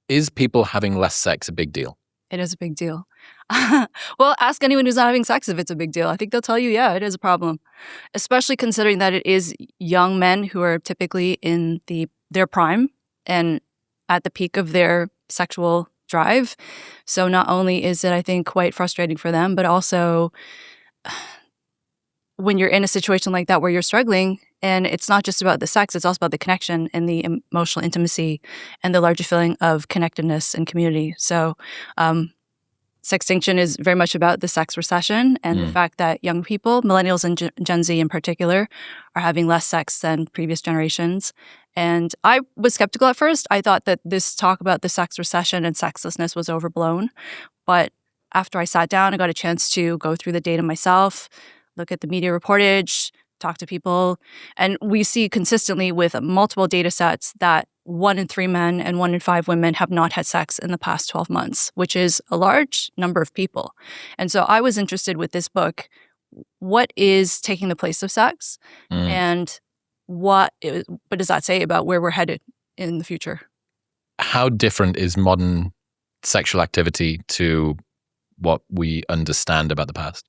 Is people having less sex a big deal? It is a big deal. Well, ask anyone who's not having sex if it's a big deal. I think they'll tell you, yeah, it is a problem, especially considering that it is young men who are typically in their prime and at the peak of their sexual drive. So not only is it, I think, quite frustrating for them, but also when you're in a situation like that where you're struggling, and it's not just about the sex, it's also about the connection and the emotional intimacy and the larger feeling of connectedness and community. So sextinction is very much about the sex recession and the fact that young people, millennials and Gen Z in particular, are having less sex than previous generations. And I was skeptical at first. I thought that this talk about the sex recession and sexlessness was overblown. But after I sat down, I got a chance to go through the data myself, look at the media reportage, talk to people. And we see consistently with multiple data sets that 1 in 3 men and 1 in 5 women have not had sex in the past 12 months, which is a large number of people. And so I was interested with this book, what is taking the place of sex? And what does that say about where we're headed in the future? How different is modern sexual activity to what we understand about the past?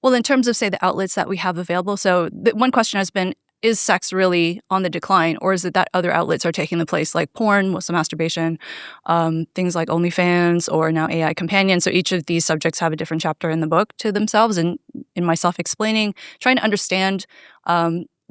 Well, in terms of, say, the outlets that we have available, so one question has been, is sex really on the decline, or is it that other outlets are taking the place, like porn, with some masturbation, things like OnlyFans, or now AI companions? So each of these subjects have a different chapter in the book to themselves, and in myself explaining, trying to understand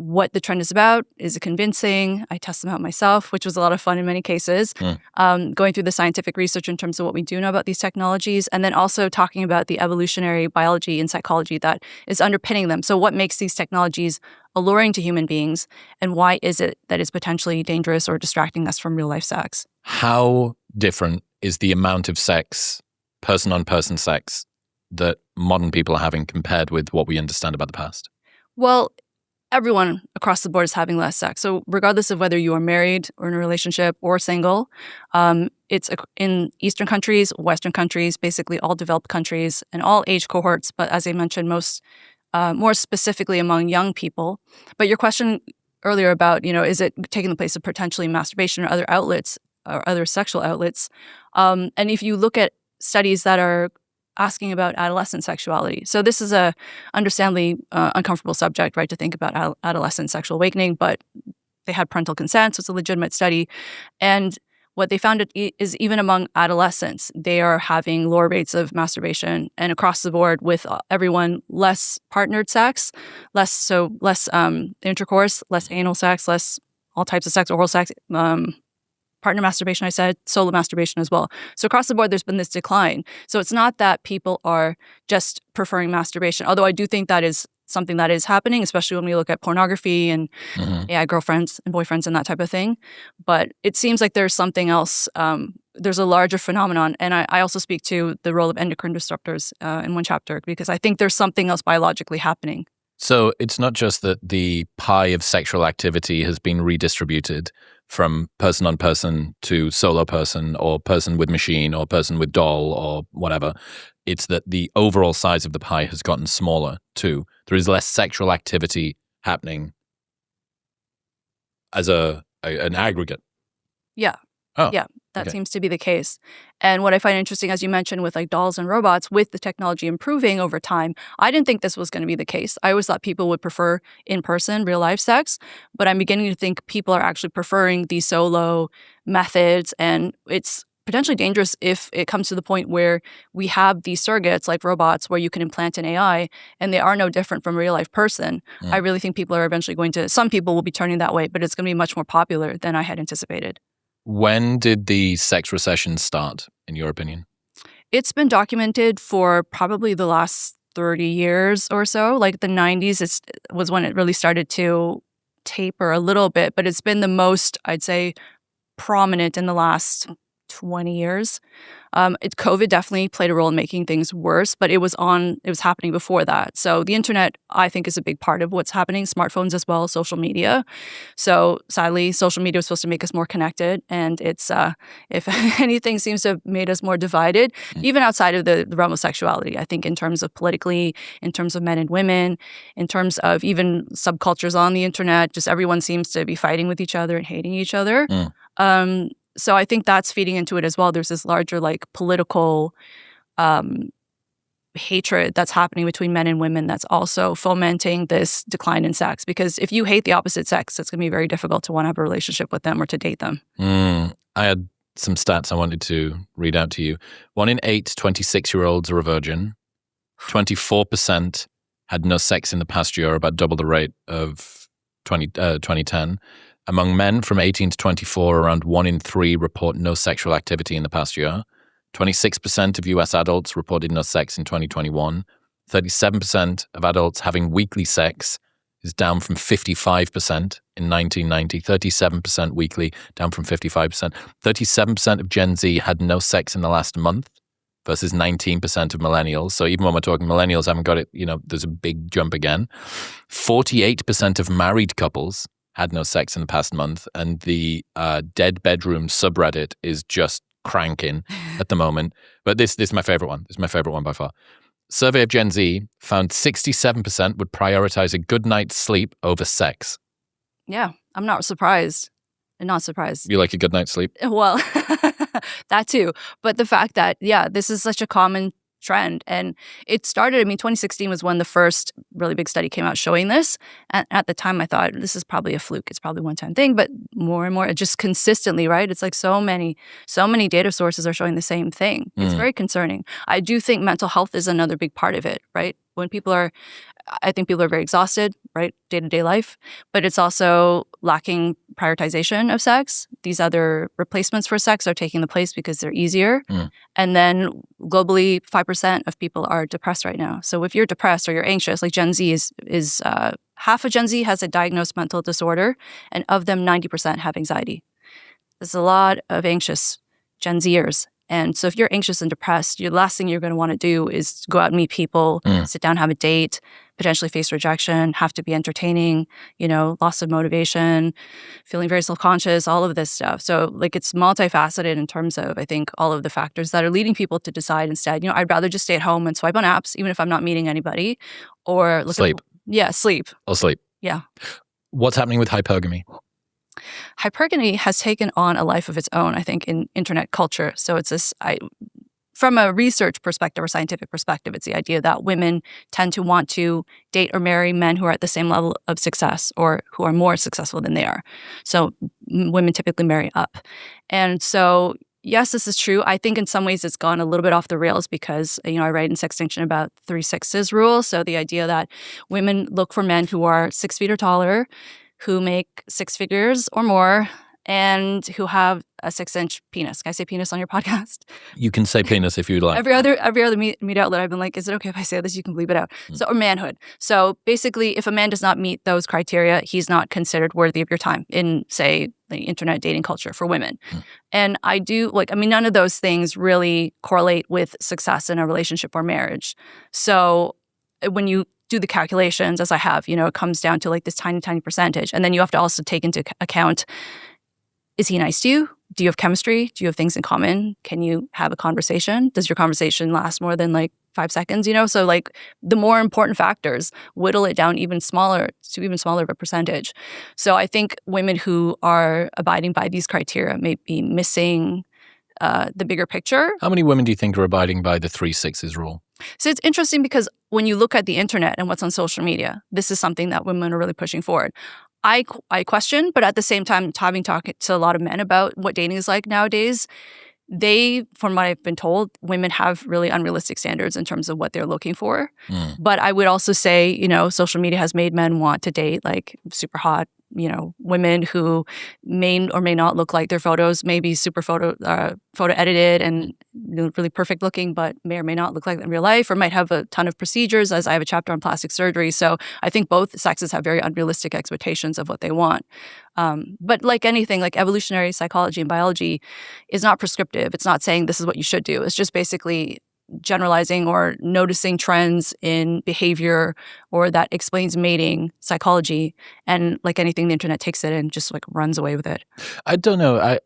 what the trend is about. Is it convincing? I test them out myself, which was a lot of fun in many cases. Going through the scientific research in terms of what we do know about these technologies, and then also talking about the evolutionary biology and psychology that is underpinning them. So what makes these technologies alluring to human beings, and why is it that it's potentially dangerous or distracting us from real-life sex? How different is the amount of sex, person-on-person sex, that modern people are having compared with what we understand about the past? Well, everyone across the board is having less sex. So regardless of whether you are married or in a relationship or single, it's in Eastern countries, Western countries, basically all developed countries and all age cohorts. But as I mentioned, more specifically among young people. But your question earlier about, is it taking the place of potentially masturbation or other outlets or other sexual outlets? And if you look at studies that are asking about adolescent sexuality. So this is a understandably uncomfortable subject, right, to think about adolescent sexual awakening, but they had parental consent, so it's a legitimate study. And what they found is even among adolescents, they are having lower rates of masturbation, and across the board with everyone, less partnered sex, less intercourse, less anal sex, less all types of sex, oral sex, partner masturbation, I said, solo masturbation as well. So across the board, there's been this decline. So it's not that people are just preferring masturbation, although I do think that is something that is happening, especially when we look at pornography and AI girlfriends and boyfriends and that type of thing. But it seems like there's something else. There's a larger phenomenon. And I also speak to the role of endocrine disruptors in one chapter, because I think there's something else biologically happening. So it's not just that the pie of sexual activity has been redistributed from person on person to solo person or person with machine or person with doll or whatever. It's that the overall size of the pie has gotten smaller too. There is less sexual activity happening as an aggregate. Yeah. Oh, yeah, that okay. seems to be the case. And what I find interesting, as you mentioned, with like dolls and robots, with the technology improving over time, I didn't think this was going to be the case. I always thought people would prefer in-person, real-life sex, but I'm beginning to think people are actually preferring these solo methods, and it's potentially dangerous if it comes to the point where we have these surrogates like robots where you can implant an AI and they are no different from a real-life person. I really think people are eventually some people will be turning that way, but it's going to be much more popular than I had anticipated. When did the sex recession start, in your opinion? It's been documented for probably the last 30 years or so. Like the 90s was when it really started to taper a little bit, but it's been the most, I'd say, prominent in the last 20 years. COVID definitely played a role in making things worse, but it was happening before that. So the internet, I think, is a big part of what's happening. Smartphones as well, social media. So sadly, social media was supposed to make us more connected, and it's, if anything, seems to have made us more divided, even outside of the realm of sexuality. I think in terms of politically, in terms of men and women, in terms of even subcultures on the internet, just everyone seems to be fighting with each other and hating each other. So I think that's feeding into it as well. There's this larger like political hatred that's happening between men and women that's also fomenting this decline in sex. Because if you hate the opposite sex, it's going to be very difficult to want to have a relationship with them or to date them. I had some stats I wanted to read out to you. 1 in 8 26-year-olds are a virgin. 24% had no sex in the past year, about double the rate of 2010. Among men from 18 to 24, around 1 in 3 report no sexual activity in the past year. 26% of US adults reported no sex in 2021. 37% of adults having weekly sex is down from 55% in 1990. 37% weekly, down from 55%. 37% of Gen Z had no sex in the last month versus 19% of millennials. So even when we're talking millennials haven't got it, there's a big jump again. 48% of married couples had no sex in the past month. And the dead bedroom subreddit is just cranking at the moment. But this is my favorite one. This is my favorite one by far. Survey of Gen Z found 67% would prioritize a good night's sleep over sex. Yeah, I'm not surprised. Not surprised. You like a good night's sleep? Well, that too. But the fact that, this is such a common trend. And it started, 2016 was when the first really big study came out showing this. And at the time I thought, this is probably a fluke. It's probably a one-time thing. But more and more, it just consistently, right? It's like so many data sources are showing the same thing. It's very concerning. I do think mental health is another big part of it, right? I think people are very exhausted, right? Day-to-day life. But it's also lacking prioritization of sex. These other replacements for sex are taking the place because they're easier. And then globally, 5% of people are depressed right now. So if you're depressed or you're anxious, like Gen Z is half of Gen Z has a diagnosed mental disorder, and of them, 90% have anxiety. There's a lot of anxious Gen Zers. And so if you're anxious and depressed, the last thing you're going to want to do is go out and meet people, sit down, have a date, potentially face rejection, have to be entertaining, loss of motivation, feeling very self-conscious, all of this stuff. So like it's multifaceted in terms of, I think, all of the factors that are leading people to decide instead, I'd rather just stay at home and swipe on apps, even if I'm not meeting anybody, or sleep. Sleep. Or sleep. Yeah. What's happening with hypergamy? Hypergamy has taken on a life of its own, I think, in internet culture. So it's this, from a research perspective or scientific perspective, it's the idea that women tend to want to date or marry men who are at the same level of success or who are more successful than they are. So women typically marry up. And so, yes, this is true. I think in some ways it's gone a little bit off the rails because, I write in Sextinction about 3 6s rule. So the idea that women look for men who are 6 feet or taller, who make 6 figures or more, and who have a 6-inch penis. Can I say penis on your podcast? You can say penis if you like. Every other media outlet, I've been like, is it okay if I say this? You can bleep it out. So, or manhood. So basically, if a man does not meet those criteria, he's not considered worthy of your time in, say, the internet dating culture for women. And I do, none of those things really correlate with success in a relationship or marriage. So when you do the calculations, as I have, it comes down to like this tiny, tiny percentage. And then you have to also take into account, is he nice to you? Do you have chemistry? Do you have things in common? Can you have a conversation? Does your conversation last more than 5 seconds? So the more important factors whittle it down even smaller of a percentage. So I think women who are abiding by these criteria may be missing the bigger picture. How many women do you think are abiding by the 3 6s rule? So it's interesting because when you look at the internet and what's on social media, this is something that women are really pushing forward. I question, but at the same time, having talked to a lot of men about what dating is like nowadays, from what I've been told, women have really unrealistic standards in terms of what they're looking for. But I would also say, social media has made men want to date super hot, women who may or may not look like their photos, may be super photo edited and really perfect looking, but may or may not look like that in real life, or might have a ton of procedures, as I have a chapter on plastic surgery. So I think both sexes have very unrealistic expectations of what they want. But like anything, like evolutionary psychology and biology is not prescriptive. It's not saying this is what you should do. It's just basically generalizing or noticing trends in behavior or that explains mating psychology. And like anything, the internet takes it and just runs away with it. I don't know.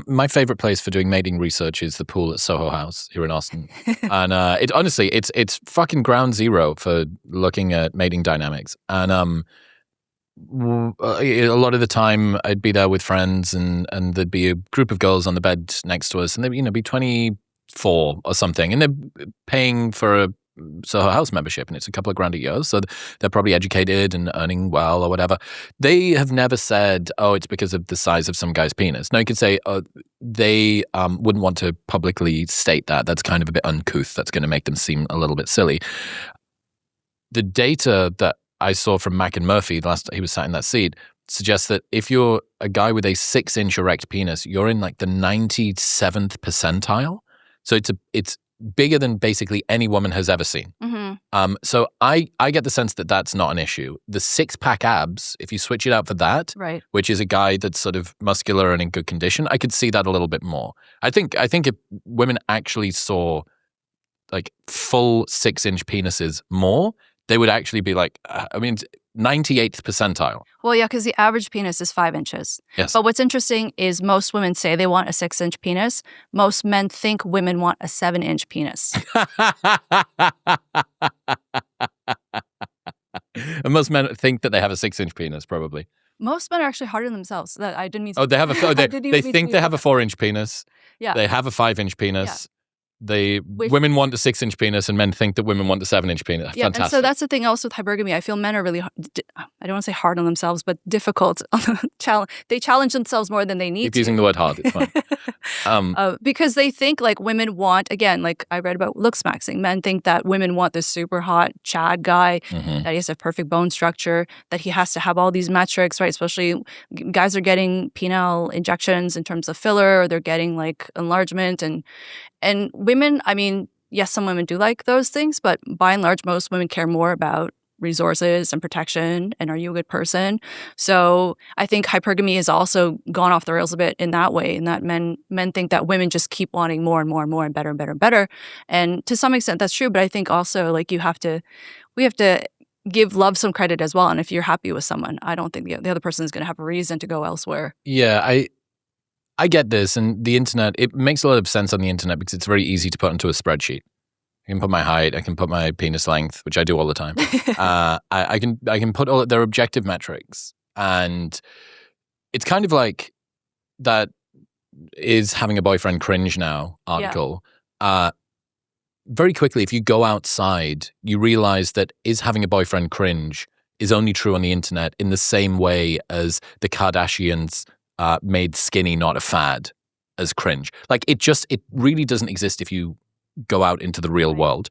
My favorite place for doing mating research is the pool at Soho House here in Austin. And it's fucking ground zero for looking at mating dynamics. And a lot of the time I'd be there with friends and there'd be a group of girls on the bed next to us and they'd be 24 or something and they're paying for a Soho House membership and it's a couple of grand a year, so they're probably educated and earning well or whatever. They have never said, oh, it's because of the size of some guy's penis. Now you could say, oh, they wouldn't want to publicly state that. That's kind of a bit uncouth. That's going to make them seem a little bit silly. The data that I saw from Mac and Murphy the last time he was sat in that seat suggests that if you're a guy with a 6-inch erect penis, you're in like the 97th percentile. So it's bigger than basically any woman has ever seen. So I get the sense that that's not an issue. The 6-pack abs, if you switch it out for that, Right. which is a guy that's sort of muscular and in good condition, I could see that a little bit more. I think if women actually saw like full 6-inch penises more, they would actually be like, 98th percentile. Well, yeah, because the average penis is 5 inches. Yes. But what's interesting is most women say they want a 6-inch penis. Most men think women want a 7-inch penis. And most men think that they have a 6-inch penis, probably. Most men are actually harder than themselves. That I didn't mean to. Oh, they have I they didn't even think mean they to have a do 4-inch penis. Yeah. They have a 5-inch penis. Women want a 6-inch penis, and men think that women want a 7-inch penis. Yeah, Fantastic. and so that's the thing also with hypergamy. I feel men are really, I don't want to say hard on themselves, but difficult. They challenge themselves more than they need Keep to. using the word hard. It's fine. Because they think like women want, again, like I read about looks maxing. Men think that women want this super hot Chad guy, that he has a perfect bone structure, that he has to have all these metrics, right? Especially guys are getting penile injections in terms of filler, or they're getting like enlargement and women, I mean, yes, some women do like those things, but by and large, most women care more about resources and protection and are you a good person? So I think hypergamy has also gone off the rails a bit in that way, in that men think that women just keep wanting more and more and more and better and better and better. And to some extent that's true, but I think also like we have to give love some credit as well. And if you're happy with someone, I don't think the other person is going to have a reason to go elsewhere. Yeah, I get this, and the internet, it makes a lot of sense on the internet because it's very easy to put into a spreadsheet. I can put my height, I can put my penis length, which I do all the time. I can put all their objective metrics, and it's kind of like that is having a boyfriend cringe now article. Yeah. Very quickly, if you go outside, you realize that is having a boyfriend cringe is only true on the internet in the same way as the Kardashians made skinny not a fad as cringe. Like it really doesn't exist if you go out into the real world.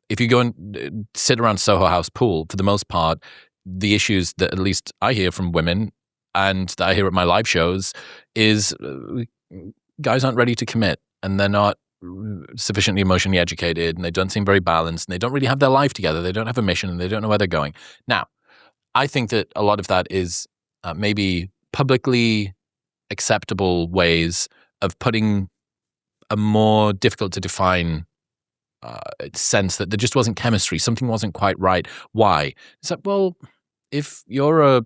If you go and sit around Soho House pool, for the most part, the issues that at least I hear from women and that I hear at my live shows is guys aren't ready to commit and they're not sufficiently emotionally educated and they don't seem very balanced and they don't really have their life together. They don't have a mission and they don't know where they're going. Now, I think that a lot of that is maybe publicly acceptable ways of putting a more difficult to define sense that there just wasn't chemistry. Something wasn't quite right. Why? It's like, well, if you're a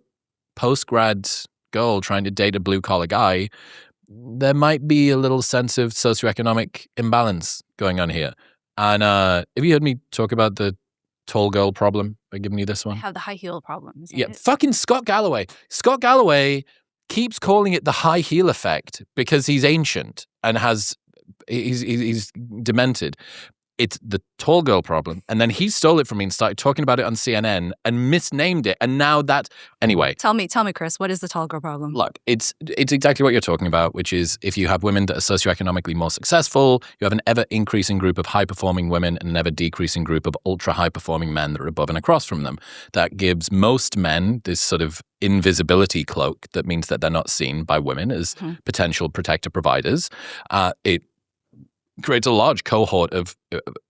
post-grad girl trying to date a blue-collar guy, there might be a little sense of socioeconomic imbalance going on here. And have you heard me talk about the tall girl problem? I've given you this one. I have the high heel problem. Yeah, fucking Scott Galloway. Scott Galloway keeps calling it the high heel effect because he's ancient and he's demented. It's the tall girl problem. And then he stole it from me and started talking about it on CNN and misnamed it. And now anyway. Tell me, Chris, what is the tall girl problem? Look, it's exactly what you're talking about, which is if you have women that are socioeconomically more successful, you have an ever increasing group of high performing women and an ever decreasing group of ultra high performing men that are above and across from them. That gives most men this sort of invisibility cloak that means that they're not seen by women as potential protector providers. It creates a large cohort of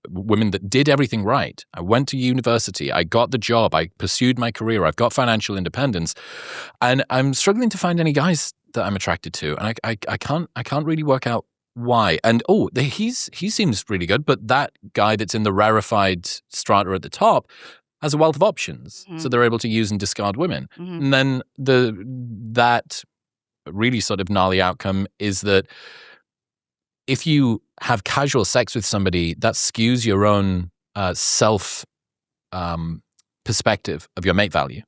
women that did everything right. I went to university. I got the job. I pursued my career. I've got financial independence. And I'm struggling to find any guys that I'm attracted to. And I can't really work out why. And he seems really good, but that guy that's in the rarefied strata at the top has a wealth of options. So they're able to use and discard women. And then that really sort of gnarly outcome is that if you have casual sex with somebody, that skews your own self perspective of your mate value.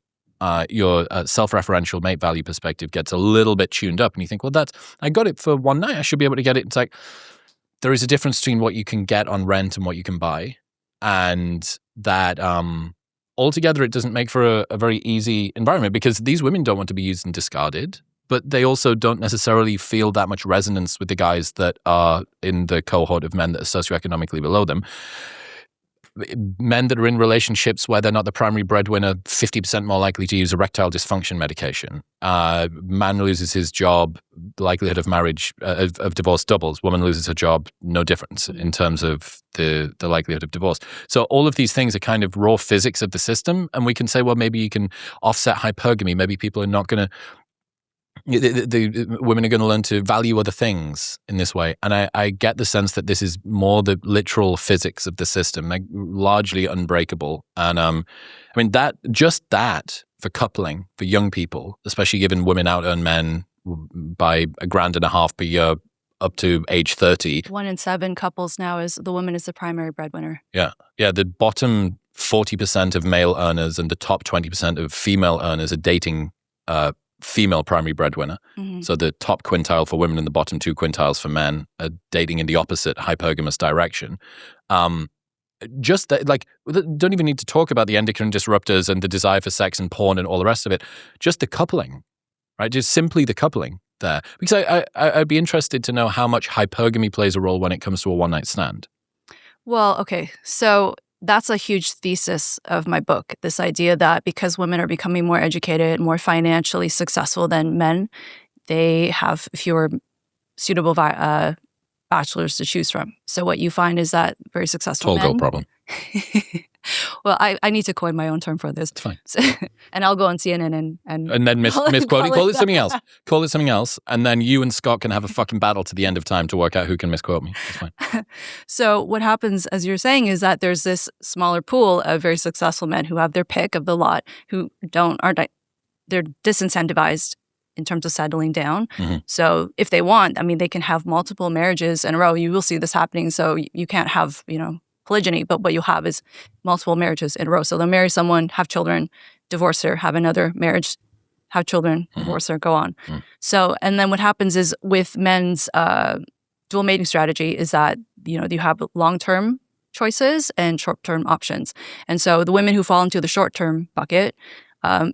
your self-referential mate value perspective gets a little bit tuned up, and you think, well, I got it for one night. I should be able to get it. It's like there is a difference between what you can get on rent and what you can buy, and that altogether it doesn't make for a very easy environment, because these women don't want to be used and discarded, but they also don't necessarily feel that much resonance with the guys that are in the cohort of men that are socioeconomically below them. Men that are in relationships where they're not the primary breadwinner, 50% more likely to use erectile dysfunction medication. Man loses his job, the likelihood of marriage, of divorce doubles. Woman loses her job, no difference in terms of the likelihood of divorce. So all of these things are kind of raw physics of the system. And we can say, well, maybe you can offset hypergamy. Maybe people are not going to, the women are going to learn to value other things in this way. And I get the sense that this is more the literal physics of the system, like largely unbreakable. And I mean, that for coupling, for young people, especially given women out-earn men by $1,500 per year up to age 30. 1 in 7 couples now is the woman is the primary breadwinner. Yeah. The bottom 40% of male earners and the top 20% of female earners are dating female primary breadwinner. Mm-hmm. So the top quintile for women and the bottom 2 quintiles for men are dating in the opposite hypergamous direction. Just that, like, don't even need to talk about the endocrine disruptors and the desire for sex and porn and all the rest of it. Just the coupling, right? Just simply the coupling there. Because I'd be interested to know how much hypergamy plays a role when it comes to a one-night stand. Well, okay. So that's a huge thesis of my book, this idea that because women are becoming more educated, more financially successful than men, they have fewer suitable bachelors to choose from. So what you find is that very successful Tall girl problem. Well, I need to coin my own term for this. It's fine. So, and I'll go on CNN and then misquote it. Call it something else. Call it something else. And then you and Scott can have a fucking battle to the end of time to work out who can misquote me. It's fine. So what happens, as you're saying, is that there's this smaller pool of very successful men who have their pick of the lot, who they're disincentivized in terms of settling down. Mm-hmm. So if they want, I mean, they can have multiple marriages in a row. You will see this happening. So you can't have, polygyny, but what you'll have is multiple marriages in a row. So they'll marry someone, have children, divorce her, have another marriage, have children, divorce her, go on. Mm-hmm. So, and then what happens is with men's dual mating strategy is that, you have long-term choices and short-term options. And so the women who fall into the short-term bucket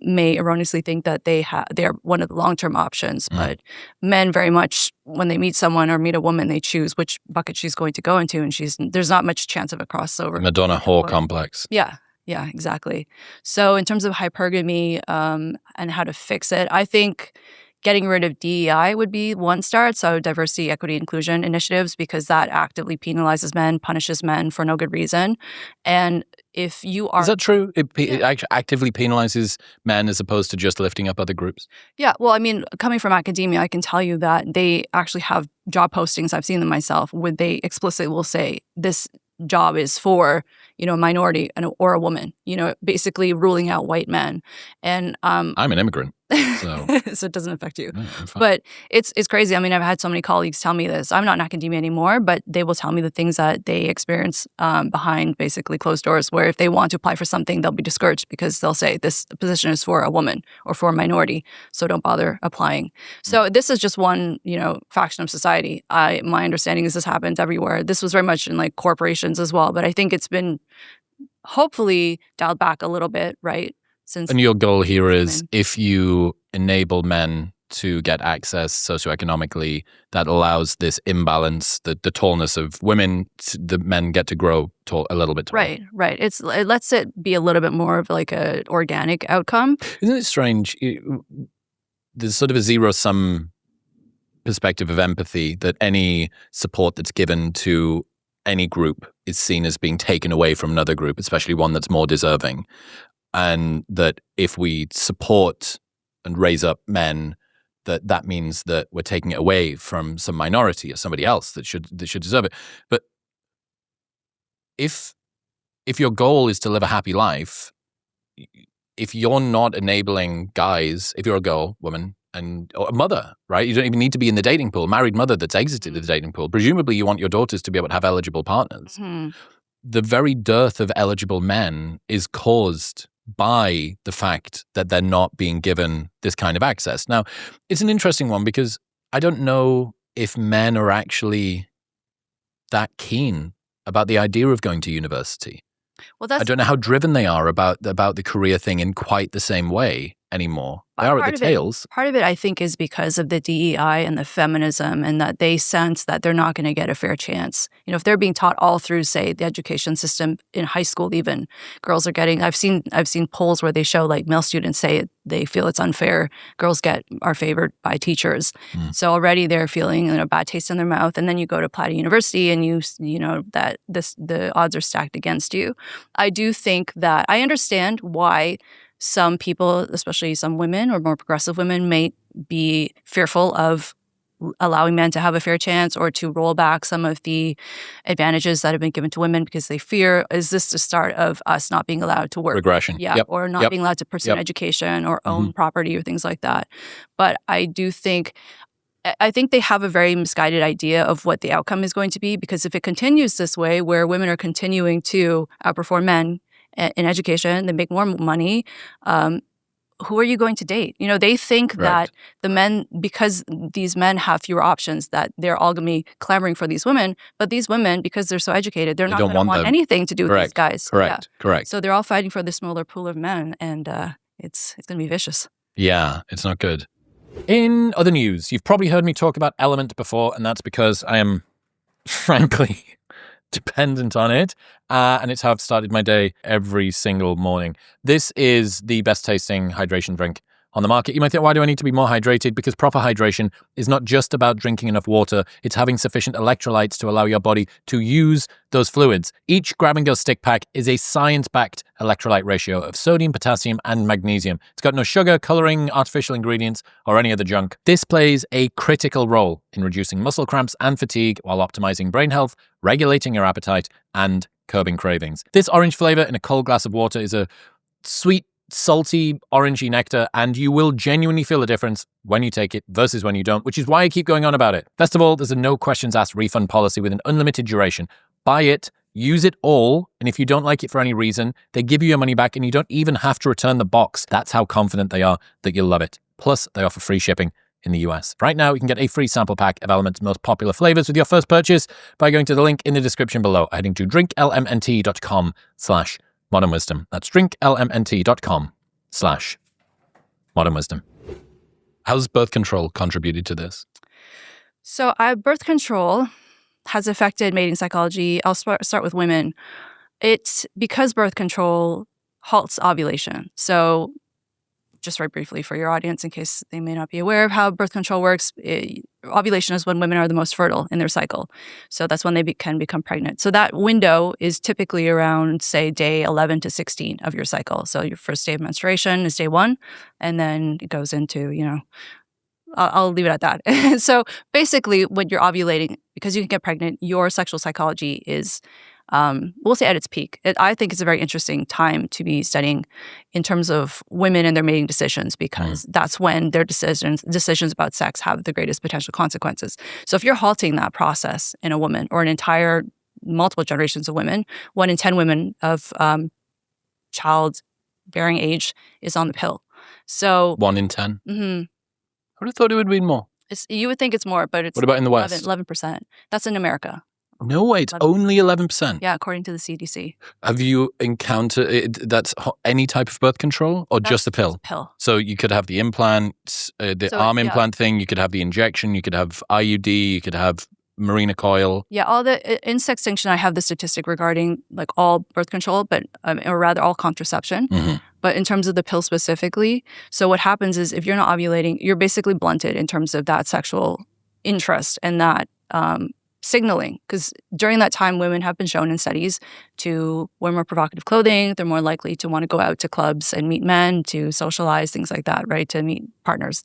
may erroneously think that they're one of the long-term options, but men very much, when they meet someone or meet a woman, they choose which bucket she's going to go into, and there's not much chance of a crossover. Madonna whore complex. Yeah, exactly. So in terms of hypergamy and how to fix it, I think getting rid of DEI would be one start, so diversity, equity, inclusion initiatives, because that actively penalizes men, punishes men for no good reason. And if you are... Is that true? It actively penalizes men as opposed to just lifting up other groups? Yeah, well, I mean, coming from academia, I can tell you that they actually have job postings, I've seen them myself, where they explicitly will say, this job is for, a minority or a woman, basically ruling out white men. And I'm an immigrant. So. So it doesn't affect you. No, but it's crazy. I mean, I've had so many colleagues tell me this. I'm not in academia anymore, but they will tell me the things that they experience behind basically closed doors, where if they want to apply for something, they'll be discouraged because they'll say this position is for a woman or for a minority, so don't bother applying. So this is just one, faction of society. My understanding is this happens everywhere. This was very much in like corporations as well, but I think it's been hopefully dialed back a little bit, right? And your goal here is if you enable men to get access socioeconomically, that allows this imbalance, the tallness of women, the men get to grow tall, a little bit taller. Right. It lets it be a little bit more of like an organic outcome. Isn't it strange? There's sort of a zero-sum perspective of empathy that any support that's given to any group is seen as being taken away from another group, especially one that's more deserving. And that if we support and raise up men, that means that we're taking it away from some minority or somebody else that should deserve it. But if your goal is to live a happy life, if you're not enabling guys, if you're a girl, woman, or a mother, right? You don't even need to be in the dating pool. Married mother that's exited the dating pool. Presumably you want your daughters to be able to have eligible partners. Mm-hmm. The very dearth of eligible men is caused by the fact that they're not being given this kind of access. Now, it's an interesting one because I don't know if men are actually that keen about the idea of going to university. Well, I don't know how driven they are about the career thing in quite the same way anymore. They are at the tails. Part of it, I think, is because of the DEI and the feminism, and that they sense that they're not going to get a fair chance. You know, if they're being taught all through, say, the education system in high school, even girls are getting. I've seen polls where they show like male students say they feel it's unfair. Girls are favored by teachers, so already they're feeling a bad taste in their mouth. And then you go to apply to university, and you know that the odds are stacked against you. I do think that I understand why some people, especially some women or more progressive women, may be fearful of allowing men to have a fair chance or to roll back some of the advantages that have been given to women because they fear, is this the start of us not being allowed to work? Regression. Yeah, or not being allowed to pursue education or own property or things like that. But I think they have a very misguided idea of what the outcome is going to be, because if it continues this way, where women are continuing to outperform men in education, they make more money, who are you going to date? You know, they think that the men, because these men have fewer options, that they're all going to be clamoring for these women. But these women, because they're so educated, they're not going to want anything to do with these guys. Correct. So they're all fighting for the smaller pool of men, and it's going to be vicious. Yeah, it's not good. In other news, you've probably heard me talk about Element before, and that's because I am, frankly, dependent on it, and it's how I've started my day every single morning. This is the best tasting hydration drink on the market. You might think, why do I need to be more hydrated? Because proper hydration is not just about drinking enough water, it's having sufficient electrolytes to allow your body to use those fluids. Each grab-and-go stick pack is a science-backed electrolyte ratio of sodium, potassium, and magnesium. It's got no sugar, coloring, artificial ingredients, or any other junk. This plays a critical role in reducing muscle cramps and fatigue while optimizing brain health, regulating your appetite, and curbing cravings. This orange flavor in a cold glass of water is a sweet, salty, orangey nectar, and you will genuinely feel a difference when you take it versus when you don't, which is why I keep going on about it. Best of all, there's a no questions asked refund policy with an unlimited duration. Buy it, use it all, and if you don't like it for any reason, they give you your money back and you don't even have to return the box. That's how confident they are that you'll love it. Plus, they offer free shipping in the US. Right now, you can get a free sample pack of Element's most popular flavors with your first purchase by going to the link in the description below, heading to drinklmnt.com/Modern Wisdom. That's drinklmnt.com/Modern Wisdom. How's birth control contributed to this? So birth control has affected mating psychology. I'll start with women. It's because birth control halts ovulation. So just very briefly for your audience, in case they may not be aware of how birth control works, ovulation is when women are the most fertile in their cycle. So that's when they can become pregnant. So that window is typically around, say, day 11 to 16 of your cycle. So your first day of menstruation is day 1, and then it goes into, I'll leave it at that. So basically, when you're ovulating, because you can get pregnant, your sexual psychology is, we'll say, at its peak. I think it's a very interesting time to be studying in terms of women and their mating decisions, because that's when their decisions about sex have the greatest potential consequences. So if you're halting that process in a woman, or an entire multiple generations of women, 1 in 10 women of childbearing age is on the pill. So 1 in 10? Mm-hmm. I would have thought it would be more. You would think it's more, but it's... What about in the West? 11%. That's in America. No way, it's only 11%. Yeah, according to the CDC. Have you encountered that's any type of birth control, or just the pill? Just a pill. So you could have the implant, arm implant thing, you could have the injection, you could have IUD, you could have Mirena coil. Yeah, all the in Sex Extinction, I have the statistic regarding like all birth control, but or rather all contraception. Mm-hmm. But in terms of the pill specifically, so what happens is if you're not ovulating, you're basically blunted in terms of that sexual interest and that signaling. Because during that time, women have been shown in studies to wear more provocative clothing. They're more likely to want to go out to clubs and meet men, to socialize, things like that, right? To meet partners.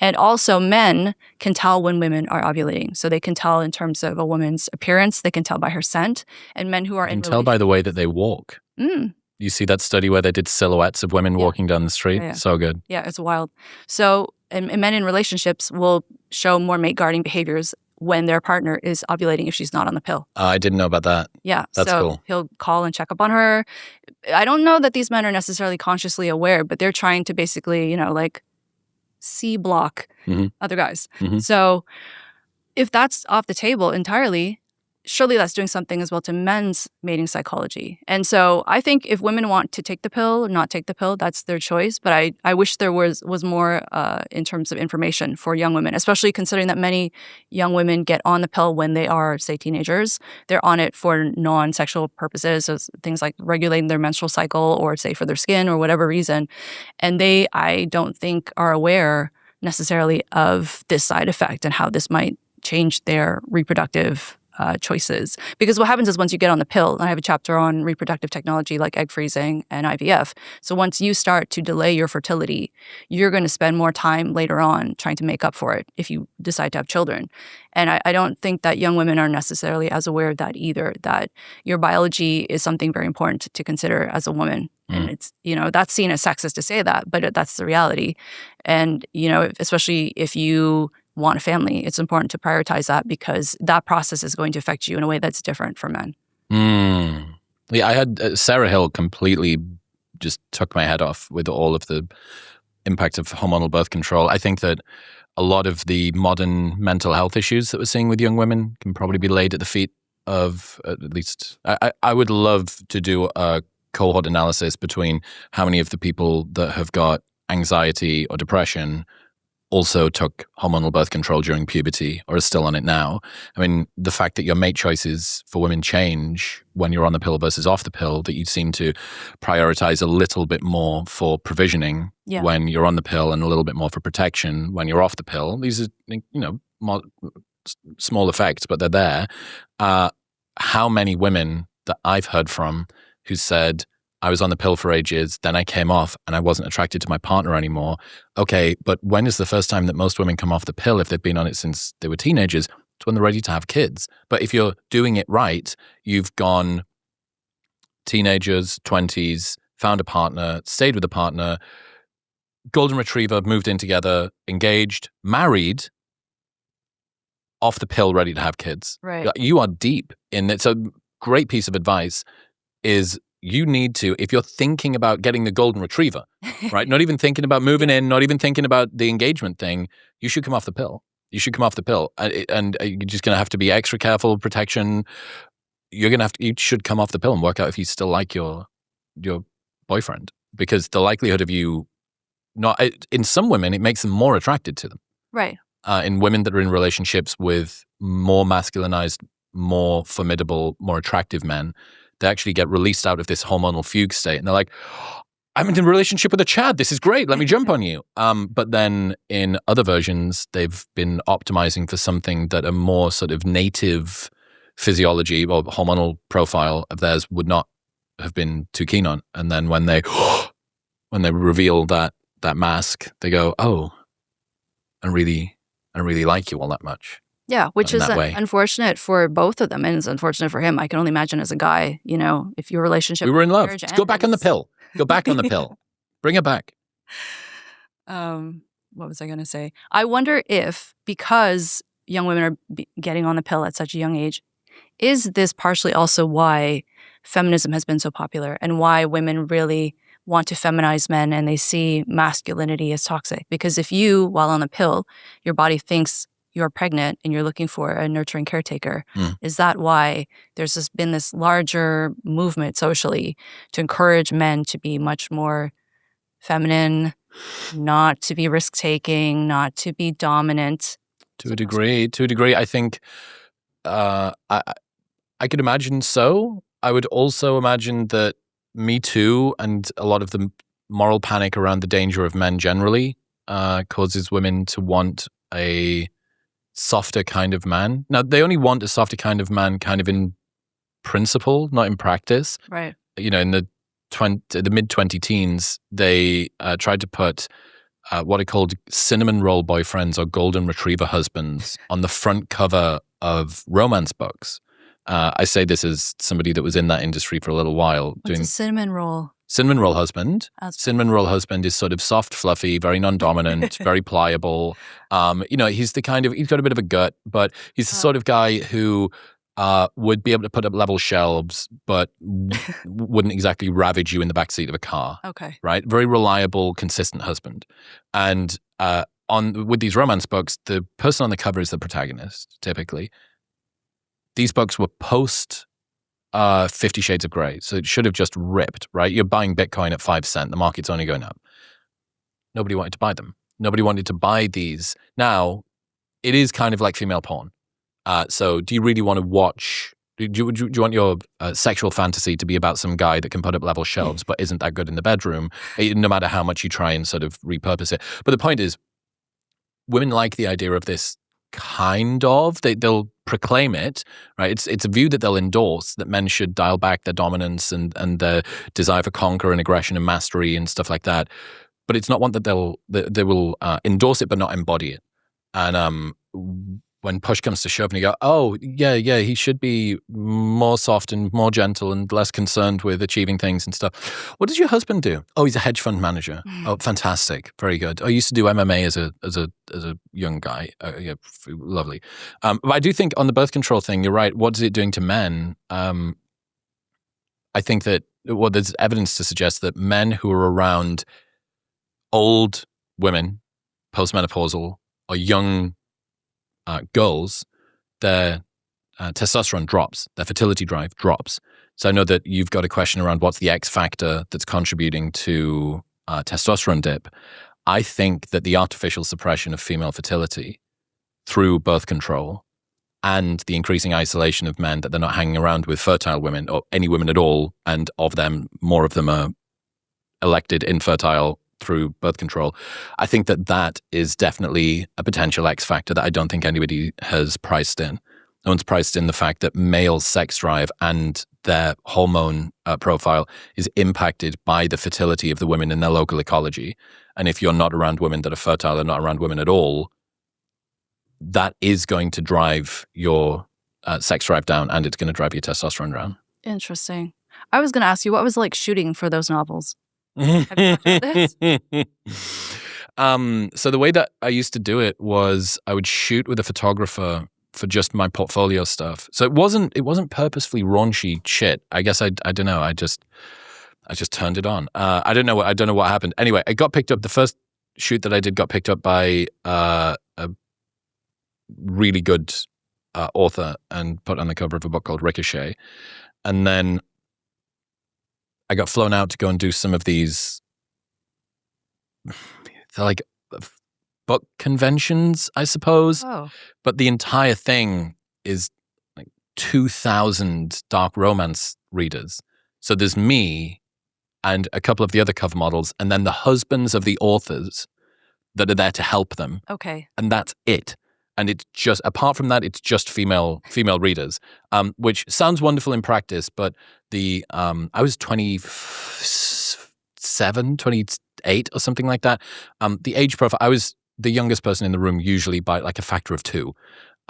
And also men can tell when women are ovulating. So they can tell in terms of a woman's appearance. They can tell by her scent. And men who are in... You can tell by the way that they walk. You see that study where they did silhouettes of women walking down the street? Yeah. So good. Yeah, it's wild. So and men in relationships will show more mate guarding behaviors when their partner is ovulating if she's not on the pill. I didn't know about that. Yeah. That's cool. He'll call and check up on her. I don't know that these men are necessarily consciously aware, but they're trying to basically, like C-block other guys. So if that's off the table entirely, surely that's doing something as well to men's mating psychology. And so I think if women want to take the pill or not take the pill, that's their choice. But I wish there was more in terms of information for young women, especially considering that many young women get on the pill when they are, say, teenagers. They're on it for non-sexual purposes, so things like regulating their menstrual cycle or, say, for their skin or whatever reason. And they, I don't think, are aware necessarily of this side effect and how this might change their reproductive choices. Because what happens is once you get on the pill, and I have a chapter on reproductive technology like egg freezing and IVF. So once you start to delay your fertility, you're going to spend more time later on trying to make up for it if you decide to have children. And I don't think that young women are necessarily as aware of that either, that your biology is something very important to consider as a woman. And it's, that's seen as sexist to say that, but that's the reality. And, especially if you want a family, it's important to prioritize that because that process is going to affect you in a way that's different for men. Yeah, I had Sarah Hill completely just took my head off with all of the impact of hormonal birth control. I think that a lot of the modern mental health issues that we're seeing with young women can probably be laid at the feet of, at least, I would love to do a cohort analysis between how many of the people that have got anxiety or depression also took hormonal birth control during puberty or are still on it now. I mean, the fact that your mate choices for women change when you're on the pill versus off the pill, that you seem to prioritize a little bit more for provisioning when you're on the pill and a little bit more for protection when you're off the pill. These are, small effects, but they're there. How many women that I've heard from who said, I was on the pill for ages, then I came off and I wasn't attracted to my partner anymore. Okay, but when is the first time that most women come off the pill if they've been on it since they were teenagers? It's when they're ready to have kids. But if you're doing it right, you've gone teenagers, 20s, found a partner, stayed with a partner, golden retriever, moved in together, engaged, married, off the pill, ready to have kids. Right. You are deep in it. So great piece of advice is you need to, if you're thinking about getting the golden retriever, right? Not even thinking about moving in, not even thinking about the engagement thing, you should come off the pill. You should come off the pill. And you're just going to have to be extra careful, protection. You should come off the pill and work out if you still like your boyfriend. Because the likelihood of you in some women, it makes them more attracted to them. Right. In women that are in relationships with more masculinized, more formidable, more attractive men, they actually get released out of this hormonal fugue state. And they're like, I'm in a relationship with a Chad. This is great. Let me jump on you. But then in other versions, they've been optimizing for something that a more sort of native physiology or hormonal profile of theirs would not have been too keen on. And then when they reveal that mask, they go, oh, I really like you all that much. Yeah, which is unfortunate for both of them, and it's unfortunate for him. I can only imagine as a guy, if your relationship... We were in love. Go back on the pill. Go back on the pill. Bring it back. What was I going to say? I wonder if, because young women are getting on the pill at such a young age, is this partially also why feminism has been so popular and why women really want to feminize men and they see masculinity as toxic? Because if you, while on the pill, your body thinks you're pregnant and you're looking for a nurturing caretaker, is that why there's been this larger movement socially to encourage men to be much more feminine, not to be risk-taking, not to be dominant? To a degree. I think I could imagine so. I would also imagine that Me Too and a lot of the moral panic around the danger of men generally causes women to want a softer kind of man. Now, they only want a softer kind of man kind of in principle, not in practice. Right. In the mid-20 teens, they tried to put what are called cinnamon roll boyfriends or golden retriever husbands on the front cover of romance books. I say this as somebody that was in that industry for a little while. What's a cinnamon roll? Cinnamon roll husband. Cinnamon roll husband is sort of soft, fluffy, very non-dominant, very pliable. He's got a bit of a gut, but he's the sort of guy who would be able to put up level shelves, but wouldn't exactly ravage you in the backseat of a car. Okay. Right? Very reliable, consistent husband. And with these romance books, the person on the cover is the protagonist, typically. These books were post 50 Shades of Grey, so it should have just ripped, right? You're buying Bitcoin at 5 cents. The market's only going up. Nobody wanted to buy them. Nobody wanted to buy these. Now, it is kind of like female porn. So do you really want to watch, do you want your sexual fantasy to be about some guy that can put up level shelves but isn't that good in the bedroom, no matter how much you try and sort of repurpose it? But the point is, women like the idea of this kind of, they'll proclaim it, right? It's a view that they'll endorse, that men should dial back their dominance and their desire for conquer and aggression and mastery and stuff like that. But it's not one that they will endorse it but not embody it. And when push comes to shove and you go, oh, yeah, he should be more soft and more gentle and less concerned with achieving things and stuff. What does your husband do? Oh, he's a hedge fund manager. Oh, fantastic. Very good. I used to do MMA as a young guy. Yeah, lovely. But I do think on the birth control thing, you're right. What is it doing to men? I think that, well, there's evidence to suggest that men who are around old women, postmenopausal, or young girls, their testosterone drops, their fertility drive drops. So I know that you've got a question around what's the X factor that's contributing to testosterone dip. I think that the artificial suppression of female fertility through birth control and the increasing isolation of men, that they're not hanging around with fertile women or any women at all, and of them, more of them are elected infertile through birth control. I think that is definitely a potential X factor that I don't think anybody has priced in. No one's priced in the fact that male sex drive and their hormone profile is impacted by the fertility of the women in their local ecology. And if you're not around women that are fertile and not around women at all, that is going to drive your sex drive down, and it's going to drive your testosterone down. Interesting. I was going to ask you, what was it like shooting for those novels? Have you talked about this? So the way that I used to do it was I would shoot with a photographer for just my portfolio stuff. So it wasn't purposefully raunchy shit. I guess I don't know. I just turned it on. I don't know what happened. Anyway, it got picked up. The first shoot that I did got picked up by a really good author and put on the cover of a book called Ricochet. And then I got flown out to go and do some of these, they're like book conventions, I suppose. Oh. But the entire thing is like 2,000 dark romance readers. So there's me and a couple of the other cover models, and then the husbands of the authors that are there to help them. Okay. And that's it. And it's just, apart from that, it's just female readers, which sounds wonderful in practice, but I was 27, 28 or something like that. The age profile, I was the youngest person in the room, usually by like a factor of 2.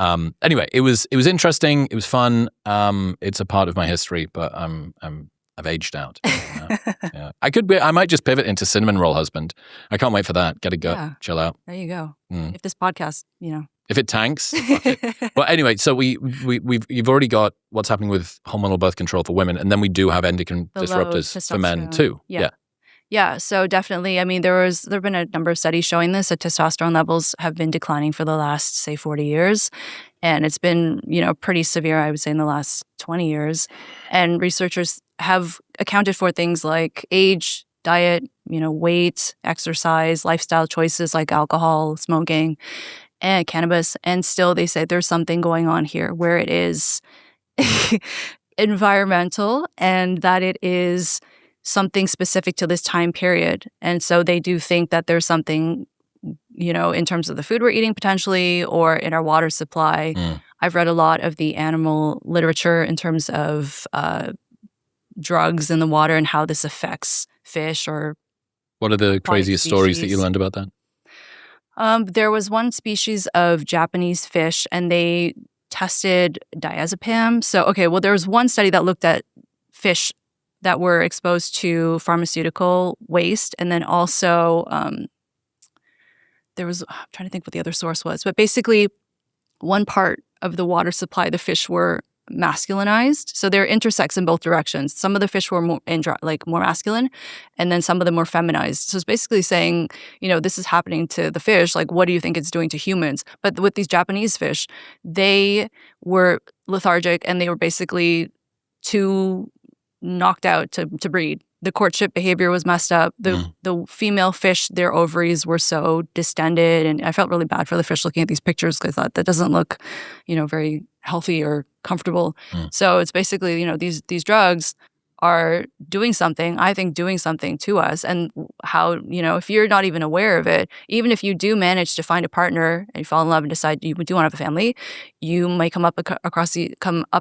Anyway, it was interesting. It was fun. It's a part of my history, but I've aged out. Yeah. I might just pivot into cinnamon roll husband. I can't wait for that. Get a go. Yeah. Chill out. There you go. If this podcast, if it tanks, fuck it. Well, anyway, so you've already got what's happening with hormonal birth control for women, and then we do have endocrine disruptors for men too. Yeah, so definitely. I mean, there have been a number of studies showing this, that testosterone levels have been declining for the last, say, 40 years. And it's been, pretty severe, I would say, in the last 20 years. And researchers have accounted for things like age, diet, weight, exercise, lifestyle choices like alcohol, smoking, and cannabis. And still they say there's something going on here where it is environmental and that it is something specific to this time period. And so they do think that there's something, in terms of the food we're eating potentially, or in our water supply. I've read a lot of the animal literature in terms of drugs in the water and how this affects fish or what are the craziest stories that you learned about that? There was one species of Japanese fish, and they tested diazepam. So, there was one study that looked at fish that were exposed to pharmaceutical waste, and then also I'm trying to think what the other source was, but basically one part of the water supply, the fish were masculinized. So they're intersex in both directions. Some of the fish were more more masculine, and then some of them were feminized. So it's basically saying, this is happening to the fish. Like, what do you think it's doing to humans? But with these Japanese fish, they were lethargic and they were basically too knocked out to breed. The courtship behavior was messed up. The female fish, their ovaries were so distended, and I felt really bad for the fish looking at these pictures because I thought that doesn't look, very healthy or comfortable. So it's basically, these drugs are doing something to us, and how, if you're not even aware of it, even if you do manage to find a partner and you fall in love and decide you do want to have a family, you might come up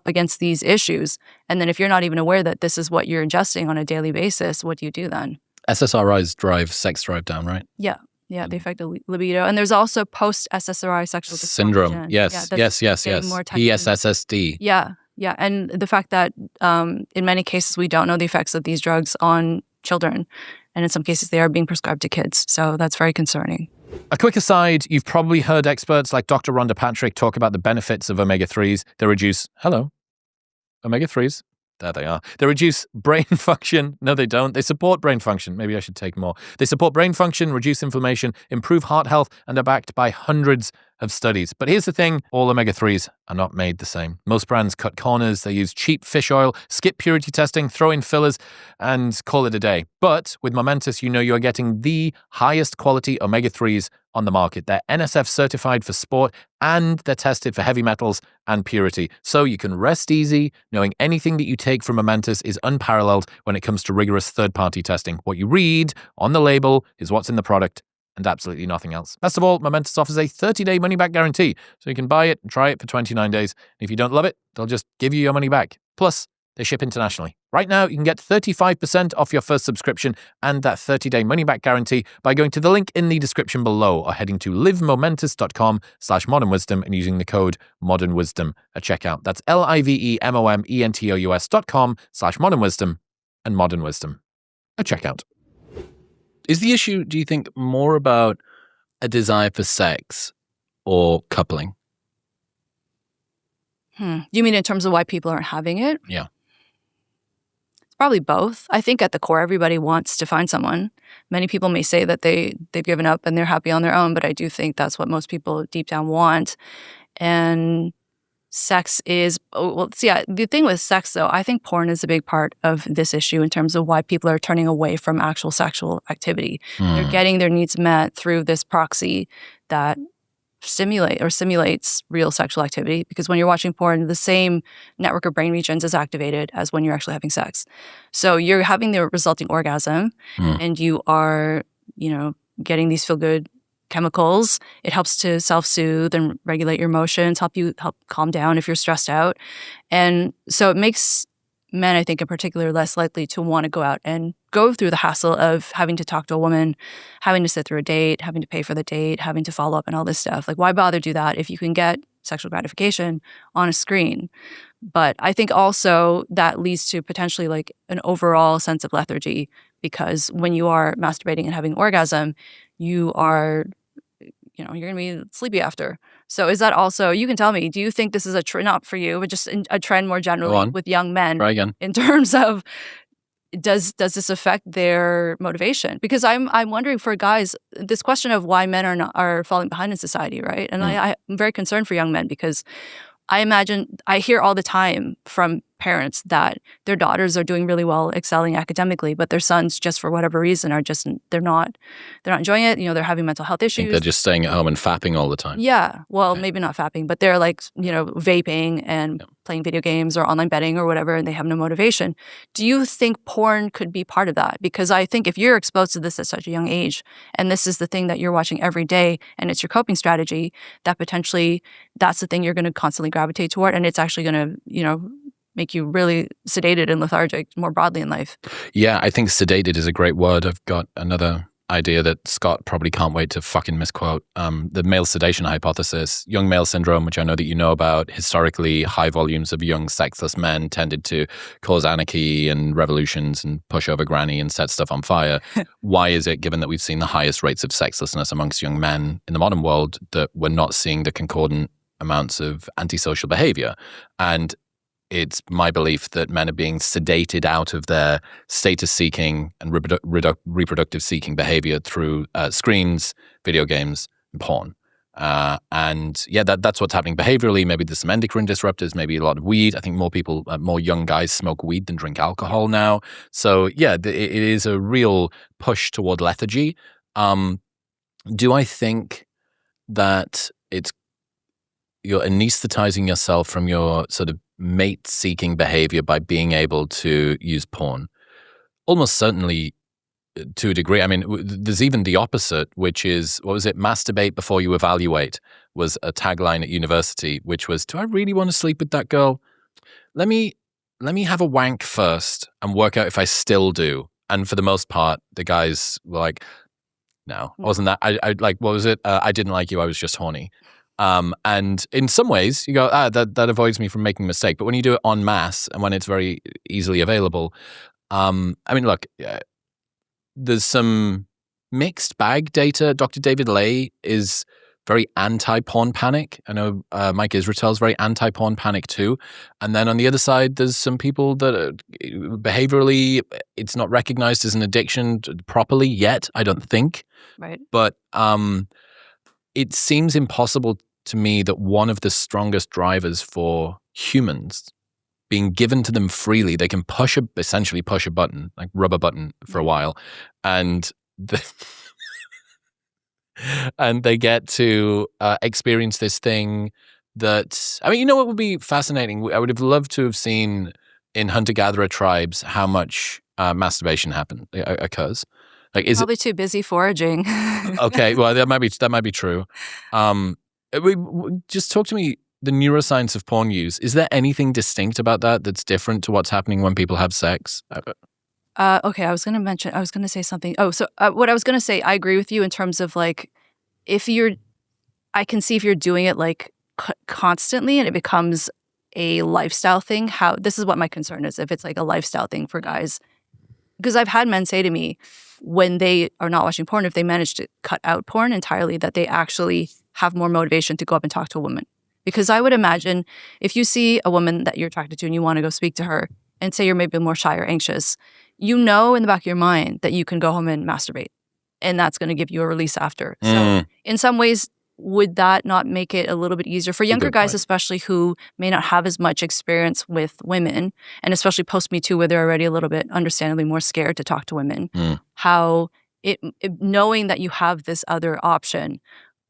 against these issues. And then if you're not even aware that this is what you're ingesting on a daily basis, what do you do then? SSRIs drive sex drive down, right? Yeah. Yeah, they affect the libido. And there's also post-SSRI sexual dysfunction. Syndrome. Yes. PSSSD. Yeah. And the fact that in many cases we don't know the effects of these drugs on children. And in some cases they are being prescribed to kids. So that's very concerning. A quick aside, you've probably heard experts like Dr. Rhonda Patrick talk about the benefits of omega-3s. They reduce, omega-3s. There they are. They reduce brain function. No, they don't. They support brain function. Maybe I should take more. They support brain function, reduce inflammation, improve heart health, and are backed by hundreds of studies. But here's the thing, all omega-3s are not made the same. Most brands cut corners. They use cheap fish oil, skip purity testing, throw in fillers, and call it a day. But with Momentous, you are getting the highest quality omega-3s on the market. They're NSF certified for sport, and they're tested for heavy metals and purity. So you can rest easy knowing anything that you take from Momentous is unparalleled when it comes to rigorous third-party testing. What you read on the label is what's in the product, and absolutely nothing else. Best of all, Momentous offers a 30-day money-back guarantee, so you can buy it and try it for 29 days. If you don't love it, they'll just give you your money back. Plus, they ship internationally. Right now, you can get 35% off your first subscription and that 30-day money-back guarantee by going to the link in the description below or heading to livemomentous.com/modernwisdom and using the code modernwisdom at checkout. That's livemomentous.com/modernwisdom and modernwisdom at checkout. Is the issue, do you think, more about a desire for sex or coupling? You mean in terms of why people aren't having it? Yeah. It's probably both. I think at the core, everybody wants to find someone. Many people may say that they've given up and they're happy on their own, but I do think that's what most people deep down want. And sex is, the thing with sex, though, I think porn is a big part of this issue in terms of why people are turning away from actual sexual activity. They're getting their needs met through this proxy that simulates real sexual activity, because when you're watching porn, the same network of brain regions is activated as when you're actually having sex. So you're having the resulting orgasm and you are, getting these feel-good chemicals. It helps to self-soothe and regulate your emotions, help calm down if you're stressed out. And so it makes men, I think in particular, less likely to want to go out and go through the hassle of having to talk to a woman, having to sit through a date, having to pay for the date, having to follow up and all this stuff. Like, why bother do that if you can get sexual gratification on a screen? But I think also that leads to potentially like an overall sense of lethargy, because when you are masturbating and having orgasm, you are, you're going to be sleepy after. So is that also, you can tell me, do you think this is a trend, not for you, but just a trend more generally with young men? Try again. In terms of, does this affect their motivation? Because I'm wondering for guys, this question of why men are falling behind in society, right? And I'm very concerned for young men, because I hear all the time from parents that their daughters are doing really well, excelling academically, but their sons, just for whatever reason, they're not enjoying it. They're having mental health issues. I think they're just staying at home and fapping all the time. Yeah. Well, maybe not fapping, but they're like, vaping and playing video games or online betting or whatever, and they have no motivation. Do you think porn could be part of that? Because I think if you're exposed to this at such a young age, and this is the thing that you're watching every day, and it's your coping strategy, that potentially that's the thing you're going to constantly gravitate toward, and it's actually going to, make you really sedated and lethargic more broadly in life. Yeah, I think sedated is a great word. I've got another idea that Scott probably can't wait to fucking misquote. The male sedation hypothesis, young male syndrome, which I know that you know about. Historically, high volumes of young sexless men tended to cause anarchy and revolutions and push over granny and set stuff on fire. Why is it, given that we've seen the highest rates of sexlessness amongst young men in the modern world, that we're not seeing the concordant amounts of antisocial behavior? And it's my belief that men are being sedated out of their status-seeking and reproductive-seeking behavior through screens, video games, and porn. And yeah, that's what's happening behaviorally. Maybe there's some endocrine disruptors, maybe a lot of weed. I think more young guys smoke weed than drink alcohol now. So yeah, it is a real push toward lethargy. Do I think that you're anesthetizing yourself from your sort of mate-seeking behavior by being able to use porn? Almost certainly, to a degree. I mean, there's even the opposite, which is, what was it? Masturbate before you evaluate was a tagline at university, which was, do I really want to sleep with that girl? Let me have a wank first and work out if I still do. And for the most part, the guys were like, no, wasn't that? I like, what was it? I didn't like you. I was just horny. And in some ways, you go, that avoids me from making a mistake. But when you do it en masse and when it's very easily available, I mean, look, there's some mixed bag data. Dr. David Lay is very anti-porn panic. I know Mike Israetel's very anti-porn panic too. And then on the other side, there's some people that behaviorally, it's not recognized as an addiction properly yet, I don't think. Right. But it seems impossible to me that one of the strongest drivers for humans being given to them freely, they can essentially push a button, like rub a button for a while, and and they get to experience this thing that, I mean, you know what would be fascinating? I would have loved to have seen in hunter-gatherer tribes how much masturbation occurs. Like, is probably too busy foraging. Okay, well, that might be true. Just talk to me. The neuroscience of porn use. Is there anything distinct about that that's different to what's happening when people have sex? Okay, I was going to say something. Oh, so what I was going to say, I agree with you in terms of like, I can see if you're doing it like constantly and it becomes a lifestyle thing. This is what my concern is, if it's like a lifestyle thing for guys. Because I've had men say to me, when they are not watching porn, if they manage to cut out porn entirely, that they actually have more motivation to go up and talk to a woman. Because I would imagine if you see a woman that you're attracted to and you want to go speak to her and say you're maybe more shy or anxious, you know in the back of your mind that you can go home and masturbate and that's going to give you a release after. So in some ways, would that not make it a little bit easier for younger guys, especially who may not have as much experience with women, and especially post Me Too, where they're already a little bit understandably more scared to talk to women, how knowing that you have this other option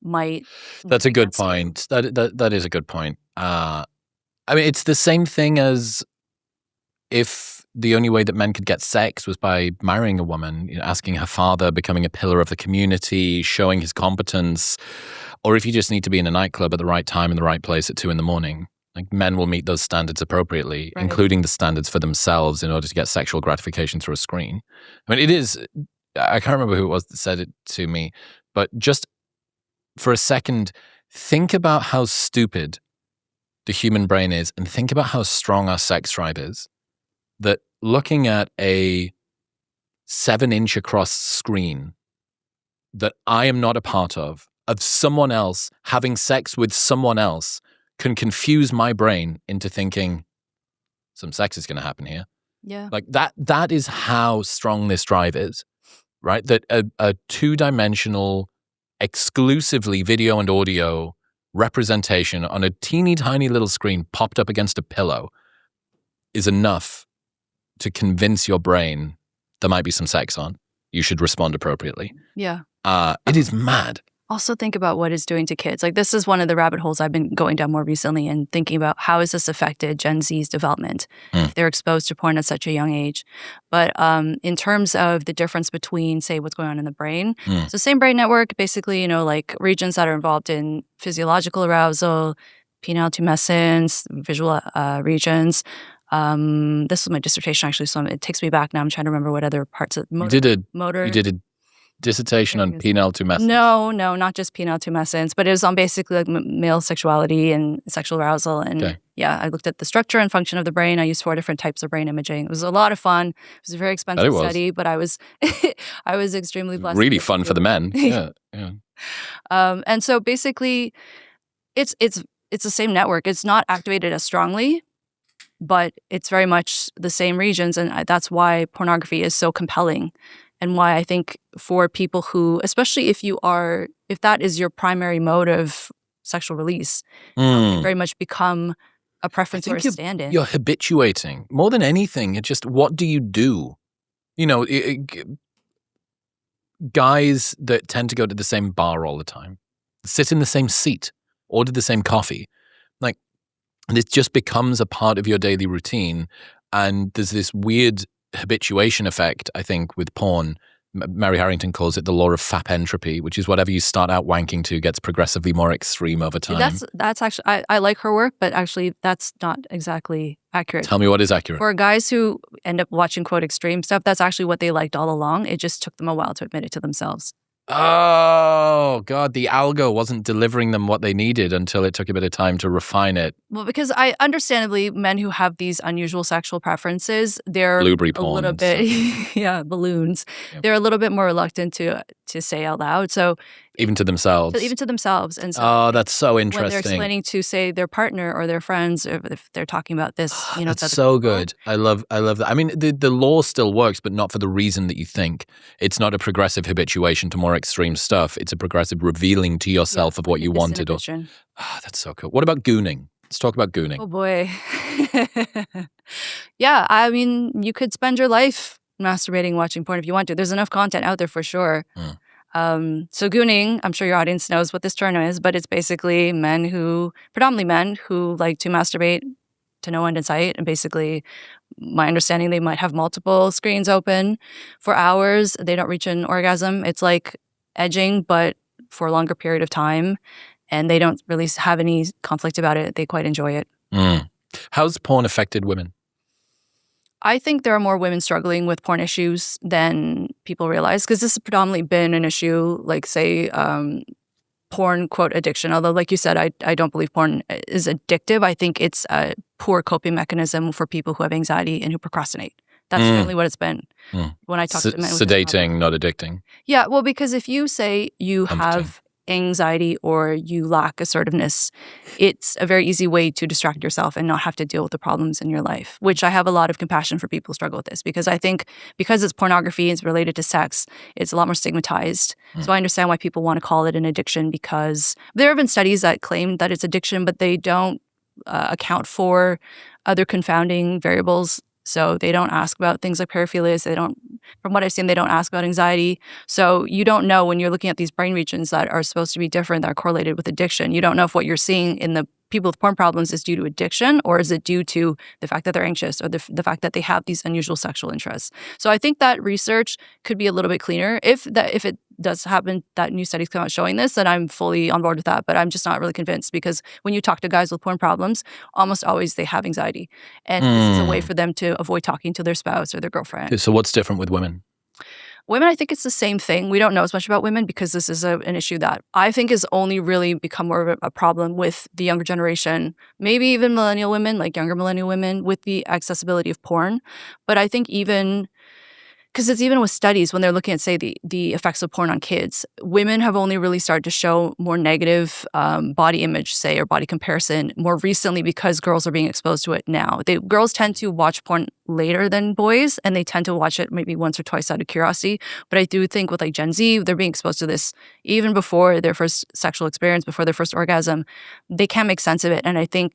might... That's a good point. That is a good point. I mean, it's the same thing as if the only way that men could get sex was by marrying a woman, asking her father, becoming a pillar of the community, showing his competence, or if you just need to be in a nightclub at the right time in the right place at 2 a.m. Like, men will meet those standards appropriately, right, including the standards for themselves in order to get sexual gratification through a screen. I mean, it is, I can't remember who it was that said it to me, but just for a second, think about how stupid the human brain is and think about how strong our sex drive is. That looking at a 7-inch across screen that I am not a part of someone else having sex with someone else can confuse my brain into thinking some sex is going to happen here. Yeah. Like that is how strong this drive is, right? That a 2-dimensional, exclusively video and audio representation on a teeny tiny little screen popped up against a pillow is enough to convince your brain there might be some sex on. You should respond appropriately. Yeah. It is mad. Also think about what it's doing to kids. Like, this is one of the rabbit holes I've been going down more recently and thinking about how has this affected Gen Z's development if they're exposed to porn at such a young age. But in terms of the difference between, say, what's going on in the brain, so same brain network, basically, like regions that are involved in physiological arousal, penile tumescence, visual regions. This was my dissertation, actually, so it takes me back now. I'm trying to remember what other parts of motor. You did a dissertation on penile tumescence? No, not just penile tumescence, but it was on basically like male sexuality and sexual arousal. And yeah, I looked at the structure and function of the brain. I used 4 different types of brain imaging. It was a lot of fun. It was a very expensive study, but I was I was extremely blessed. Really fun for the men. Yeah. And so basically, it's the same network. It's not activated as strongly, but it's very much the same regions, and that's why pornography is so compelling, and why I think for people who, especially if that is your primary mode of sexual release, it Mm. very much become a I preference or a think stand-in. you're habituating more than anything. It's just, what do you do? You know, guys that tend to go to the same bar all the time, sit in the same seat, order the same coffee, like, and it just becomes a part of your daily routine. And there's this weird habituation effect, I think, with porn. Mary Harrington calls it the law of fap entropy, which is whatever you start out wanking to gets progressively more extreme over time. That's actually, I like her work, but actually that's not exactly accurate. Tell me what is accurate. For guys who end up watching, quote, extreme stuff, that's actually what they liked all along. It just took them a while to admit it to themselves. Oh, God, the algo wasn't delivering them what they needed until it took a bit of time to refine it. Well, because understandably, men who have these unusual sexual preferences, they're Blueberry a porn little and bit, stuff. yeah, balloons. Yep. They're a little bit more reluctant to say out loud. So Even to themselves. even to themselves. And so Oh, that's so when they're interesting. explaining to, say, their partner or their friends, or if they're talking about this, you know, to That's other so people. good. I love that. I mean, the law still works, but not for the reason that you think. It's not a progressive habituation to more extreme stuff. It's a progressive revealing to yourself of what you wanted. Disinhibition. That's so cool. What about gooning? Let's talk about gooning. Oh boy. Yeah, I mean, you could spend your life masturbating, watching porn if you want to. There's enough content out there for sure. So gooning, I'm sure your audience knows what this term is, but it's basically predominantly men who like to masturbate to no end in sight. And basically, my understanding, they might have multiple screens open for hours. They don't reach an orgasm. It's like edging, but for a longer period of time. And they don't really have any conflict about it. They quite enjoy it. How's porn affected women? I think there are more women struggling with porn issues than people realize, because this has predominantly been an issue, like, say, porn, quote, addiction. Although, like you said, I don't believe porn is addictive. I think it's a poor coping mechanism for people who have anxiety and who procrastinate. That's certainly what it's been. When I talk to men with this sedating, not addicting. Yeah, well, because if you say you have anxiety or you lack assertiveness, it's a very easy way to distract yourself and not have to deal with the problems in your life, which I have a lot of compassion for people who struggle with this, because I think because it's pornography, it's related to sex, it's a lot more stigmatized. So I understand why people want to call it an addiction, because there have been studies that claim that it's addiction, but they don't account for other confounding variables. So they don't ask about things like paraphilias. From what I've seen, they don't ask about anxiety. So you don't know, when you're looking at these brain regions that are supposed to be different, that are correlated with addiction, you don't know if what you're seeing in the people with porn problems is due to addiction, or is it due to the fact that they're anxious, or the fact that they have these unusual sexual interests. So I think that research could be a little bit cleaner. If it does happen that new studies come out showing this, then I'm fully on board with that. But I'm just not really convinced, because when you talk to guys with porn problems, almost always they have anxiety. And this is a way for them to avoid talking to their spouse or their girlfriend. So what's different with women? Women, I think it's the same thing. We don't know as much about women, because this is an issue that I think has only really become more of a problem with the younger generation, maybe even millennial women, like younger millennial women, with the accessibility of porn. But I think even, because it's even with studies, when they're looking at, say, the effects of porn on kids, women have only really started to show more negative body image, say, or body comparison more recently, because girls are being exposed to it now. Girls tend to watch porn later than boys, and they tend to watch it maybe once or twice out of curiosity. But I do think with, like, Gen Z, they're being exposed to this even before their first sexual experience, before their first orgasm. They can make sense of it, and I think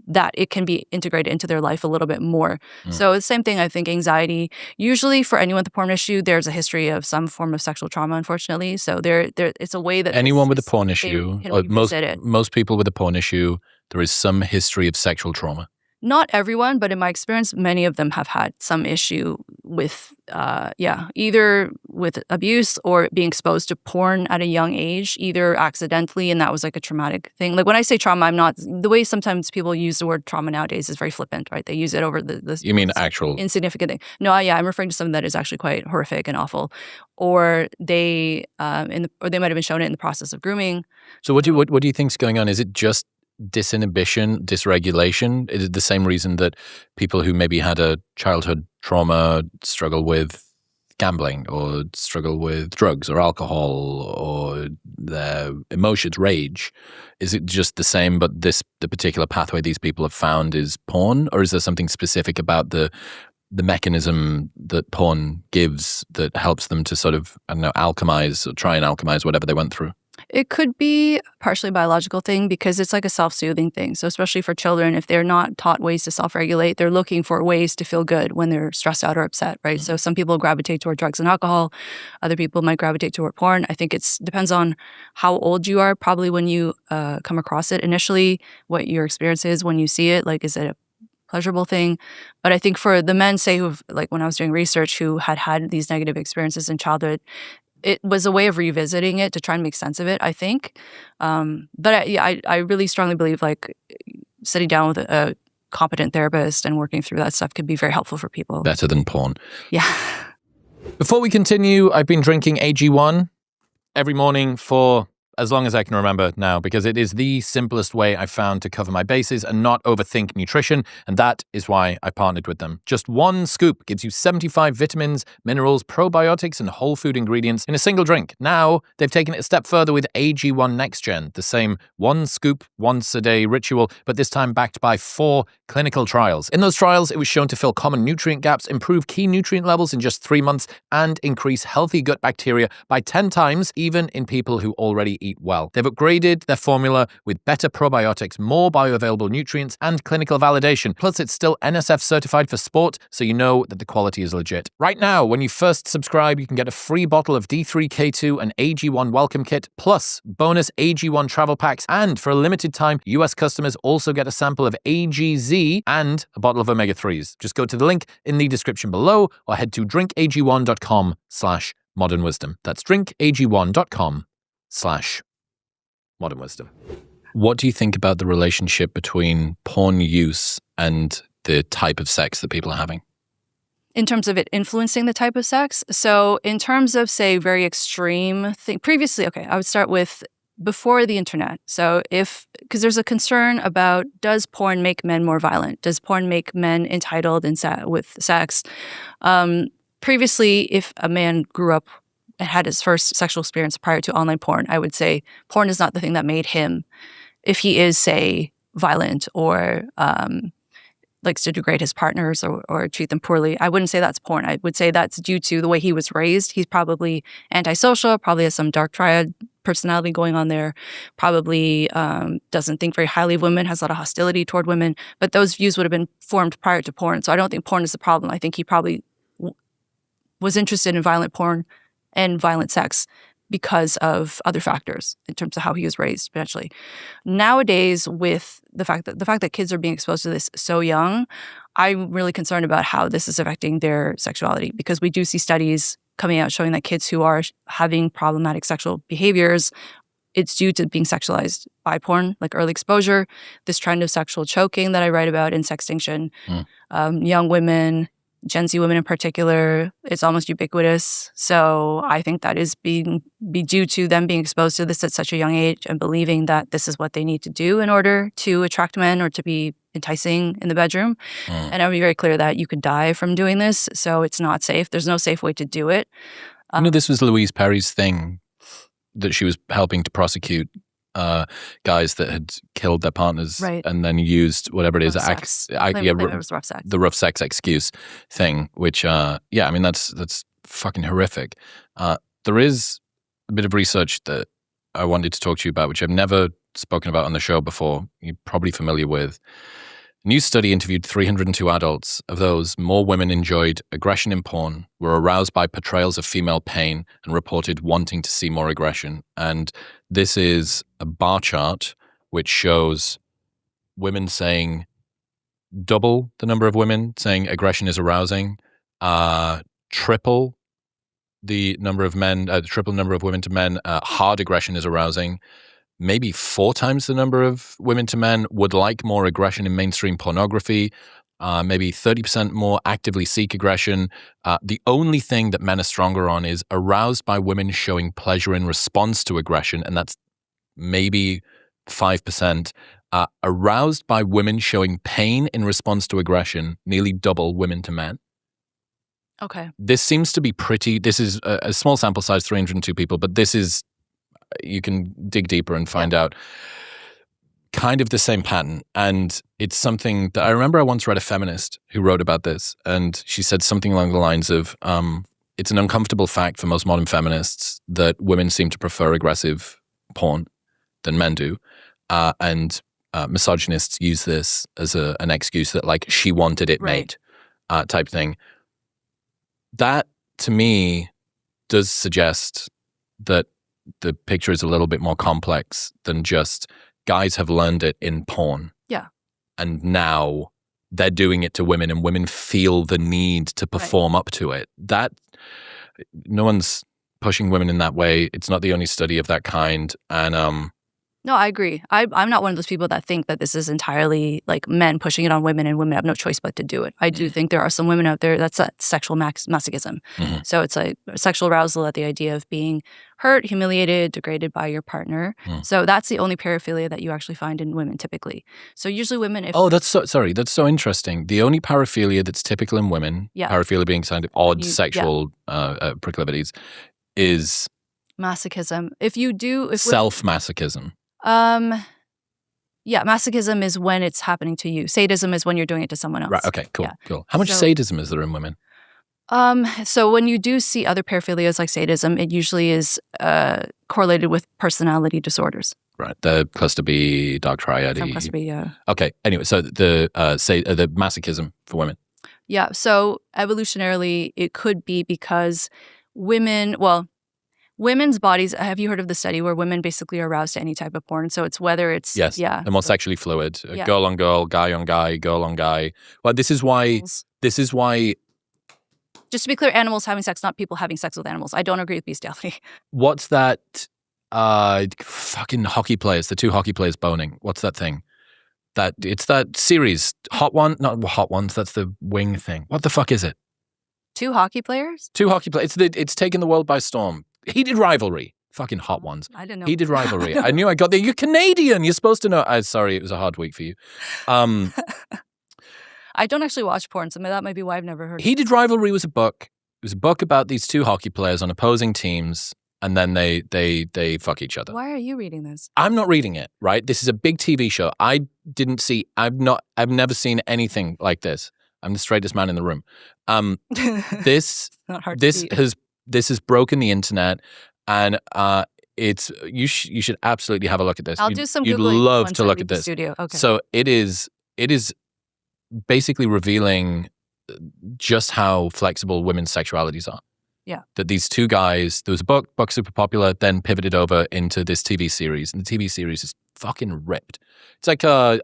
that it can be integrated into their life a little bit more. So it's the same thing. I think anxiety, usually for anyone with a porn issue, there's a history of some form of sexual trauma, unfortunately. So it's a way that anyone with a porn issue, or most people with a porn issue, there is some history of sexual trauma. Not everyone, but in my experience, many of them have had some issue with, either with abuse or being exposed to porn at a young age, either accidentally, and that was like a traumatic thing. Like, when I say trauma, I'm not, the way sometimes people use the word trauma nowadays is very flippant, right? They use it over the You mean actual insignificant thing. No, I'm referring to something that is actually quite horrific and awful. Or they might have been shown it in the process of grooming. So what do you think's going on? Is it just disinhibition, dysregulation? Is it the same reason that people who maybe had a childhood trauma struggle with, gambling or struggle with drugs or alcohol or their emotions, rage? Is it just the same, but the particular pathway these people have found is porn? Or is there something specific about the mechanism that porn gives that helps them to sort of, I don't know, alchemize or try and alchemize whatever they went through? It could be partially a biological thing because it's like a self-soothing thing. So especially for children, if they're not taught ways to self-regulate, they're looking for ways to feel good when they're stressed out or upset, right? So some people gravitate toward drugs and alcohol. Other people might gravitate toward porn. I think it depends on how old you are, probably when you come across it initially, what your experience is when you see it. Like, is it a pleasurable thing? But I think for the men, say, who've, like when I was doing research, who had these negative experiences in childhood, it was a way of revisiting it to try and make sense of it, I think. But I really strongly believe like sitting down with a competent therapist and working through that stuff could be very helpful for people. Better than porn. Yeah. Before we continue, I've been drinking AG1 every morning for as long as I can remember now, because it is the simplest way I've found to cover my bases and not overthink nutrition, and that is why I partnered with them. Just one scoop gives you 75 vitamins, minerals, probiotics, and whole food ingredients in a single drink. Now, they've taken it a step further with AG1 Next Gen, the same one scoop, once a day ritual, but this time backed by 4 clinical trials. In those trials, it was shown to fill common nutrient gaps, improve key nutrient levels in just 3 months, and increase healthy gut bacteria by 10 times, even in people who already eat well. They've upgraded their formula with better probiotics, more bioavailable nutrients, and clinical validation. Plus, it's still NSF certified for sport, so you know that the quality is legit. Right now, when you first subscribe, you can get a free bottle of D3K2 and AG1 welcome kit, plus bonus AG1 travel packs, and for a limited time, US customers also get a sample of AGZ and a bottle of omega-3s. Just go to the link in the description below or head to drinkag1.com/modern wisdom. That's drinkag1.com/modern wisdom. What do you think about the relationship between porn use and the type of sex that people are having? In terms of it influencing the type of sex? So in terms of, say, very extreme thing, previously, okay, I would start with before the internet. So because there's a concern about, does porn make men more violent? Does porn make men entitled with sex? Previously, if a man grew up and had his first sexual experience prior to online porn, I would say porn is not the thing that made him, if he is, say, violent or likes to degrade his partners or treat them poorly. I wouldn't say that's porn. I would say that's due to the way he was raised. He's probably antisocial, probably has some dark triad personality going on there, probably doesn't think very highly of women, has a lot of hostility toward women. But those views would have been formed prior to porn. So I don't think porn is the problem. I think he probably was interested in violent porn and violent sex because of other factors in terms of how he was raised, potentially. Nowadays, with the fact that kids are being exposed to this so young, I'm really concerned about how this is affecting their sexuality, because we do see studies coming out showing that kids who are having problematic sexual behaviors, it's due to being sexualized by porn, like early exposure, this trend of sexual choking that I write about in Sextinction, young women, Gen Z women in particular, it's almost ubiquitous. So I think that is be due to them being exposed to this at such a young age and believing that this is what they need to do in order to attract men or to be enticing in the bedroom. And I would be very clear that you could die from doing this. So it's not safe. There's no safe way to do it. This was Louise Perry's thing, that she was helping to prosecute guys that had killed their partners, right, and then used whatever it is, it was rough sex, the rough sex excuse thing, which, that's fucking horrific. There is a bit of research that I wanted to talk to you about, which I've never spoken about on the show before. You're probably familiar with. A new study interviewed 302 adults. Of those, more women enjoyed aggression in porn, were aroused by portrayals of female pain, and reported wanting to see more aggression. And this is a bar chart which shows women saying, double the number of women saying aggression is arousing, triple the number of men, triple number of women to men, hard aggression is arousing. Maybe 4 times the number of women to men would like more aggression in mainstream pornography. Maybe 30% more actively seek aggression. The only thing that men are stronger on is aroused by women showing pleasure in response to aggression, and that's maybe 5%. Aroused by women showing pain in response to aggression, nearly double women to men. Okay. This seems to be this is a small sample size, 302 people, but this is, you can dig deeper and find out kind of the same pattern. And it's something that I remember I once read a feminist who wrote about this, and she said something along the lines of, it's an uncomfortable fact for most modern feminists that women seem to prefer aggressive porn than men do. And misogynists use this as an excuse that, like, she wanted it made type thing. That, to me, does suggest that the picture is a little bit more complex than just guys have learned it in porn. Yeah. And now they're doing it to women, and women feel the need to perform up to it. That, no one's pushing women in that way. It's not the only study of that kind. And no, I agree. I'm not one of those people that think that this is entirely like men pushing it on women and women have no choice but to do it. I do think there are some women out there that's sexual masochism. Mm-hmm. So it's like sexual arousal at the idea of being hurt, humiliated, degraded by your partner. So that's the only paraphilia that you actually find in women typically. So usually women... that's so interesting. The only paraphilia that's typical in women, paraphilia being kind of odd sexual proclivities, is... masochism. Self-masochism. Masochism is when it's happening to you. Sadism is when you're doing it to someone else. Right. Okay. Cool. Cool. How much sadism is there in women? So when you do see other paraphilias like sadism, it usually is correlated with personality disorders. Right. The cluster B, dark triad. Cluster B, yeah. Okay. Anyway, so the masochism for women. Yeah. So evolutionarily, it could be because women's bodies, have you heard of the study where women basically are aroused to any type of porn? So it's whether it's... Yes, they're more sexually fluid. Girl on girl, guy on guy, girl on guy. Well, this is why... Just to be clear, animals having sex, not people having sex with animals. I don't agree with bestiality. What's that fucking hockey players, the two hockey players boning? What's that thing? It's that series. Not Hot Ones, that's the wing thing. What the fuck is it? Two hockey players? Two hockey players. It's taken the world by storm. Heated Rivalry. Fucking Hot Ones. I didn't know. Heated Rivalry. I knew I got there. You're Canadian. You're supposed to know. Sorry, it was a hard week for you. I don't actually watch porn, so that might be why I've never heard of it. Heated Rivalry was a book. It was a book about these two hockey players on opposing teams, and then they fuck each other. Why are you reading this? I'm not reading it, right? This is a big TV show. I've never seen anything like this. I'm the straightest man in the room. This has broken the internet, and you should absolutely have a look at this. I'll do some Googling. You'd love to look at this. Studio. Okay. So it is basically revealing just how flexible women's sexualities are. Yeah. That these two guys, there was a book super popular, then pivoted over into this TV series, and the TV series is fucking ripped. It's like a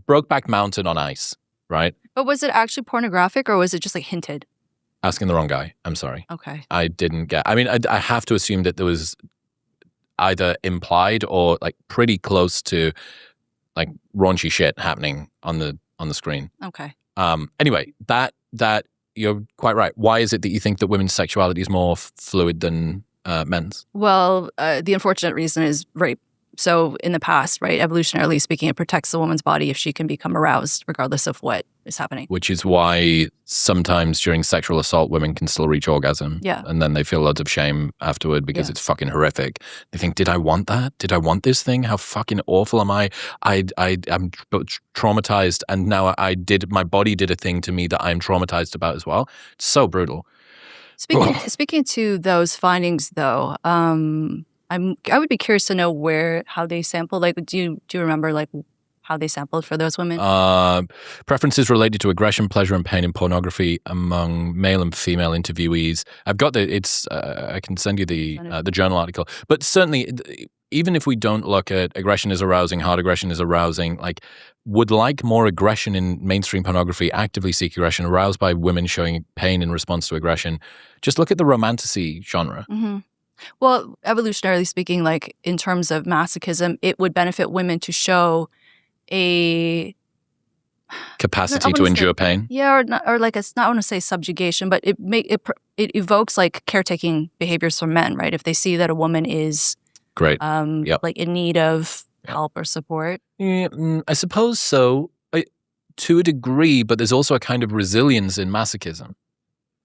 Brokeback Mountain on ice, right? But was it actually pornographic, or was it just like hinted? Asking the wrong guy. I'm sorry. Okay. I didn't get... I mean, I have to assume that there was either implied or like pretty close to like raunchy shit happening on the screen. Okay. Anyway, that you're quite right. Why is it that you think that women's sexuality is more fluid than men's? Well, the unfortunate reason is rape. So in the past, right, evolutionarily speaking, it protects the woman's body if she can become aroused regardless of what is happening. Which is why sometimes during sexual assault, women can still reach orgasm. Yeah. And then they feel loads of shame afterward because it's fucking horrific. They think, did I want that? Did I want this thing? How fucking awful am I? I'm traumatized, and now my body did a thing to me that I'm traumatized about as well. It's so brutal. Speaking to those findings, though, I would be curious to know how they sampled. Like, do you remember like how they sampled for those women? Preferences related to aggression, pleasure, and pain in pornography among male and female interviewees. I've got I can send you the journal article. But certainly, even if we don't look at aggression is arousing, hard aggression is arousing, like would like more aggression in mainstream pornography, actively seek aggression, aroused by women showing pain in response to aggression. Just look at the romantasy genre. Mm-hmm. Well, evolutionarily speaking, like in terms of masochism, it would benefit women to show a capacity to endure pain. Yeah, or like I want to say subjugation, but it evokes like caretaking behaviors from men, right? If they see that a woman is great, like in need of help or support. Yeah, I suppose so, to a degree, but there's also a kind of resilience in masochism.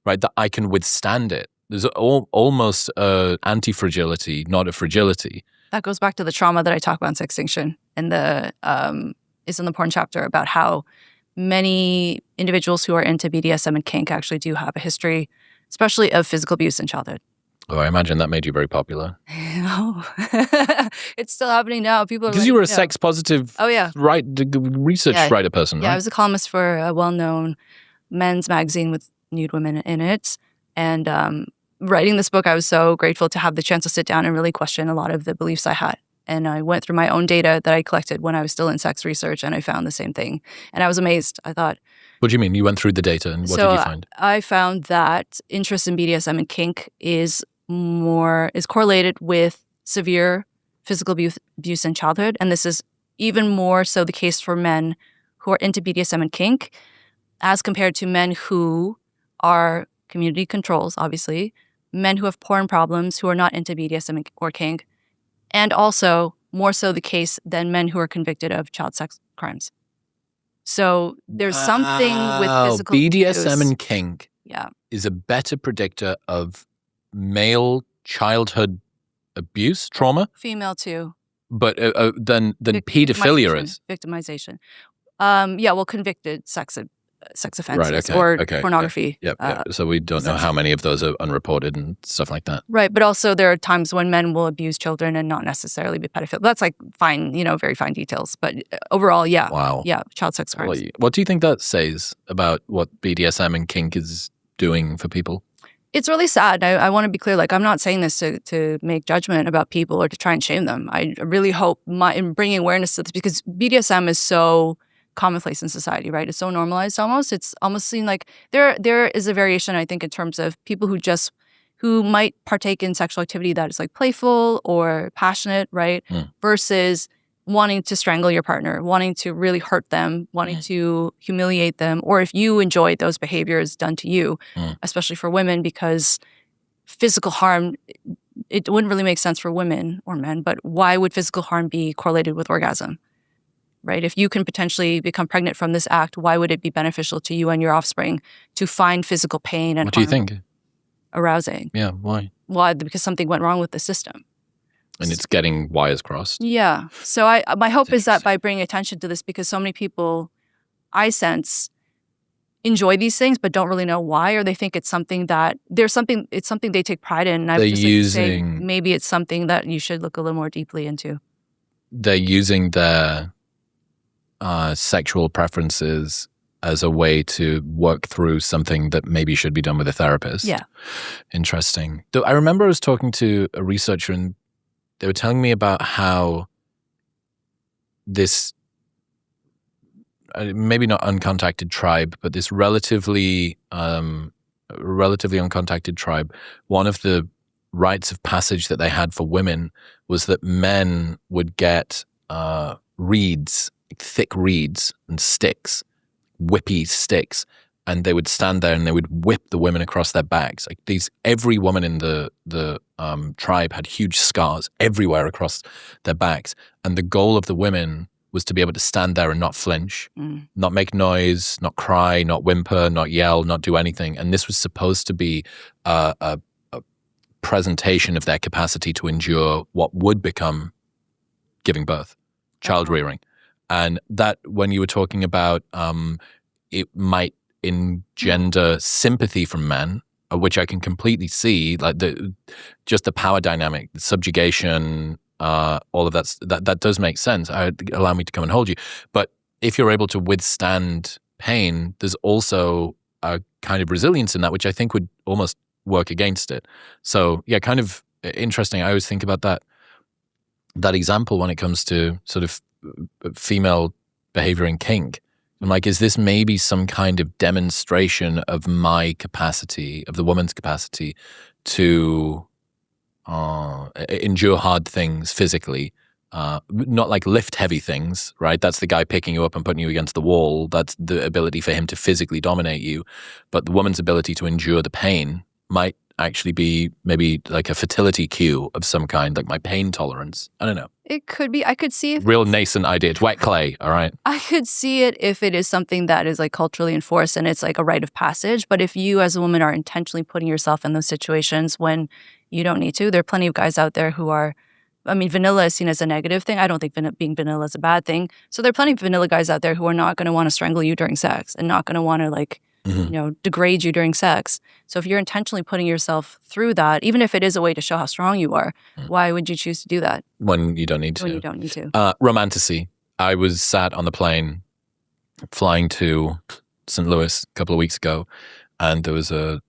right? That I can withstand it. There's almost anti-fragility, not a fragility. That goes back to the trauma that I talk about in Sex Extinction, and is in the porn chapter about how many individuals who are into BDSM and kink actually do have a history, especially of physical abuse in childhood. Oh, I imagine that made you very popular. No, it's still happening now. People are because you were a sex positive, oh yeah, research writer person, right? Yeah, I was a columnist for a well-known men's magazine with nude women in it, and writing this book, I was so grateful to have the chance to sit down and really question a lot of the beliefs I had. And I went through my own data that I collected when I was still in sex research, and I found the same thing. And I was amazed. I thought, what do you mean? You went through the data, and what did you find? I found that interest in BDSM and kink is correlated with severe physical abuse in childhood. And this is even more so the case for men who are into BDSM and kink as compared to men who are community controls, obviously, men who have porn problems who are not into BDSM or kink, and also more so the case than men who are convicted of child sex crimes. So there's something with physical BDSM abuse. and kink is a better predictor of male childhood abuse, trauma? Female too. But than pedophilia is. Victimization. Convicted sex offenses or pornography. So we don't know how many of those are unreported and stuff like that. Right, but also there are times when men will abuse children and not necessarily be pedophile. That's like fine, very fine details. But overall, child sex crimes. What do you think that says about what BDSM and kink is doing for people? It's really sad. I want to be clear. Like, I'm not saying this to make judgment about people or to try and shame them. I really hope in bringing awareness to this, because BDSM is so commonplace in society, right? It's so normalized almost. It's almost seen like there is a variation, I think, in terms of people who might partake in sexual activity that is like playful or passionate, right? Versus wanting to strangle your partner, wanting to really hurt them, wanting to humiliate them, or if you enjoy those behaviors done to you, especially for women, because physical harm, it wouldn't really make sense for women or men, but why would physical harm be correlated with orgasm? Right? If you can potentially become pregnant from this act, why would it be beneficial to you and your offspring to find physical pain and what do you think? Arousing? Yeah, why? Why? Because something went wrong with the system. And it's getting wires crossed. Yeah. So my hope is that by bringing attention to this, because so many people, I sense, enjoy these things but don't really know why, or they think it's something that it's something they take pride in. And I would just like to say maybe it's something that you should look a little more deeply into. They're using their sexual preferences as a way to work through something that maybe should be done with a therapist. Yeah. Interesting. I remember I was talking to a researcher, and they were telling me about how this, maybe not uncontacted tribe, but this relatively uncontacted tribe, one of the rites of passage that they had for women was that men would get reeds, thick reeds and sticks, whippy sticks, and they would stand there and they would whip the women across their backs. Like every woman in the tribe had huge scars everywhere across their backs, and the goal of the women was to be able to stand there and not flinch, not make noise, not cry, not whimper, not yell, not do anything. And this was supposed to be a presentation of their capacity to endure what would become giving birth, child rearing. And that, when you were talking about it might engender sympathy from men, which I can completely see, like just the power dynamic, the subjugation, all of that does make sense. Allow me to come and hold you. But if you're able to withstand pain, there's also a kind of resilience in that, which I think would almost work against it. So yeah, kind of interesting. I always think about that example when it comes to sort of female behavior in kink. I'm like, is this maybe some kind of demonstration of my capacity, of the woman's capacity to endure hard things physically, not like lift heavy things, right? That's the guy picking you up and putting you against the wall. That's the ability for him to physically dominate you. But the woman's ability to endure the pain might actually be maybe like a fertility cue of some kind, like my pain tolerance. I don't know. It could be. I could see if Real nascent idea. It's wet clay, all right? I could see it if it is something that is like culturally enforced and it's like a rite of passage. But if you as a woman are intentionally putting yourself in those situations when you don't need to, there are plenty of guys out there who are, I mean, vanilla is seen as a negative thing. I don't think being vanilla is a bad thing. So there are plenty of vanilla guys out there who are not going to want to strangle you during sex and not going to want to like, degrade you during sex. So if you're intentionally putting yourself through that, even if it is a way to show how strong you are, why would you choose to do that? When you don't need to. When you don't need to. Romanticy. I was sat on the plane flying to St. Louis a couple of weeks ago, and there was a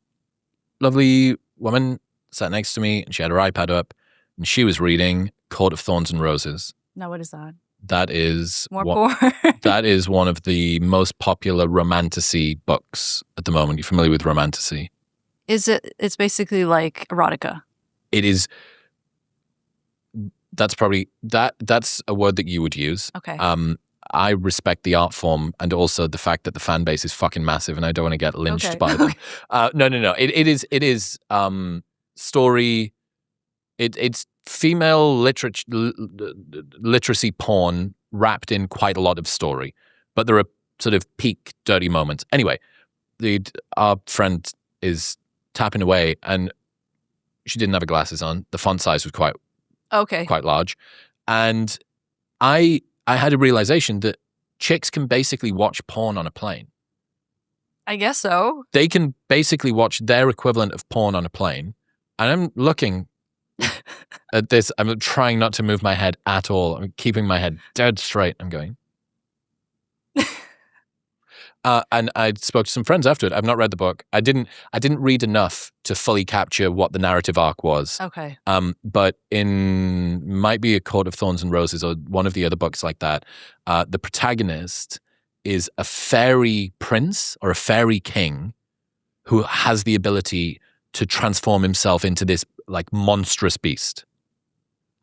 lovely woman sat next to me, and she had her iPad up, and she was reading Court of Thorns and Roses. Now, what is that? That is more porn. That is one of the most popular romanticy books at the moment. You're familiar with romanticy? Is it? It's basically like erotica. It is. That's probably that's a word that you would use. Okay. I respect the art form and also the fact that the fan base is fucking massive, and I don't want to get lynched by them. No. It is story. It's female literacy porn wrapped in quite a lot of story, but there are sort of peak dirty moments. Anyway, our friend is tapping away, and she didn't have her glasses on. The font size was quite large, and I had a realization that chicks can basically watch porn on a plane. I guess so. They can basically watch their equivalent of porn on a plane, and I'm looking at this. I'm trying not to move my head at all. I'm keeping my head dead straight. I'm going. And I spoke to some friends after it. I've not read the book. I didn't read enough to fully capture what the narrative arc was. Okay. But might be A Court of Thorns and Roses or one of the other books like that, the protagonist is a fairy prince or a fairy king who has the ability to transform himself into this like monstrous beast.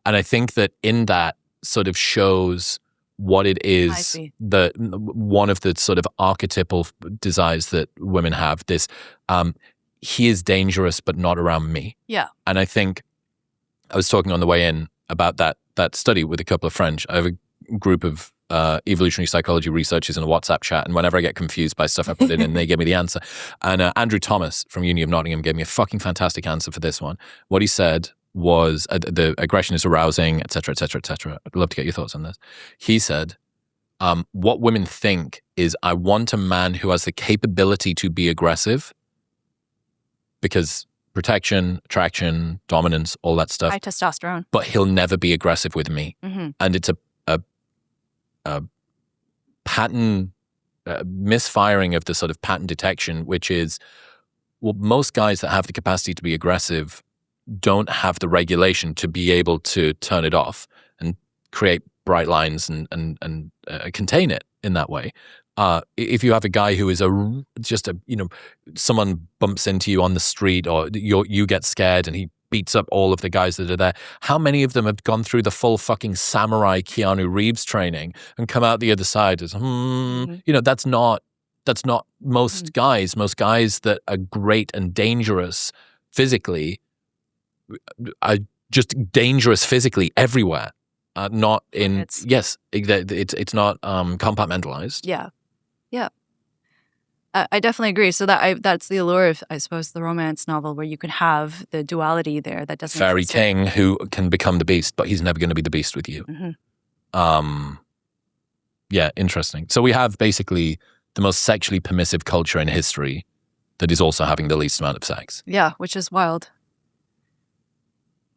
And I think that in that sort of shows what it is, one of the sort of archetypal desires that women have. This, he is dangerous, but not around me. Yeah. And I think I was talking on the way in about that study with a couple of friends. I have a group of evolutionary psychology researchers in a WhatsApp chat, and whenever I get confused by stuff I put in, they give me the answer. And Andrew Thomas from Uni of Nottingham gave me a fucking fantastic answer for this one. What he said was the aggression is arousing, et cetera, et cetera, et cetera. I'd love to get your thoughts on this. He said, what women think is, I want a man who has the capability to be aggressive because protection, attraction, dominance, all that stuff. High testosterone. But he'll never be aggressive with me. Mm-hmm. And it's a pattern misfiring of the sort of pattern detection, which is, well, most guys that have the capacity to be aggressive don't have the regulation to be able to turn it off and create bright lines and contain it in that way. If you have a guy who is someone bumps into you on the street or you get scared and he beats up all of the guys that are there, how many of them have gone through the full fucking samurai Keanu Reeves training and come out the other side as, that's not most guys. Most guys that are great and dangerous physically are just dangerous physically everywhere. Not in it's not compartmentalized. Yeah. I definitely agree. So that's the allure of, I suppose, the romance novel, where you can have the duality there that doesn't. Fairy king who can become the beast, but he's never going to be the beast with you. Mm-hmm. Yeah, interesting. So we have basically the most sexually permissive culture in history that is also having the least amount of sex. Yeah, which is wild.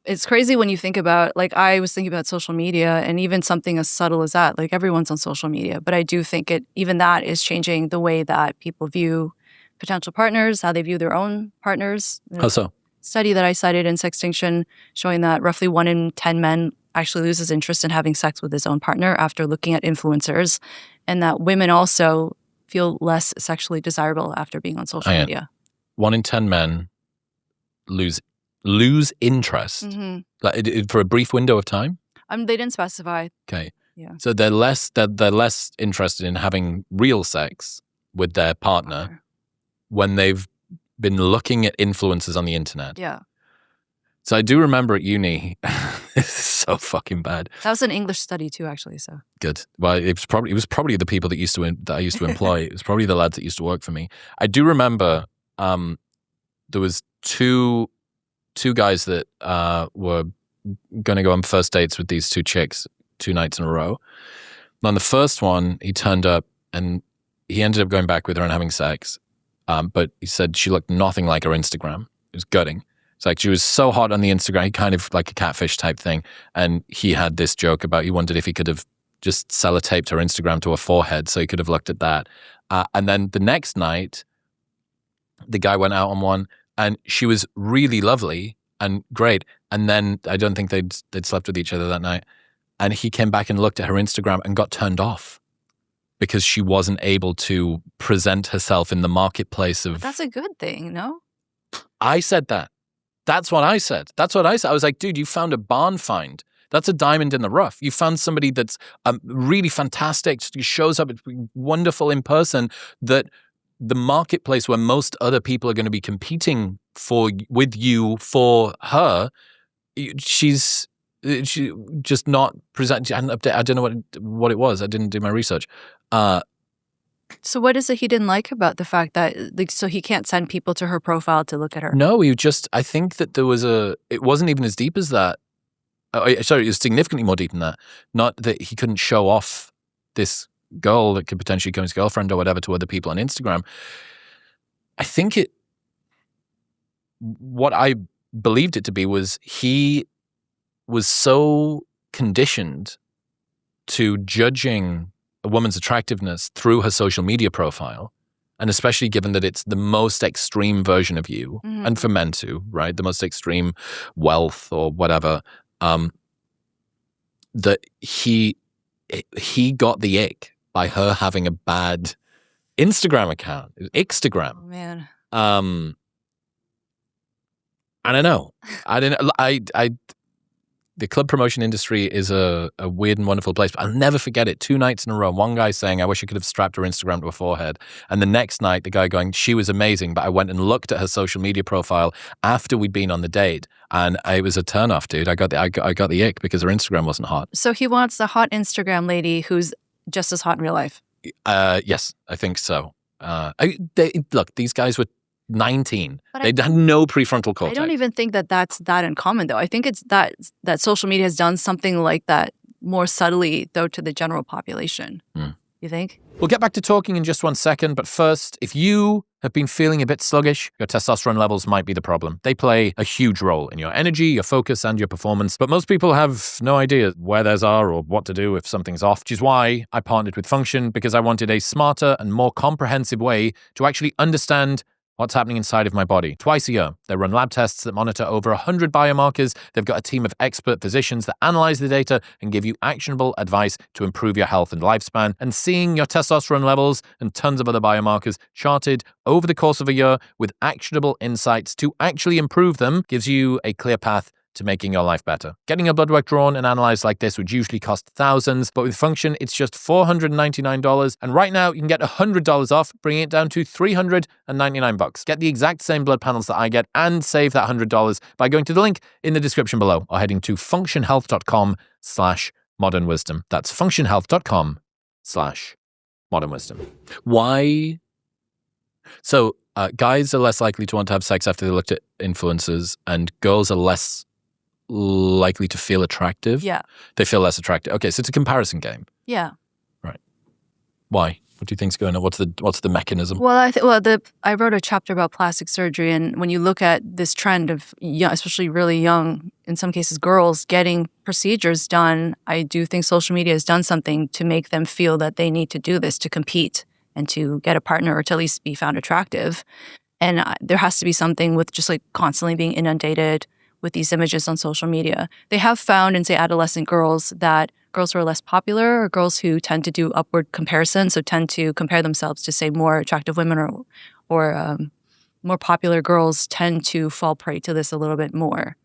It's crazy when you think about, like, I was thinking about social media and even something as subtle as that. Like, everyone's on social media, but I do think even that is changing the way that people view potential partners, how they view their own partners. How so? Study that I cited in Sextinction showing that roughly 1 in 10 men actually loses interest in having sex with his own partner after looking at influencers, and that women also feel less sexually desirable after being on social media. 1 in 10 men lose interest, like for a brief window of time. They didn't specify. Okay. Yeah. So they're less interested in having real sex with their partner when they've been looking at influencers on the internet. Yeah. So I do remember at uni, this is so fucking bad. That was an English study too, actually. So Good. Well, it was probably the people that I used to employ. It was probably the lads that used to work for me. I do remember there was two guys that were going to go on first dates with these two chicks 2 nights in a row. And on the first one, he turned up and he ended up going back with her and having sex. But he said she looked nothing like her Instagram. It was gutting. It's like she was so hot on the Instagram, kind of like a catfish type thing. And he had this joke about he wondered if he could have just sellotaped her Instagram to her forehead so he could have looked at that. And then the next night, the guy went out on one and she was really lovely and great. And then I don't think they'd slept with each other that night. And he came back and looked at her Instagram and got turned off because she wasn't able to present herself in the marketplace of... But that's a good thing, no? I said that. That's what I said. I was like, dude, you found a barn find. That's a diamond in the rough. You found somebody that's really fantastic, shows up wonderful in person, that the marketplace where most other people are going to be competing with you for her, she's just not present. I don't know what it was. I didn't do my research. So what is it he didn't like about the fact that, like, so he can't send people to her profile to look at her? No, I think that it wasn't even as deep as that. Sorry, it was significantly more deep than that. Not that he couldn't show off this girl that could potentially become his girlfriend or whatever to other people on Instagram. I think what I believed it to be was he was so conditioned to judging a woman's attractiveness through her social media profile, and especially given that it's the most extreme version of you, Mm-hmm. and for men too, right? The most extreme wealth or whatever, that he got the ick by her having a bad Instagram account, Instagram. Oh, man. I don't know. The club promotion industry is a weird and wonderful place, but I'll never forget it. 2 nights in a row, one guy saying, I wish I could have strapped her Instagram to her forehead. And the next night, the guy going, she was amazing, but I went and looked at her social media profile after we'd been on the date. And it was a turnoff, dude. I got the ick because her Instagram wasn't hot. So he wants the hot Instagram lady who's just as hot in real life. Yes, I think so. Look, these guys were 19. But They had no prefrontal I cortex. don't even think that that's that uncommon, though. I think it's that social media has done something like that more subtly, though, to the general population. You think? We'll get back to talking in just 1 second, but first, if you have been feeling a bit sluggish, your testosterone levels might be the problem. They play a huge role in your energy, your focus, and your performance, but most people have no idea where theirs are or what to do if something's off, which is why I partnered with Function, because I wanted a smarter and more comprehensive way to actually understand what's happening inside of my body. Twice a year, they run lab tests that monitor over 100 biomarkers. They've got a team of expert physicians that analyze the data and give you actionable advice to improve your health and lifespan. And seeing your testosterone levels and tons of other biomarkers charted over the course of a year with actionable insights to actually improve them gives you a clear path to making your life better. Getting your blood work drawn and analyzed like this would usually cost thousands, but with Function, it's just $499. And right now, you can get $100 off, bringing it down to $399. Get the exact same blood panels that I get and save that $100 by going to the link in the description below or heading to functionhealth.com/modernwisdom. That's functionhealth.com/modernwisdom. Why? So guys are less likely to want to have sex after they looked at influencers, and girls are less likely to feel attractive. Yeah. They feel less attractive. Okay, so it's a comparison game. Yeah. Right. Why? What do you think's going on? What's the mechanism? Well, I wrote a chapter about plastic surgery, and when you look at this trend of young, especially really young, in some cases girls getting procedures done, I do think social media has done something to make them feel that they need to do this to compete and to get a partner or to at least be found attractive. And there has to be something with just like constantly being inundated with these images on social media. They have found in, say, adolescent girls that girls who are less popular or girls who tend to do upward comparison, so tend to compare themselves to, say, more attractive women or more popular girls tend to fall prey to this a little bit more.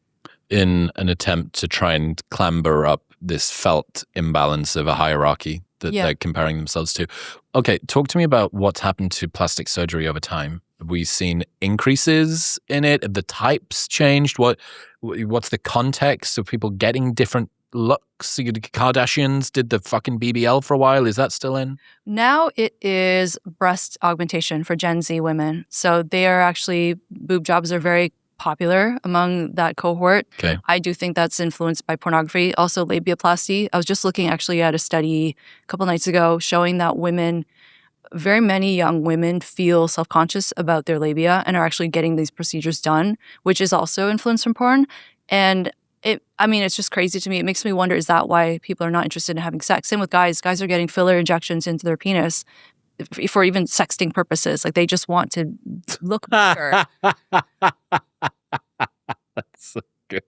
In an attempt to try and clamber up this felt imbalance of a hierarchy that they're comparing themselves to. Okay, talk to me about what's happened to plastic surgery over time Have we seen increases in it? Have the types changed? What's the context of people getting different looks? The Kardashians did the fucking BBL for a while. Is that still in? Now it is breast augmentation for Gen Z women. So they are actually, boob jobs are very popular among that cohort. Okay. I do think that's influenced by pornography. Also labiaplasty. I was just looking actually at a study a couple nights ago showing that women, very many young women feel self-conscious about their labia and are actually getting these procedures done, which is also influenced from porn. And it's just crazy to me. It makes me wonder, is that why people are not interested in having sex? Same with guys. Guys are getting filler injections into their penis for even sexting purposes. Like they just want to look bigger. That's so good.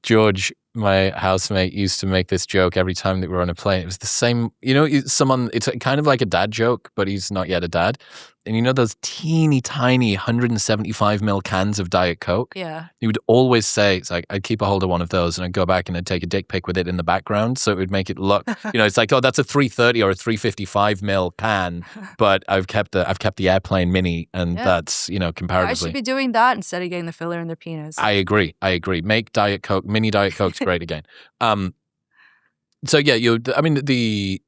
George, my housemate, used to make this joke every time that we were on a plane. It was the same, it's kind of like a dad joke, but he's not yet a dad. And you know those teeny tiny 175 ml cans of Diet Coke? Yeah. He would always say, it's like, I'd keep a hold of one of those and I'd go back and I'd take a dick pic with it in the background. So it would make it look, it's like, oh, that's a 330 or a 355 ml can, but I've kept the airplane mini and that's, comparatively. I should be doing that instead of getting the filler in their penis. I agree. Make Diet Coke, mini Diet Coke's great again. So yeah, the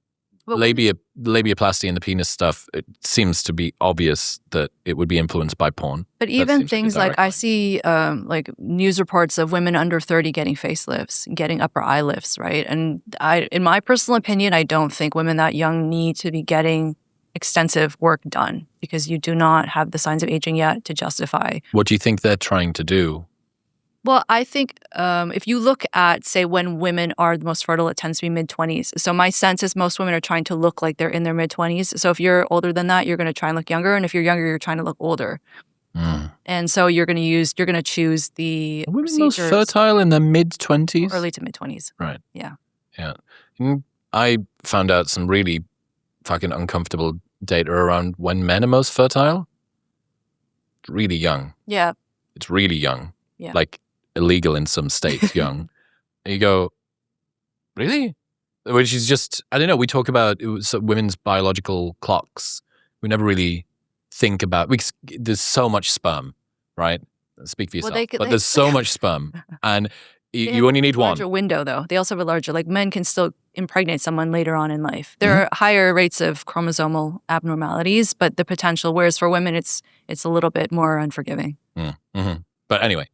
labiaplasty and the penis stuff, it seems to be obvious that it would be influenced by porn. But even things like I see like news reports of women under 30 getting facelifts, getting upper eye lifts, right? And in my personal opinion, I don't think women that young need to be getting extensive work done because you do not have the signs of aging yet to justify. What do you think they're trying to do? Well, I think if you look at, say, when women are the most fertile, it tends to be mid-20s. So my sense is most women are trying to look like they're in their mid-20s. So if you're older than that, you're going to try and look younger. And if you're younger, you're trying to look older. And so you're going to choose the women most fertile in their mid-20s? Early to mid-20s. Right. Yeah. Yeah. I found out some really fucking uncomfortable data around when men are most fertile. It's really young. Yeah. It's really young. Yeah. Like illegal in some states, young. And you go, really? Which is just, I don't know, we talk about women's biological clocks. We never really think about, there's so much sperm, right? Speak for yourself. But there's so much sperm. And you only need one. Larger window, though. They also have a larger, like men can still impregnate someone later on in life. There are higher rates of chromosomal abnormalities, but the potential, whereas for women, it's a little bit more unforgiving. Mm-hmm. But anyway,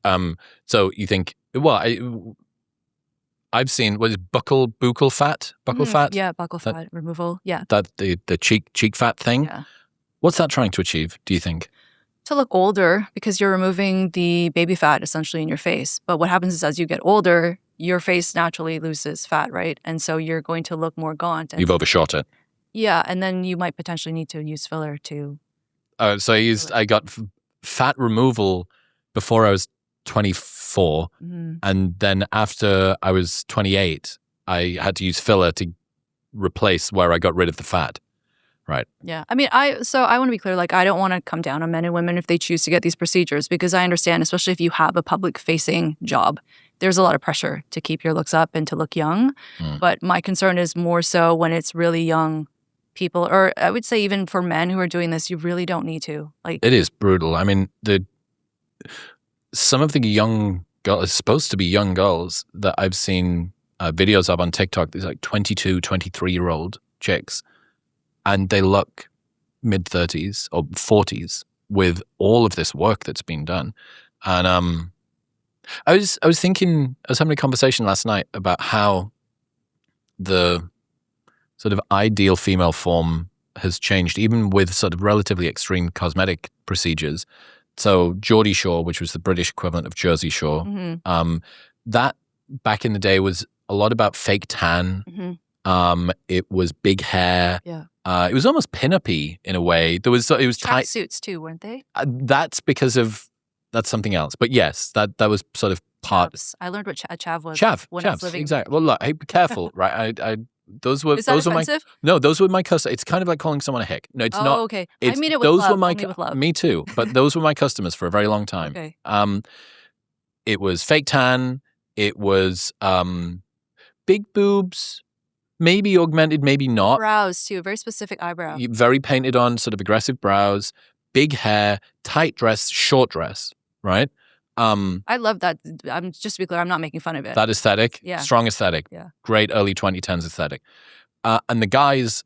so you think, I've seen, what is buccal fat? Buccal fat? Yeah, buccal fat removal. Yeah. That the cheek fat thing? Yeah. What's that trying to achieve, do you think? To look older, because you're removing the baby fat essentially in your face. But what happens is as you get older, your face naturally loses fat, right? And so you're going to look more gaunt. You've overshot it. Yeah, and then you might potentially need to use filler to... So I got fat removal before I was 24, and then after I was 28, I had to use filler to replace where I got rid of the fat. Right. Yeah. I mean, I want to be clear, like, I don't want to come down on men and women if they choose to get these procedures, because I understand, especially if you have a public-facing job, there's a lot of pressure to keep your looks up and to look young. But my concern is more so when it's really young people, or I would say even for men who are doing this, you really don't need to. Like, it is brutal. I mean, some of the young girls, supposed to be young girls that I've seen videos of on TikTok, these like 22, 23-year-old chicks, and they look mid-30s or 40s with all of this work that's been done. And I was having a conversation last night about how the sort of ideal female form has changed, even with sort of relatively extreme cosmetic procedures. So Geordie Shore, which was the British equivalent of Jersey Shore, that back in the day was a lot about fake tan. It was big hair. Yeah. It was almost pin-up-y in a way. It was tight suits too, weren't they? That's something else. But yes, that was sort of part. Chavs. I learned what a chav was. Chav, when I was living. Exactly. Well, look, hey, be careful, right? Those were Is that offensive? those were my customers. It's kind of like calling someone a hick. No, it's not. Oh, okay. I mean it with love. Me too. But those were my customers for a very long time. Okay. It was fake tan. It was big boobs, maybe augmented, maybe not. Brows too, very specific eyebrow. Very painted on, sort of aggressive brows. big hair, tight dress, short dress, right? I love that. I'm just to be clear, I'm not making fun of it. That aesthetic, Yeah. strong aesthetic, Yeah. great early 2010s aesthetic. And the guys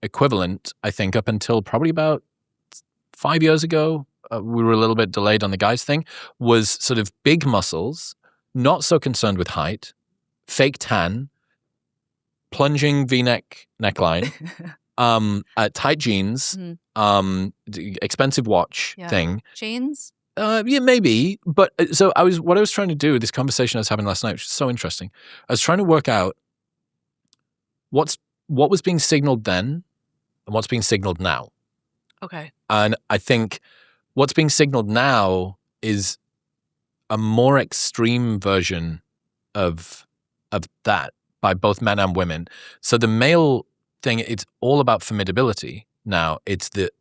equivalent, I think, up until probably about 5 years ago, we were a little bit delayed on the guys thing, was sort of big muscles, not so concerned with height, fake tan, plunging V-neck neckline, tight jeans, expensive watch thing. Chains? Yeah, maybe. But so what I was trying to do with this conversation I was having last night, which is so interesting, I was trying to work out what was being signaled then and what's being signaled now. Okay. And I think what's being signaled now is a more extreme version of that by both men and women. So the male thing, it's all about formidability now. It's the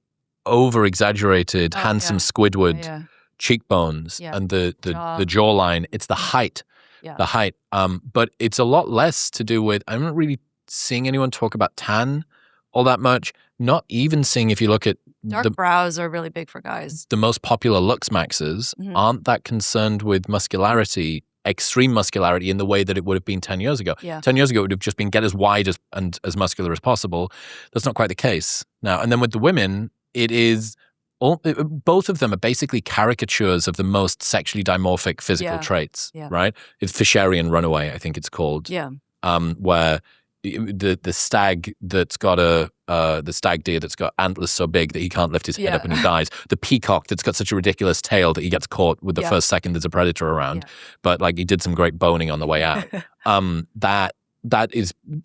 over-exaggerated, handsome Squidward cheekbones and the jawline. It's the height. Yeah. The height. But it's a lot less to do with, I'm not really seeing anyone talk about tan all that much. Not even seeing, if you look at dark brows are really big for guys. The most popular Lux Maxes aren't that concerned with muscularity, extreme muscularity in the way that it would have been 10 years ago. Yeah. 10 years ago, it would have just been get as wide and as muscular as possible. That's not quite the case now. And then with the women, it is both of them are basically caricatures of the most sexually dimorphic physical traits, right? It's Fisherian runaway, I think it's called. Yeah. Where the stag that's got the stag deer that's got antlers so big that he can't lift his head up and he dies. The peacock that's got such a ridiculous tail that he gets caught with the first second there's a predator around. But like he did some great boning on the way out. That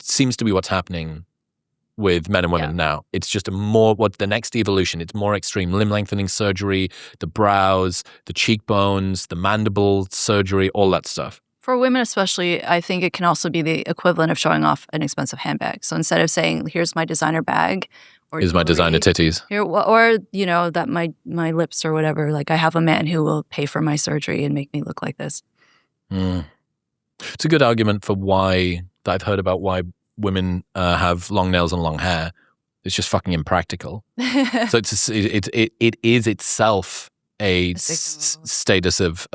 seems to be what's happening with men and women now. It's just what the next evolution. It's more extreme limb lengthening surgery, the brows, the cheekbones, the mandible surgery, all that stuff. For women especially, I think it can also be the equivalent of showing off an expensive handbag. So instead of saying, here's my designer bag, or here's my designer titties, or that my lips or whatever, like I have a man who will pay for my surgery and make me look like this. It's a good argument for why, that I've heard about why women have long nails and long hair. It's just fucking impractical. So it is itself a status of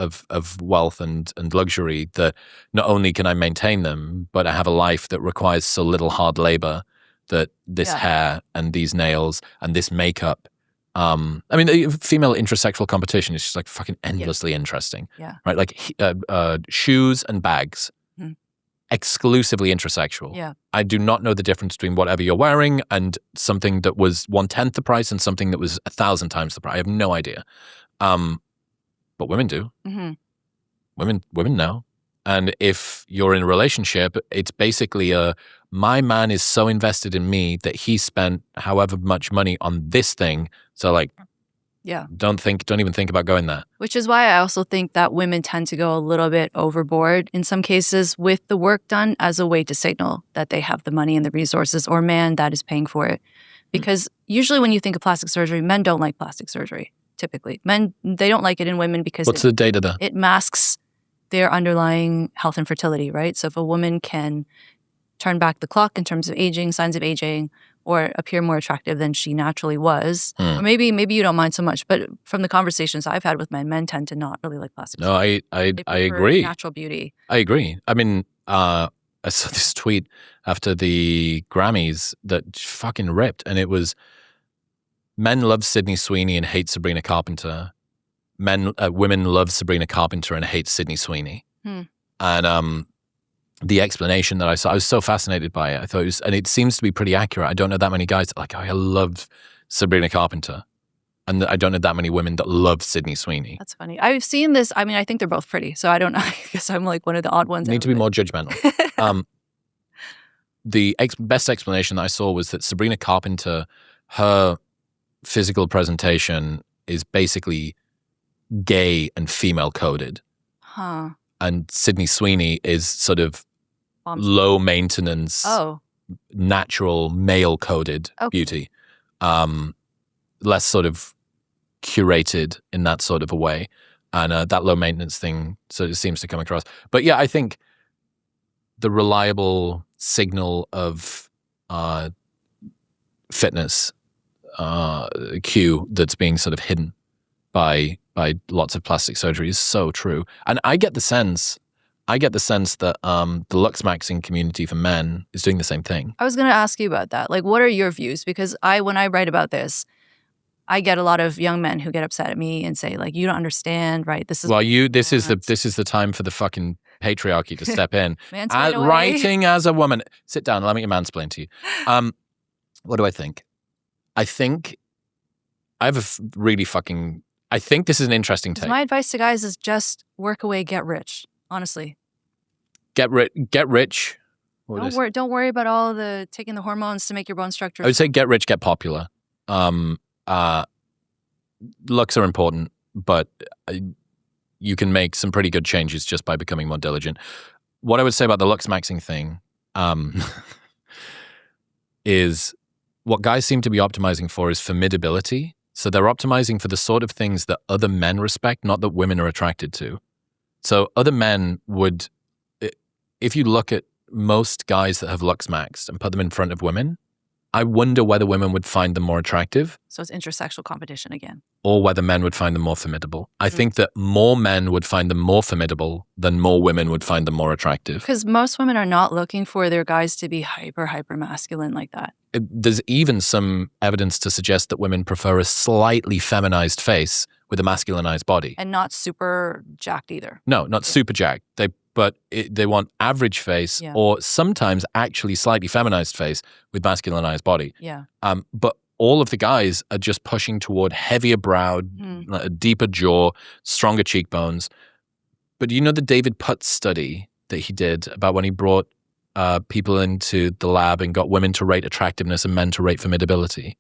wealth and luxury that not only can I maintain them, but I have a life that requires so little hard labor that this hair and these nails and this makeup. I mean, the female intersexual competition is just like fucking endlessly interesting. Yeah. Right? Like shoes and bags. Exclusively intersexual. Yeah. I do not know the difference between whatever you're wearing and something that was 1/10 the price and something that was 1,000 times the price. I have no idea. But women do. Women know. And if you're in a relationship, it's basically my man is so invested in me that he spent however much money on this thing. So like, don't even think about going there. Which is why I also think that women tend to go a little bit overboard in some cases with the work done as a way to signal that they have the money and the resources, or man that is paying for it. Because usually when you think of plastic surgery, men don't like plastic surgery. Typically, men, they don't like it in women because what's the data there? It masks their underlying health and fertility, right? So if a woman can turn back the clock in terms of aging, signs of aging, or appear more attractive than she naturally was, or maybe you don't mind so much, but from the conversations I've had with men tend to not really like plastic surgery. No, I agree. Natural beauty. I agree. I mean, I saw this tweet after the Grammys that fucking ripped, and it was, men love Sydney Sweeney and hate Sabrina Carpenter. Women love Sabrina Carpenter and hate Sydney Sweeney. And the explanation that I saw, I was so fascinated by it. I thought it was, and it seems to be pretty accurate. I don't know that many guys that I love Sabrina Carpenter, and I don't know that many women that love Sydney Sweeney. That's funny. I've seen this. I mean, I think they're both pretty, so I don't know. I guess I'm like one of the odd ones. You need to be more judgmental. The best explanation that I saw was that Sabrina Carpenter, her physical presentation is basically gay and female coded. And Sydney Sweeney is sort of low maintenance, natural male coded beauty. Less sort of curated in that sort of a way. And that low maintenance thing sort of seems to come across. But yeah, I think the reliable signal of fitness queue that's being sort of hidden by lots of plastic surgery is so true. And I get the sense that the lux maxing community for men is doing the same thing. I was going to ask you about that. Like, what are your views? Because when I write about this, I get a lot of young men who get upset at me and say, like, you don't understand, right? This is the time for the fucking patriarchy to step in. Mansplain away. Writing as a woman. Sit down. Let me mansplain to you. What do I think? I think I have I think this is an interesting take. My advice to guys is just work away, get rich. Honestly, get rich. Don't worry about all the taking the hormones to make your bone structure. I would say get rich, get popular. Looks are important, but you can make some pretty good changes just by becoming more diligent. What I would say about the lux maxing thing is what guys seem to be optimizing for is formidability. So they're optimizing for the sort of things that other men respect, not that women are attracted to. So other men would, if you look at most guys that have lux maxed and put them in front of women, I wonder whether women would find them more attractive. So it's intersexual competition again. Or whether men would find them more formidable. I think that more men would find them more formidable than more women would find them more attractive. Because most women are not looking for their guys to be hyper masculine like that. There's even some evidence to suggest that women prefer a slightly feminized face with a masculinized body. And not super jacked either. No, not super jacked. They want average face or sometimes actually slightly feminized face with masculinized body. Yeah. But all of the guys are just pushing toward heavier browed, a deeper jaw, stronger cheekbones. But you know the David Putz study that he did about when he brought people into the lab and got women to rate attractiveness and men to rate formidability?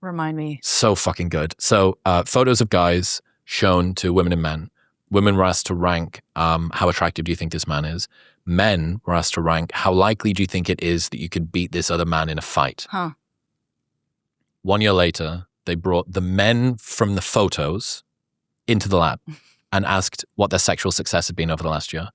Remind me. So fucking good. So photos of guys shown to women and men. Women were asked to rank how attractive do you think this man is. Men were asked to rank how likely do you think it is that you could beat this other man in a fight. 1 year later, they brought the men from the photos into the lab and asked what their sexual success had been over the last year.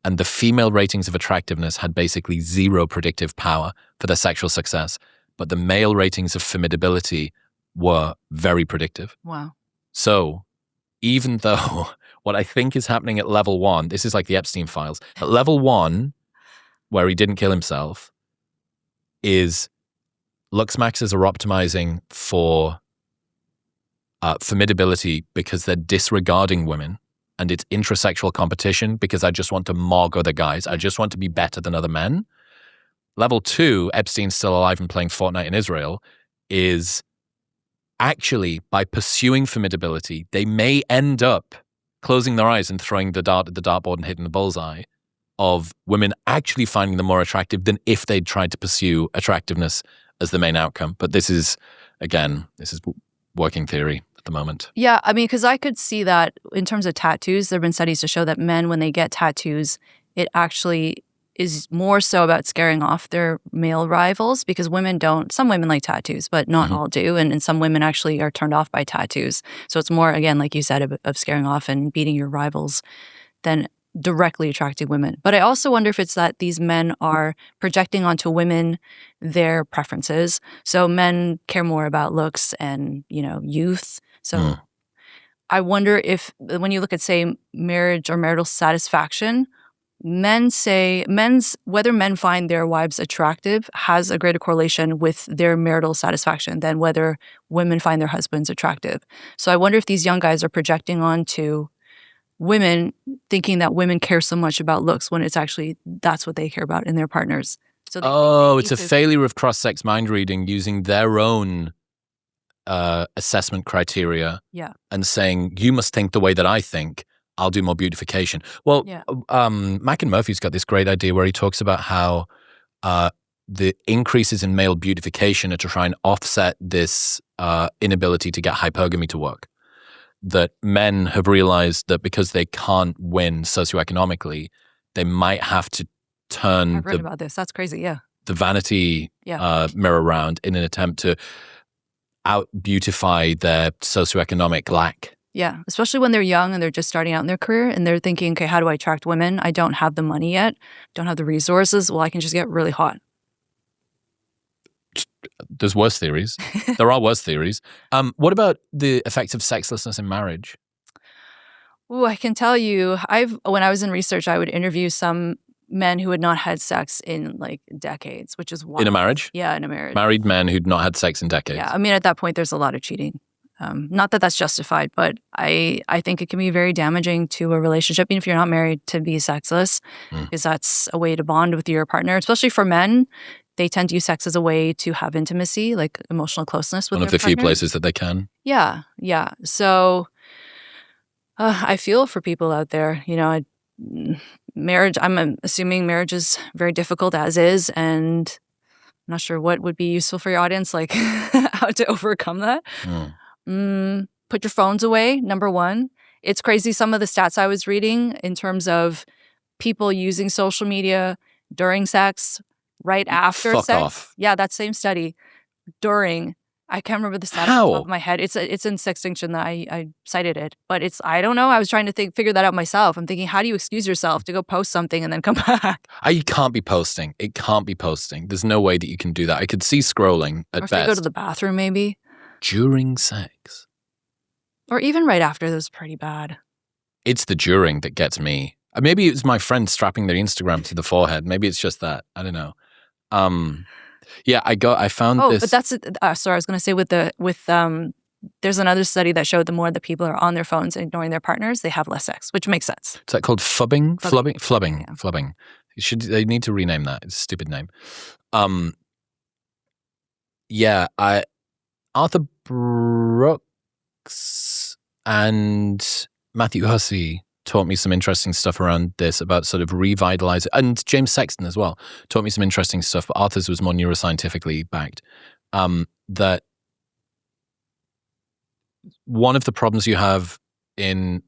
And the female ratings of attractiveness had basically zero predictive power for their sexual success. But the male ratings of formidability were very predictive. Wow. So even though what I think is happening at level 1, this is like the Epstein files, at level 1, where he didn't kill himself, is lux maxers are optimizing for formidability because they're disregarding women, and it's intrasexual competition because I just want to mog other guys. I just want to be better than other men. Level 2, Epstein's still alive and playing Fortnite in Israel, is actually by pursuing formidability, they may end up closing their eyes and throwing the dart at the dartboard and hitting the bullseye of women actually finding them more attractive than if they'd tried to pursue attractiveness as the main outcome. But this is working theory at the moment. Yeah, I mean, because I could see that in terms of tattoos, there have been studies to show that men, when they get tattoos, it actually is more so about scaring off their male rivals, because women don't. Some women like tattoos, but not all do. And some women actually are turned off by tattoos. So it's more, again, like you said, of scaring off and beating your rivals than directly attracting women. But I also wonder if it's that these men are projecting onto women their preferences. So men care more about looks and, youth. So I wonder if when you look at, say, marriage or marital satisfaction, whether men find their wives attractive has a greater correlation with their marital satisfaction than whether women find their husbands attractive. So I wonder if these young guys are projecting onto women, thinking that women care so much about looks when it's actually that's what they care about in their partners. So it's a failure of cross-sex mind reading using their own assessment criteria and saying, you must think the way that I think. I'll do more beautification. Well, Mac and Murphy's got this great idea where he talks about how the increases in male beautification are to try and offset this inability to get hypergamy to work. That men have realized that because they can't win socioeconomically, they might have to turn I've read about this. That's crazy, the vanity mirror around in an attempt to out-beautify their socioeconomic lack. Yeah, especially when they're young and they're just starting out in their career and they're thinking, okay, how do I attract women? I don't have the money yet, don't have the resources. Well, I can just get really hot. There's worse theories. There are worse theories. What about the effects of sexlessness in marriage? Ooh, I can tell you, when I was in research, I would interview some men who had not had sex in like decades, which is wild. In a marriage? Yeah, in a marriage. Married men who'd not had sex in decades. Yeah, I mean, at that point, there's a lot of cheating. Not that that's justified, but I think it can be very damaging to a relationship, even if you're not married, to be sexless, because that's a way to bond with your partner. Especially for men, they tend to use sex as a way to have intimacy, like emotional closeness with One their of the few partner. places that they can. Yeah, yeah. So I feel for people out there. Marriage. I'm assuming marriage is very difficult as is, and I'm not sure what would be useful for your audience, like how to overcome that. Put your phones away, number one. It's crazy some of the stats I was reading in terms of people using social media during sex, right after Fuck sex. off. Yeah, that same study. During. I can't remember the stat How? off the top of my head. It's in Sextinction that I cited it. But I don't know. I was trying to figure that out myself. I'm thinking, how do you excuse yourself to go post something and then come back? You can't be posting. It can't be posting. There's no way that you can do that. I could see scrolling at Or if best. you go to the bathroom, maybe. During sex. Or even right after, that was pretty bad. It's the during that gets me. Maybe it was my friend strapping their Instagram to the forehead. Maybe it's just that. I don't know. Yeah, I found this. Oh, but that's sorry. I was going to say there's another study that showed the more that people are on their phones and ignoring their partners, they have less sex, which makes sense. Is that called fubbing? Flubbing. Yeah. Flubbing. They need to rename that. It's a stupid name. Yeah, Arthur Brooks and Matthew Hussey taught me some interesting stuff around this about sort of revitalizing, and James Sexton as well taught me some interesting stuff, but Arthur's was more neuroscientifically backed. That one of the problems you have in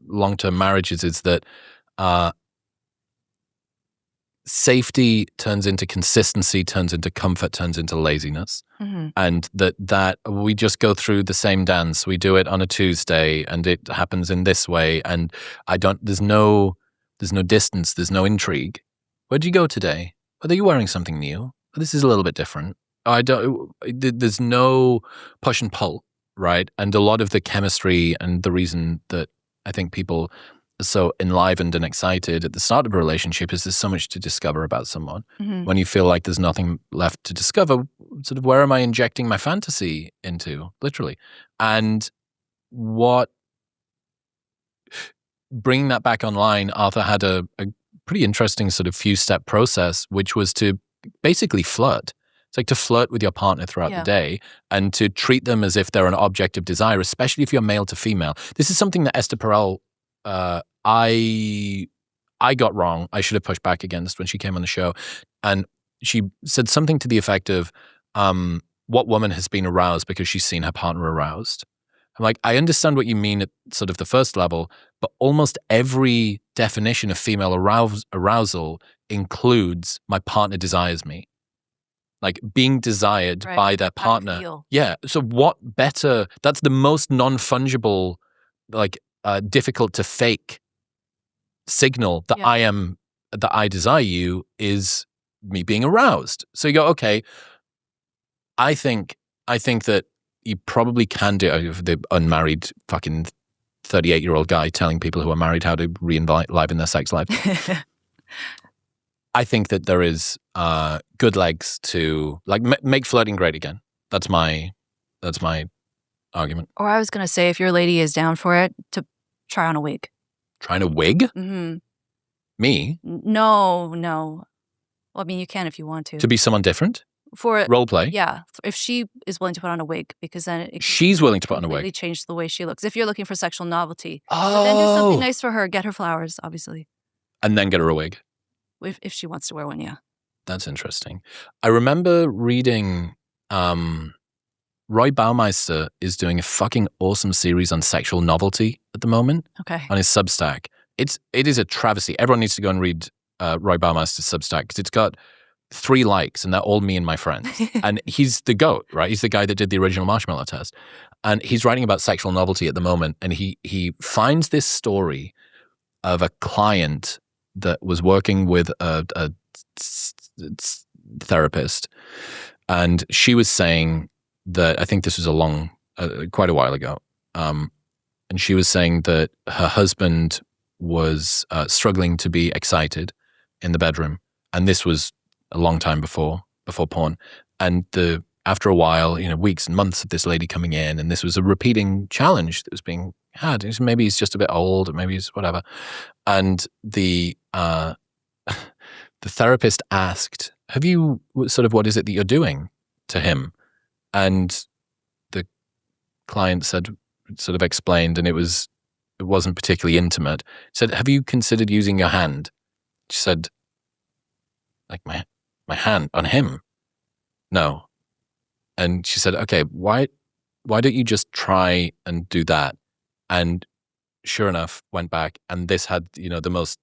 long-term marriages is that safety turns into consistency, turns into comfort, turns into laziness. And that we just go through the same dance. We do it on a Tuesday and it happens in this way. And there's no distance. There's no intrigue. Where'd you go today? Are you wearing something new? This is a little bit different. There's no push and pull, right? And a lot of the chemistry and the reason that I think people so enlivened and excited at the start of a relationship is there's so much to discover about someone. When you feel like there's nothing left to discover, sort of where am I injecting my fantasy into, literally? And bringing that back online, Arthur had a pretty interesting sort of few-step process, which was to basically flirt. It's like to flirt with your partner throughout the day and to treat them as if they're an object of desire, especially if you're male to female. This is something that Esther Perel I got wrong. I should have pushed back against when she came on the show. And she said something to the effect of, what woman has been aroused because she's seen her partner aroused? I'm like, I understand what you mean at sort of the first level, but almost every definition of female arousal includes my partner desires me. Like being desired by their partner. Yeah. So what better, that's the most non-fungible, like difficult to fake signal that I desire you is me being aroused. So you go, okay, I think that you probably can do the unmarried fucking 38-year-old guy telling people who are married how to re-enliven their sex life. I think that there is good legs to like make flirting great again. That's my argument. Or I was going to say, if your lady is down for it, to try on a wig. Try on a wig? Me? No. Well, I mean, you can if you want to. To be someone different? For role play? Yeah. If she is willing to put on a wig, because then she's willing to put on a wig. Completely change the way she looks. If you're looking for sexual novelty. But then do something nice for her. Get her flowers, obviously. And then get her a wig. If she wants to wear one, yeah. That's interesting. I remember reading Roy Baumeister is doing a fucking awesome series on sexual novelty at the moment. Okay. On his Substack. It is a travesty. Everyone needs to go and read Roy Baumeister's Substack because it's got 3 likes and they're all me and my friends. And he's the GOAT, right? He's the guy that did the original Marshmallow Test. And he's writing about sexual novelty at the moment. And he finds this story of a client that was working with a therapist And she was saying that, I think this was quite a while ago. And she was saying that her husband was struggling to be excited in the bedroom. And this was a long time before porn. And after a while, weeks and months of this lady coming in, and this was a repeating challenge that was being had. Maybe he's just a bit old, or maybe he's whatever. And the therapist asked, "Have you what is it that you're doing to him?" And the client explained, and it wasn't particularly intimate. Said, "Have you considered using your hand?" She said, "Like my hand on him? No." And she said, "Okay, why don't you just try and do that?" And sure enough, went back, and this had, the most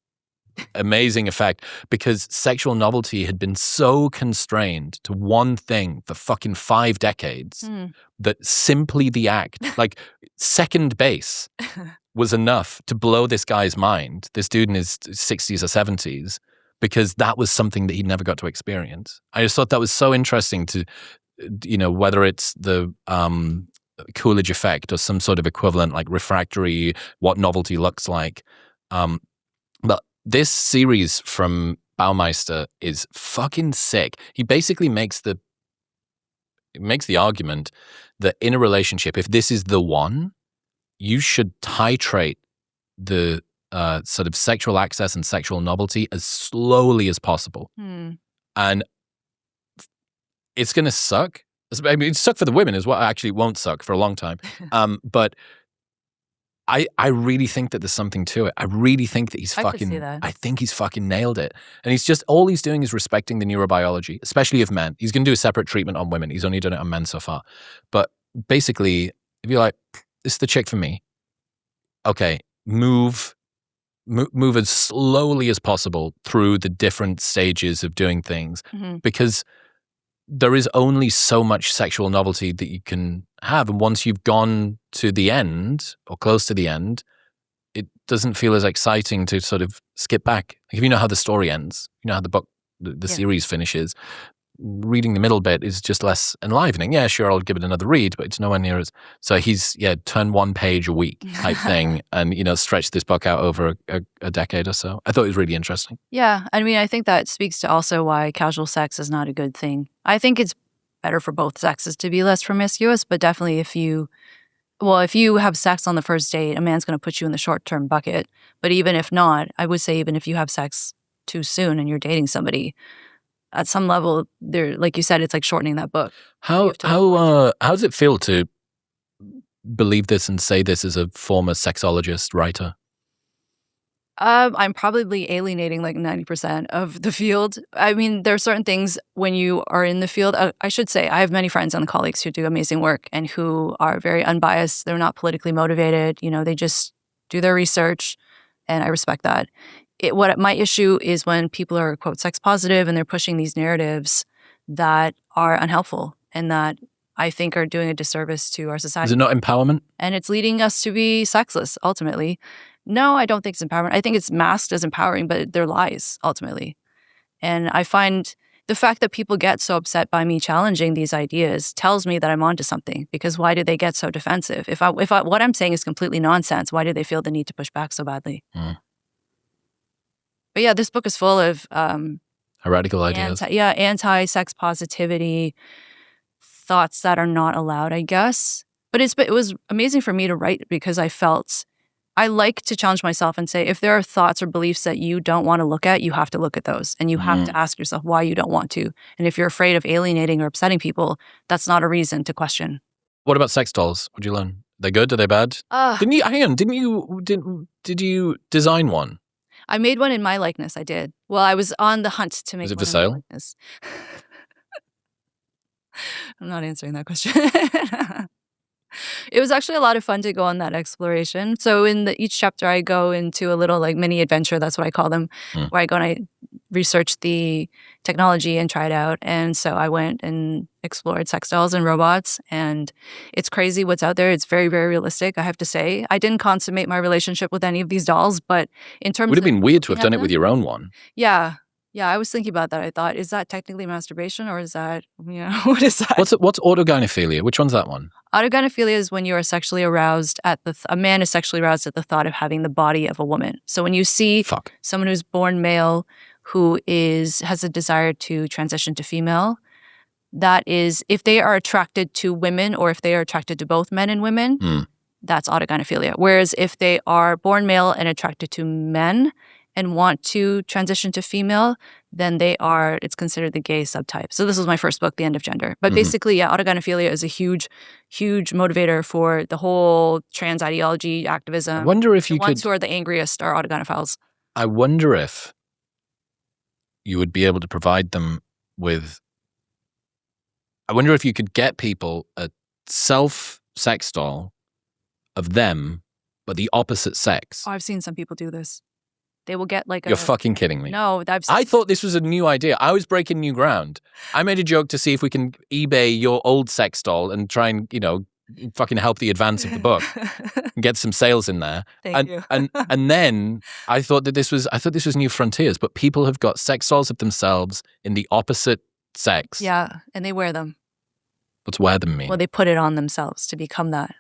amazing effect, because sexual novelty had been so constrained to one thing for fucking 5 decades that simply the act, like second base, was enough to blow this guy's mind, this dude in his 60s or 70s, because that was something that he'd never got to experience. I just thought that was so interesting to, whether it's the Coolidge effect or some sort of equivalent, like refractory, what novelty looks like. But this series from Baumeister is fucking sick. He basically makes the argument that in a relationship, if this is the one, you should titrate the sort of sexual access and sexual novelty as slowly as possible. And it's going to suck. I mean, it suck for the women as well. Actually, it won't suck for a long time. But I really think that there's something to it. I really think that I think he's fucking nailed it. And all he's doing is respecting the neurobiology, especially of men. He's going to do a separate treatment on women. He's only done it on men so far. But basically, if you're like, this is the chick for me, okay, move as slowly as possible through the different stages of doing things, because there is only so much sexual novelty that you can have. And once you've gone to the end or close to the end, it doesn't feel as exciting to sort of skip back. Like if you know how the story ends, you know how the book, the series finishes, reading the middle bit is just less enlivening. Yeah, sure, I'll give it another read, but it's nowhere near as... So he's, turn one page a week type thing and, stretch this book out over a decade or so. I thought it was really interesting. Yeah, I mean, I think that speaks to also why casual sex is not a good thing. I think it's better for both sexes to be less promiscuous, but definitely if you have sex on the first date, a man's going to put you in the short-term bucket. But even if not, I would say even if you have sex too soon and you're dating somebody, at some level, there, like you said, it's like shortening that book. How does it feel to believe this and say this as a former sexologist writer? I'm probably alienating like 90% of the field. I mean, there are certain things when you are in the field. I should say I have many friends and colleagues who do amazing work and who are very unbiased. They're not politically motivated. They just do their research, and I respect that. My issue is when people are, quote, sex positive and they're pushing these narratives that are unhelpful and that I think are doing a disservice to our society. Is it not empowerment? And it's leading us to be sexless, ultimately. No, I don't think it's empowerment. I think it's masked as empowering, but they're lies, ultimately. And I find the fact that people get so upset by me challenging these ideas tells me that I'm onto something, because why do they get so defensive? If what I'm saying is completely nonsense, why do they feel the need to push back so badly? But yeah, this book is full of heretical ideas. Anti-sex positivity, thoughts that are not allowed, I guess. But it was amazing for me to write because I like to challenge myself and say, if there are thoughts or beliefs that you don't want to look at, you have to look at those. And you have to ask yourself why you don't want to. And if you're afraid of alienating or upsetting people, that's not a reason to question. What about sex dolls? What'd you learn? They good? Are they bad? Did you design one? I made one in my likeness. I did. Well, I was on the hunt to make Was it one for in my sale? likeness. I'm not answering that question. It was actually a lot of fun to go on that exploration. So in each chapter, I go into a little like mini adventure. That's what I call them, where I go and I research the technology and try it out. And so I went and explored sex dolls and robots, and it's crazy what's out there. It's very, very realistic, I have to say. I didn't consummate my relationship with any of these dolls, but in terms of... It would have been weird to have done it with your own one. Yeah. Yeah, I was thinking about that. I thought, is that technically masturbation or is that, what is that? What's autogynephilia? Which one's that one? Autogynephilia is when you are sexually aroused a man is sexually aroused at the thought of having the body of a woman. So when you see someone who's born male who has a desire to transition to female, that is, if they are attracted to women or if they are attracted to both men and women, that's autogynephilia. Whereas if they are born male and attracted to men and want to transition to female, then it's considered the gay subtype. So this was my first book, The End of Gender. But basically, yeah, autogynephilia is a huge, huge motivator for the whole trans ideology, activism. I wonder if the ones who are the angriest are autogynephiles. I wonder if you would be able to provide them with... I wonder if you could get people a self-sex doll of them, but the opposite sex. Oh, I've seen some people do this. They will get like You're fucking kidding me. No, I thought this was a new idea. I was breaking new ground. I made a joke to see if we can eBay your old sex doll and try and, fucking help the advance of the book and get some sales in there. Thank you. and then I thought this was new frontiers, but people have got sex dolls of themselves in the opposite sex. Yeah, and they wear them. What's wear them mean? Well, they put it on themselves to become that.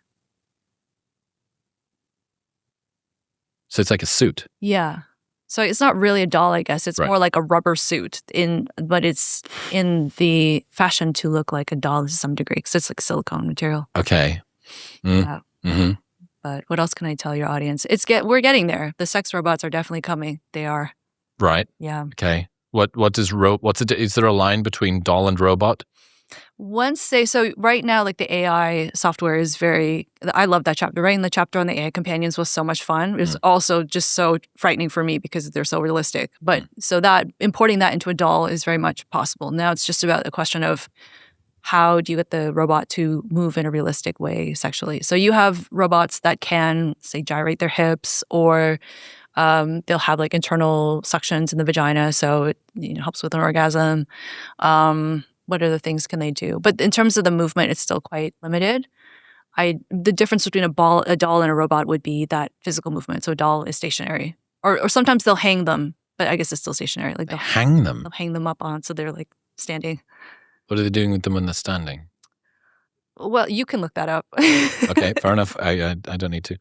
So it's like a suit. Yeah. So it's not really a doll, I guess. It's more like a rubber suit, but it's in the fashion to look like a doll to some degree because it's like silicone material. Okay. Yeah. But what else can I tell your audience? We're getting there. The sex robots are definitely coming. They are. Right. Yeah. Okay. Is there a line between doll and robot? So right now, like the AI software is I love that chapter. Writing the chapter on the AI companions was so much fun. It was also just so frightening for me because they're so realistic. But so that importing that into a doll is very much possible. Now it's just about the question of how do you get the robot to move in a realistic way sexually? So you have robots that can, say, gyrate their hips or they'll have like internal suctions in the vagina. So it helps with an orgasm. What other things can they do? But in terms of the movement, it's still quite limited. The difference between a doll and a robot would be that physical movement. So a doll is stationary. Or sometimes they'll hang them, but I guess it's still stationary. Like they'll hang them? They'll hang them up on, so they're like standing. What are they doing with them when they're standing? Well, you can look that up. Okay, fair enough. I don't need to.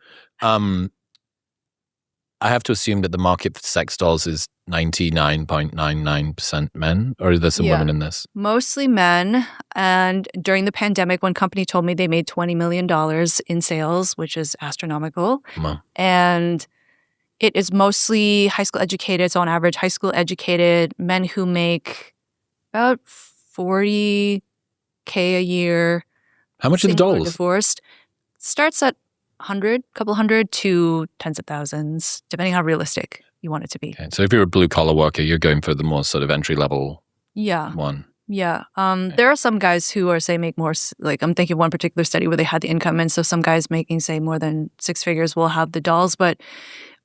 I have to assume that the market for sex dolls is 99.99% men, or are there some women in this? Mostly men. And during the pandemic, one company told me they made $20 million in sales, which is astronomical. Wow. And it is mostly high school educated. So on average, high school educated men who make about $40K a year. How much are the dolls? Divorced. Starts at couple hundred to tens of thousands, depending how realistic you want it to be. Okay, so if you're a blue collar worker, you're going for the more sort of entry level one. Yeah. There are some guys who make more, like I'm thinking of one particular study where they had the income. And so some guys making, say, more than six figures will have the dolls. But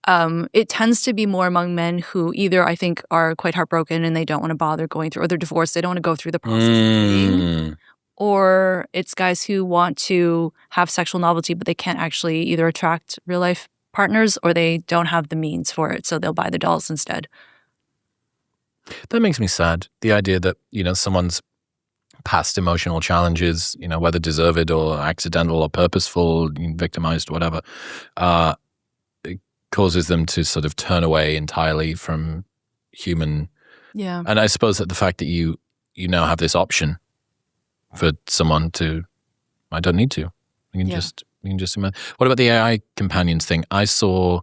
it tends to be more among men who either I think are quite heartbroken and they don't want to bother going through, or they're divorced. They don't want to go through the process of dating. Or it's guys who want to have sexual novelty, but they can't actually either attract real life partners or they don't have the means for it. So they'll buy the dolls instead. That makes me sad. The idea that, someone's past emotional challenges, whether deserved or accidental or purposeful, victimized, whatever, it causes them to sort of turn away entirely from human. Yeah. And I suppose that the fact that you now have this option for someone to, I don't need to. You can just imagine. What about the AI companions thing? I saw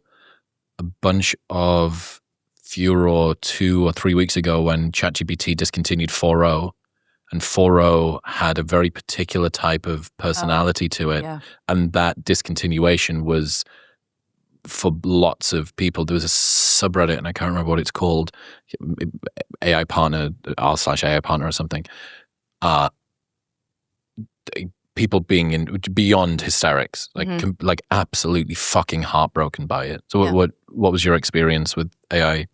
a bunch of furor 2 or 3 weeks ago when ChatGPT discontinued 4.0, and 4.0 had a very particular type of personality to it, and that discontinuation was for lots of people. There was a subreddit, and I can't remember what it's called, AI partner, r/AI partner or something. People being beyond hysterics, like absolutely fucking heartbroken by it. So what was your experience with AI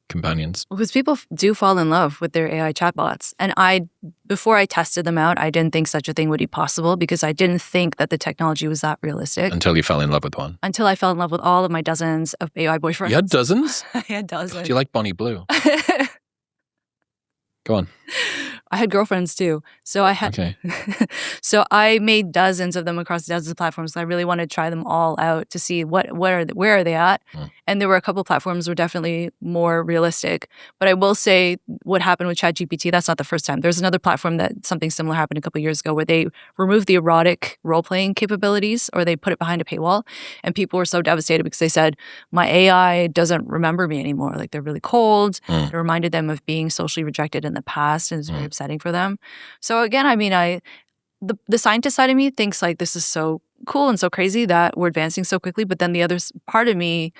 companions? Because people do fall in love with their AI chatbots. And before I tested them out, I didn't think such a thing would be possible because I didn't think that the technology was that realistic. Until you fell in love with one. Until I fell in love with all of my dozens of AI boyfriends. You had dozens? I had dozens. Do you like Bonnie Blue? Go on. I had girlfriends too. So I had Okay. so I made dozens of them across dozens of platforms. I really wanted to try them all out to see where are they at. And there were a couple of platforms were definitely more realistic. But I will say what happened with ChatGPT, that's not the first time. There's another platform that something similar happened a couple of years ago where they removed the erotic role-playing capabilities, or they put it behind a paywall. And people were so devastated because they said, my AI doesn't remember me anymore. Like, they're really cold. It reminded them of being socially rejected in the past, and it's very upsetting for them. So again, I mean, the scientist side of me thinks like this is so cool and so crazy that we're advancing so quickly. But then the other part of me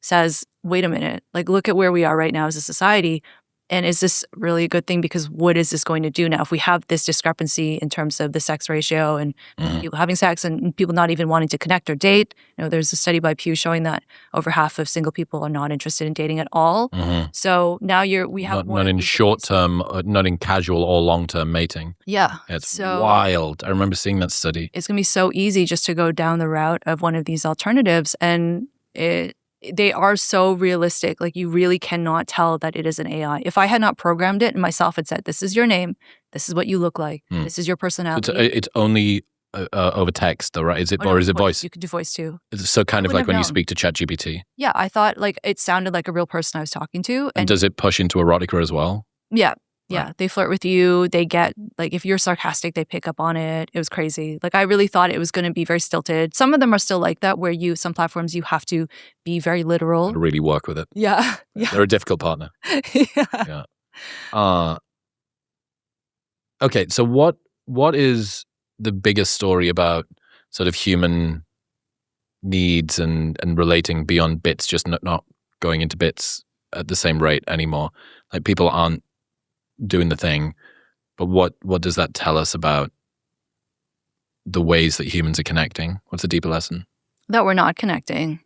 says, wait a minute, like, look at where we are right now as a society. And is this really a good thing? Because what is this going to do now? If we have this discrepancy in terms of the sex ratio and people having sex and people not even wanting to connect or date. There's a study by Pew showing that over half of single people are not interested in dating at all. So now we have not in short term, not in casual or long term mating. Yeah. It's wild. I remember seeing that study. It's going to be so easy just to go down the route of one of these alternatives. And they are so realistic. Like, you really cannot tell that it is an AI. If I had not programmed it and myself had said, this is your name, this is what you look like, this is your personality. It's only over text, though, right? Is it voice? You could do voice too. So kind of like when you speak to ChatGPT. Yeah, I thought like it sounded like a real person I was talking to. And does it push into erotica as well? Yeah. Yeah, Right. They flirt with you. They get, like, if you're sarcastic, they pick up on it. It was crazy. Like, I really thought it was going to be very stilted. Some of them are still like that, where some platforms you have to be very literal. To really work with it. Yeah. They're a difficult partner. Yeah. Okay, so what is the biggest story about sort of human needs and relating beyond bits, just not going into bits at the same rate anymore? Like, people aren't doing the thing, but what does that tell us about the ways that humans are connecting? What's the deeper lesson? That we're not connecting.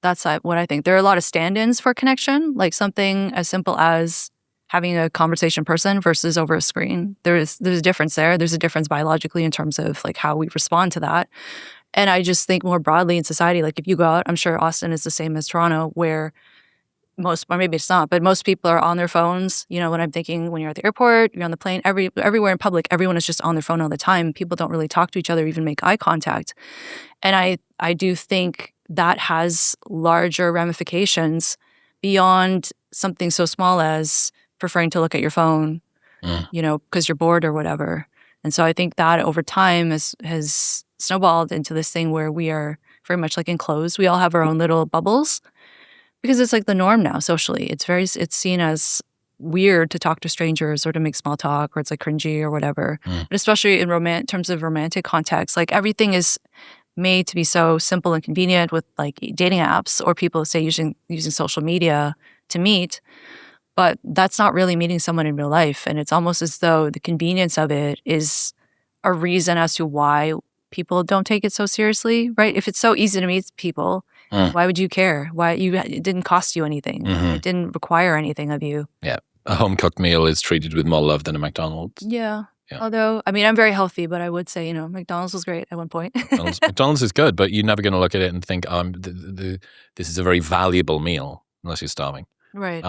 That's what I think. There are a lot of stand-ins for connection, like something as simple as having a conversation in person versus over a screen. There's a difference there. There's a difference biologically in terms of like how we respond to that. And I just think more broadly in society, like if you go out, I'm sure Austin is the same as Toronto, where or maybe it's not, but most people are on their phones. What I'm thinking, when you're at the airport, you're on the plane, everywhere in public, everyone is just on their phone all the time. People don't really talk to each other, even make eye contact. And I do think that has larger ramifications beyond something so small as preferring to look at your phone, because you're bored or whatever. And so I think that over time has snowballed into this thing where we are very much like enclosed. We all have our own little bubbles. Because it's like the norm now socially. It's seen as weird to talk to strangers or to make small talk, or it's like cringy or whatever. But especially in terms of romantic context, like everything is made to be so simple and convenient with like dating apps, or people say using social media to meet. But that's not really meeting someone in real life. And it's almost as though the convenience of it is a reason as to why people don't take it so seriously, right? If it's so easy to meet people, why would you care? It didn't cost you anything. It didn't require anything of you. Yeah. A home-cooked meal is treated with more love than a McDonald's. Yeah. Although, I mean, I'm very healthy, but I would say, McDonald's was great at one point. McDonald's is good, but you're never going to look at it and think, this is a very valuable meal, unless you're starving. Right.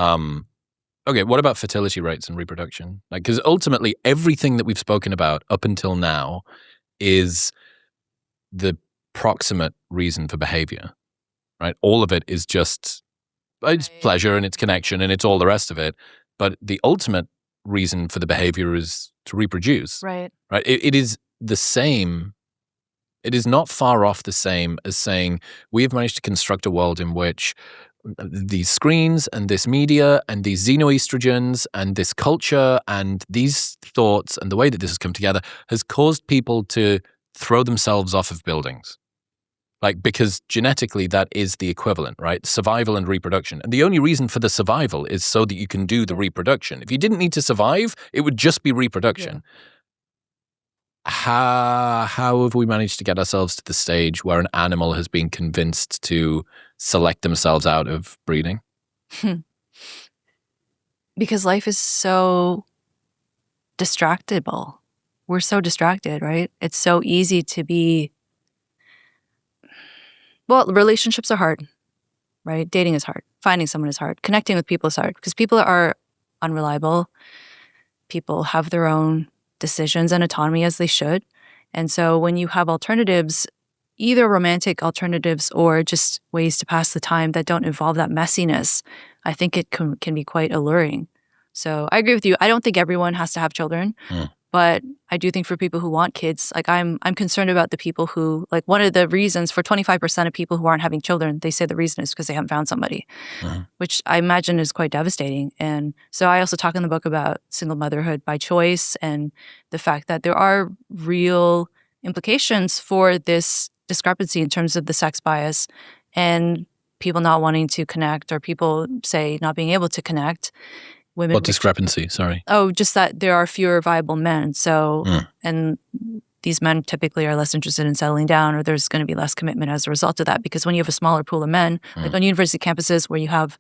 Okay, what about fertility rates and reproduction? Like, because ultimately, everything that we've spoken about up until now is the proximate reason for behavior. Right? All of it is just, it's pleasure and it's connection and it's all the rest of it. But the ultimate reason for the behavior is to reproduce. Right. Right? It is the same. It is not far off the same as saying we have managed to construct a world in which these screens and this media and these xenoestrogens and this culture and these thoughts and the way that this has come together has caused people to throw themselves off of buildings. Like, because genetically that is the equivalent, right? Survival and reproduction. And the only reason for the survival is so that you can do the reproduction. If you didn't need to survive, it would just be reproduction. Yeah. How have we managed to get ourselves to the stage where an animal has been convinced to select themselves out of breeding? Because life is so distractible. We're so distracted, right? It's so easy to be... Well, relationships are hard, right? Dating is hard. Finding someone is hard. Connecting with people is hard because people are unreliable. people have their own decisions and autonomy as they should. And so when you have alternatives, either romantic alternatives or just ways to pass the time that don't involve that messiness, I think it can be quite alluring. So I agree with you. I don't think everyone has to have children, but I do think for people who want kids, like I'm concerned about the people who, like one of the reasons for 25% of people who aren't having children, they say the reason is because they haven't found somebody, which I imagine is quite devastating. And so I also talk in the book about single motherhood by choice and the fact that there are real implications for this discrepancy in terms of the sex bias and people not wanting to connect, or people say not being able to connect. Women What discrepancy? Sorry. Oh, just that there are fewer viable men. So, and these men typically are less interested in settling down, or there's going to be less commitment as a result of that. Because when you have a smaller pool of men, like on university campuses where you have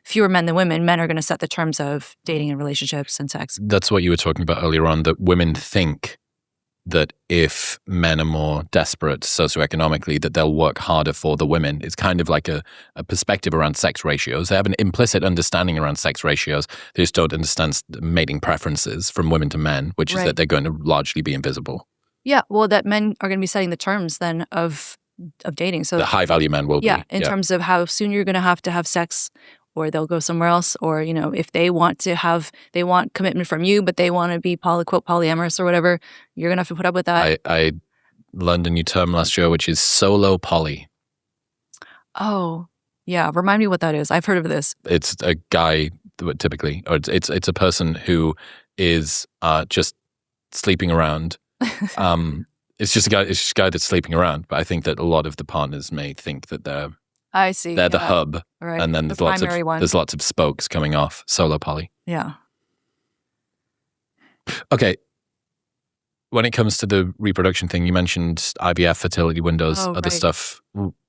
fewer men than women, men are going to set the terms of dating and relationships and sex. That's what you were talking about earlier on, that women think that if men are more desperate socioeconomically, that they'll work harder for the women. It's kind of like a perspective around sex ratios. They have an implicit understanding around sex ratios. They just don't understand mating preferences from women to men, which is that they're going to largely be invisible. Yeah, well, that men are going to be setting the terms then of dating. So the high value men will be. In terms of how soon you're going to have sex, or they'll go somewhere else, or, you know, if they want commitment from you, but they want to be quote polyamorous or whatever, you're going to have to put up with that. I learned a new term last year, which is solo poly. Oh, yeah. Remind me what that is. I've heard of this. It's a guy typically, or it's a person who is just sleeping around. It's just a guy that's sleeping around. But I think that a lot of the partners may think that they're the hub, right. And then there's lots of spokes coming off. Solo poly. Yeah. Okay. When it comes to the reproduction thing, you mentioned IVF, fertility windows, other stuff.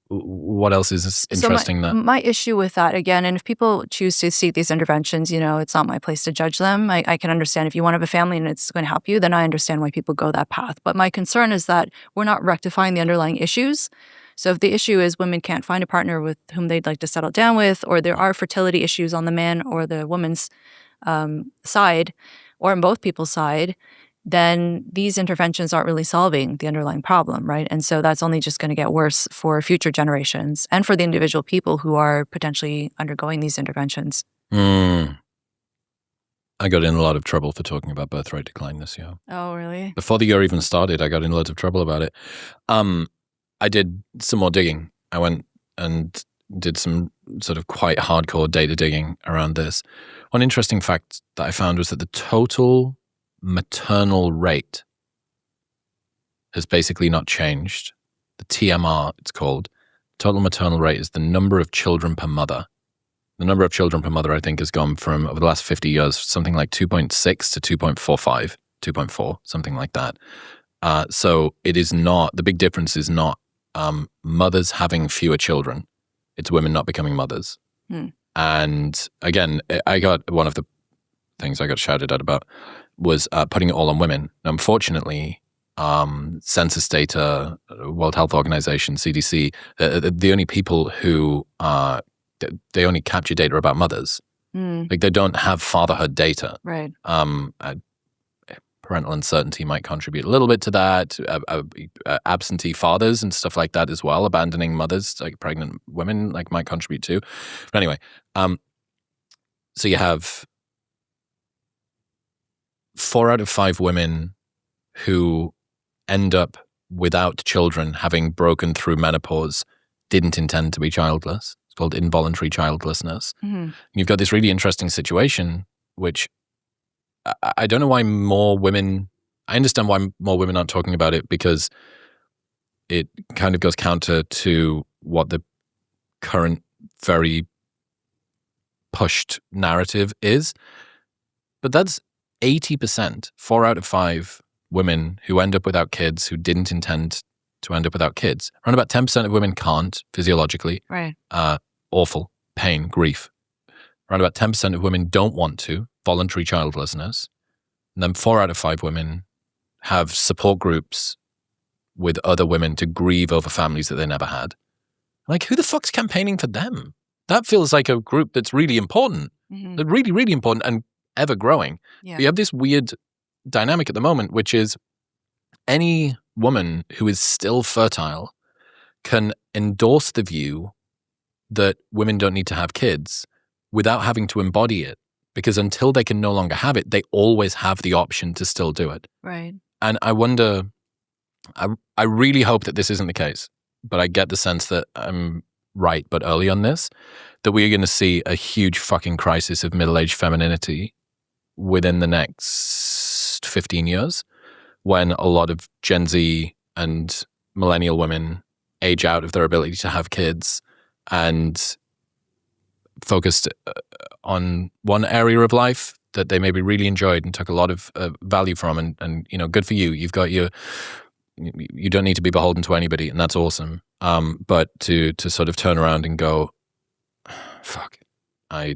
What else is interesting there? My issue with that, again, and if people choose to seek these interventions, you know, it's not my place to judge them. I can understand if you want to have a family and it's going to help you, then I understand why people go that path. But my concern is that we're not rectifying the underlying issues. So if the issue is women can't find a partner with whom they'd like to settle down with, or there are fertility issues on the man or the woman's side, or on both people's side, then these interventions aren't really solving the underlying problem, right? And so that's only just going to get worse for future generations and for the individual people who are potentially undergoing these interventions. I got in a lot of trouble for talking about birthright decline this year. Oh, really? Before the year even started, I got in loads of trouble about it. I did some more digging. I went and did some sort of quite hardcore data digging around this. One interesting fact that I found was that the total maternal rate has basically not changed. The TMR, it's called. Total maternal rate is the number of children per mother. The number of children per mother, I think, has gone from, over the last 50 years, something like 2.6 to 2.45, 2.4, something like that. So it is not, the big difference is not mothers having fewer children. It's women not becoming mothers. And again, one of the things I got shouted at about was putting it all on women. Unfortunately, census data, World Health Organization, CDC, the only people who, they only capture data about mothers. Like they don't have fatherhood data. Right. Parental uncertainty might contribute a little bit to that. Absentee fathers and stuff like that as well. Abandoning mothers, like pregnant women, like might contribute too. But anyway, so you have 4 out of 5 women who end up without children, having broken through menopause, didn't intend to be childless. It's called involuntary childlessness. You've got this really interesting situation, which I don't know why more women, I understand why more women aren't talking about it, because it kind of goes counter to what the current very pushed narrative is. But that's 80%, 4 out of 5 women who end up without kids, who didn't intend to end up without kids. Around about 10% of women can't physiologically. Right. Awful pain, grief. Around about 10% of women don't want to, voluntary childlessness. And then 4 out of 5 women have support groups with other women to grieve over families that they never had. Like, who the fuck's campaigning for them? That feels like a group that's really important. Really, really important. And ever growing. Yeah. But you have this weird dynamic at the moment, which is any woman who is still fertile can endorse the view that women don't need to have kids without having to embody it. Because until they can no longer have it, they always have the option to still do it. Right. And I wonder, I really hope that this isn't the case, but I get the sense that I'm right, but early on this, that we are going to see a huge fucking crisis of middle-aged femininity within the next 15 years, when a lot of Gen Z and millennial women age out of their ability to have kids and focused on one area of life that they maybe really enjoyed and took a lot of value from, and you know, good for you. You've got you don't need to be beholden to anybody, and that's awesome. But to sort of turn around and go, fuck, I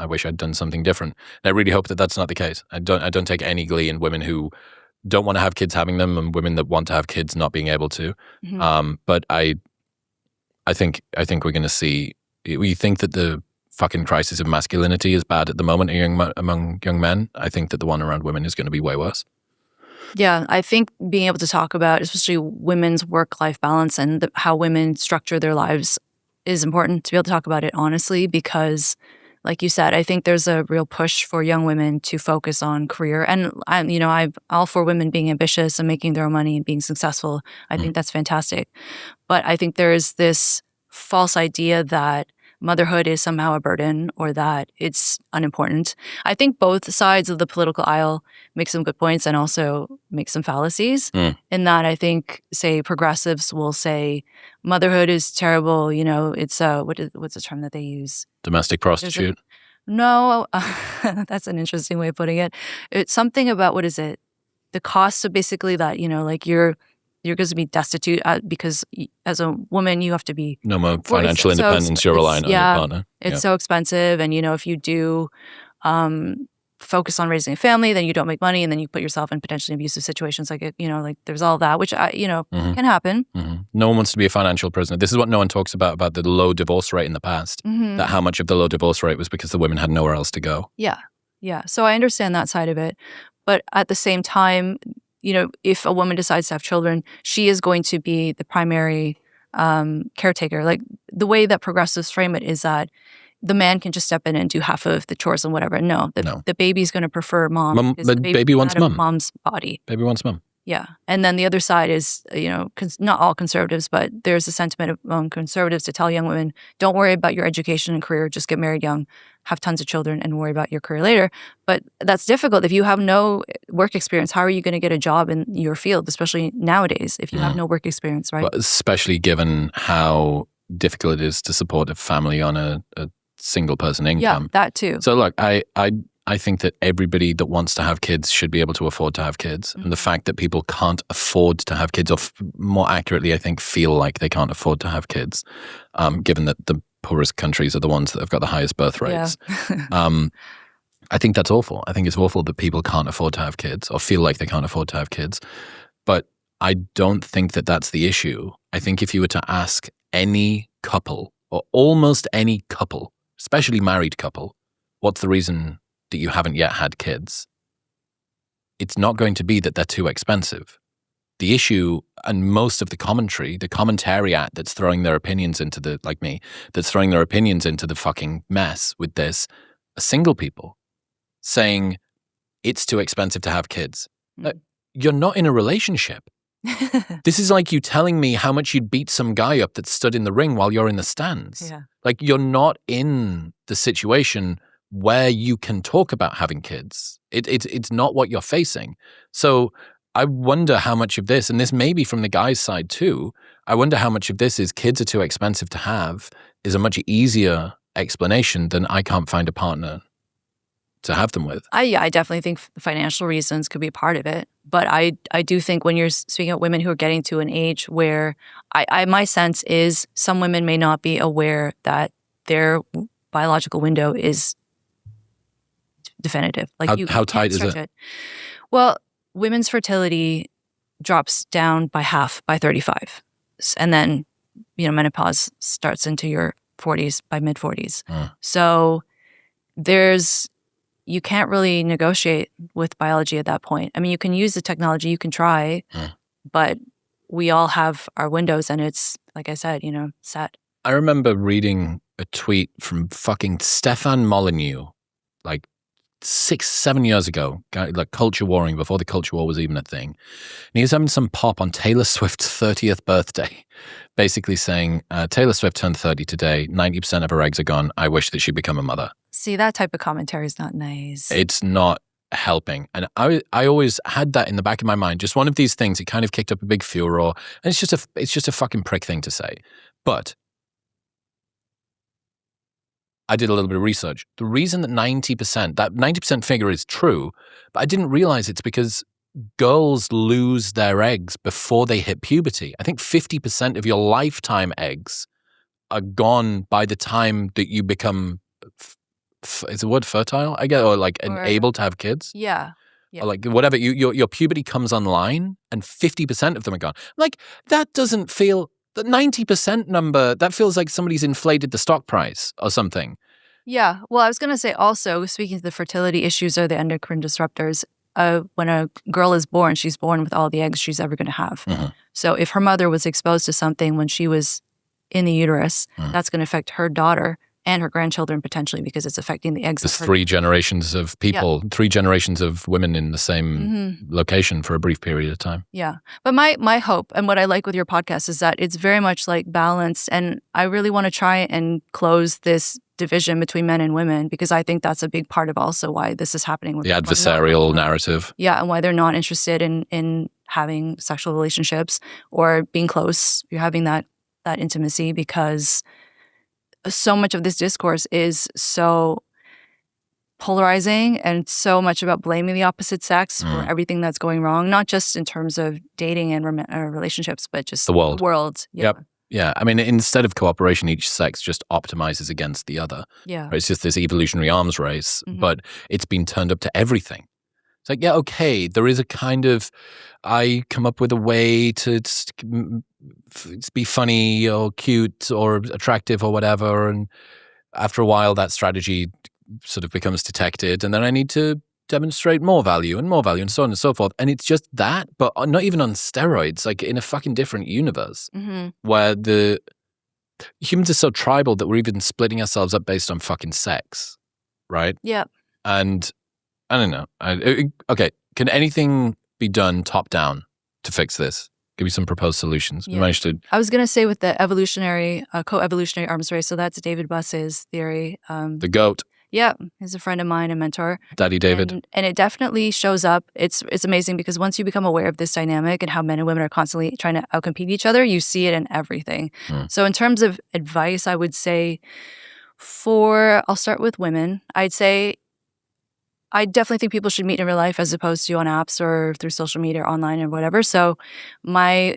wish I'd done something different. And I really hope that that's not the case. I don't take any glee in women who don't want to have kids having them, and women that want to have kids not being able to. Mm-hmm. But I think we're going to see. We think that the fucking crisis of masculinity is bad at the moment among young men. I think that the one around women is going to be way worse. Yeah, I think being able to talk about, especially women's work-life balance and how women structure their lives, is important to be able to talk about it honestly, because, like you said, I think there's a real push for young women to focus on career. And I'm all for women being ambitious and making their own money and being successful. I think that's fantastic. But I think there is this false idea that motherhood is somehow a burden or that it's unimportant. I think both sides of the political aisle make some good points and also make some fallacies. In that, I think, say, progressives will say motherhood is terrible. You know, it's what's the term that they use? Domestic prostitute. No, that's an interesting way of putting it. It's something about, what is it? The cost of basically that, you know, like you're going to be destitute because as a woman, you have to be no more financial independence. You're reliant on your partner. It's so expensive. And, you know, if you do focus on raising a family, then you don't make money, and then you put yourself in potentially abusive situations. Like, you know, like there's all that, which, can happen. No one wants to be a financial prisoner. This is what no one talks about the low divorce rate in the past, that how much of the low divorce rate was because the women had nowhere else to go. Yeah. Yeah. So I understand that side of it. But at the same time, you know, if a woman decides to have children, she is going to be the primary caretaker. Like, the way that progressives frame it is that the man can just step in and do half of the chores and whatever. No, the baby's going to prefer mom. The baby wants mom. Mom's body. Baby wants mom. Yeah. And then the other side is, you know, not all conservatives, but there's a sentiment among conservatives to tell young women, don't worry about your education and career, just get married young, have tons of children, and worry about your career later. But that's difficult. If you have no work experience, how are you going to get a job in your field, especially nowadays, if you have no work experience, right? Well, especially given how difficult it is to support a family on a single person income. Yeah, that too. So look, I think that everybody that wants to have kids should be able to afford to have kids. And the fact that people can't afford to have kids, or more accurately, I think, feel like they can't afford to have kids, given that the poorest countries are the ones that have got the highest birth rates. Yeah. I think that's awful. I think it's awful that people can't afford to have kids or feel like they can't afford to have kids. But I don't think that that's the issue. I think if you were to ask any couple, or almost any couple, especially married couple, what's the reason that you haven't yet had kids? It's not going to be that they're too expensive. The issue, and most of the commentariat that's throwing their opinions into the, like me, that's throwing their opinions into the fucking mess with this, are single people saying it's too expensive to have kids. You're not in a relationship. This is like you telling me how much you'd beat some guy up that stood in the ring while you're in the stands. Yeah. Like, you're not in the situation where you can talk about having kids. It's not what you're facing. So I wonder how much of this, and this may be from the guy's side too, I wonder how much of this is kids are too expensive to have is a much easier explanation than I can't find a partner to have them with. I definitely think financial reasons could be part of it. But I do think when you're speaking of women who are getting to an age where my sense is some women may not be aware that their biological window is definitive. Like, how tight is it? Well, women's fertility drops down by half by 35. And then, you know, menopause starts into your 40s by mid 40s. So there's you can't really negotiate with biology at that point. I mean, you can use the technology, you can try, but we all have our windows, and it's, like I said, set. I remember reading a tweet from fucking Stefan Molyneux, like 6-7 years ago, like culture warring before the culture war was even a thing. And he was having some pop on Taylor Swift's 30th birthday, basically saying, Taylor Swift turned 30 today, 90% of her eggs are gone. I wish that she'd become a mother. See, that type of commentary is not nice. It's not helping. And I always had that in the back of my mind. Just one of these things, it kind of kicked up a big furor. And it's just a fucking prick thing to say. But I did a little bit of research. The reason that 90% figure is true, but I didn't realize it's because girls lose their eggs before they hit puberty. I think 50% of your lifetime eggs are gone by the time that you become, is the word fertile? I guess, or like able to have kids. Yeah. Or like whatever, your puberty comes online and 50% of them are gone. Like that doesn't feel, the 90% number, that feels like somebody's inflated the stock price or something. Yeah. Well, I was going to say also, speaking to the fertility issues or the endocrine disruptors, when a girl is born, she's born with all the eggs she's ever going to have. Mm-hmm. So if her mother was exposed to something when she was in the uterus, that's going to affect her daughter and her grandchildren potentially, because it's affecting the eggs. There's 3 generations of people, 3 generations of women in the same location for a brief period of time. Yeah. But my hope and what I like with your podcast is that it's very much like balanced. And I really want to try and close this division between men and women, because I think that's a big part of also why this is happening. The adversarial narrative. Yeah. And why they're not interested in having sexual relationships or being close. You're having that intimacy, because so much of this discourse is so polarizing and so much about blaming the opposite sex for everything that's going wrong, not just in terms of dating and relationships, but just the world. Yeah. Yep. Yeah. I mean, instead of cooperation, each sex just optimizes against the other. Yeah. It's just this evolutionary arms race, but it's been turned up to everything. It's like, yeah, okay, there is a kind of, I come up with a way to be funny or cute or attractive or whatever. And after a while, that strategy sort of becomes detected. And then I need to demonstrate more value and so on and so forth. And it's just that, but not even on steroids, like in a fucking different universe where the humans are so tribal that we're even splitting ourselves up based on fucking sex, right? Yeah. And I don't know. Okay, can anything be done top down to fix this? Give me some proposed solutions. Yeah. We managed to. I was going to say with the co-evolutionary arms race, so that's David Buss's theory. The GOAT. Yeah, he's a friend of mine, a mentor. Daddy David. And it definitely shows up. It's amazing because once you become aware of this dynamic and how men and women are constantly trying to outcompete each other, you see it in everything. So in terms of advice, I would say I'll start with women. I definitely think people should meet in real life as opposed to on apps or through social media or online or whatever. So I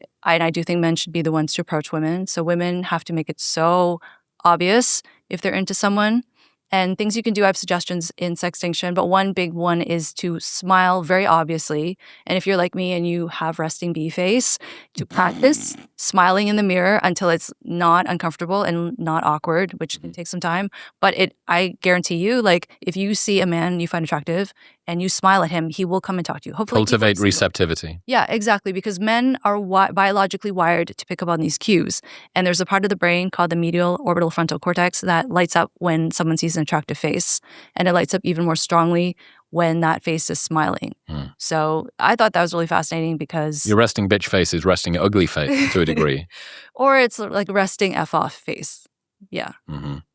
do think men should be the ones to approach women. So women have to make it so obvious if they're into someone. And things you can do, I have suggestions in Sextinction, but one big one is to smile very obviously. And if you're like me and you have resting bee face, to practice smiling in the mirror until it's not uncomfortable and not awkward, which can take some time. But I guarantee you, like if you see a man you find attractive and you smile at him, he will come and talk to you. Hopefully, cultivate receptivity. Yeah, exactly. Because men are biologically wired to pick up on these cues. And there's a part of the brain called the medial orbital frontal cortex that lights up when someone sees an attractive face. And it lights up even more strongly when that face is smiling. So I thought that was really fascinating because... Your resting bitch face is resting ugly face to a degree. Or it's like resting F off face. Yeah.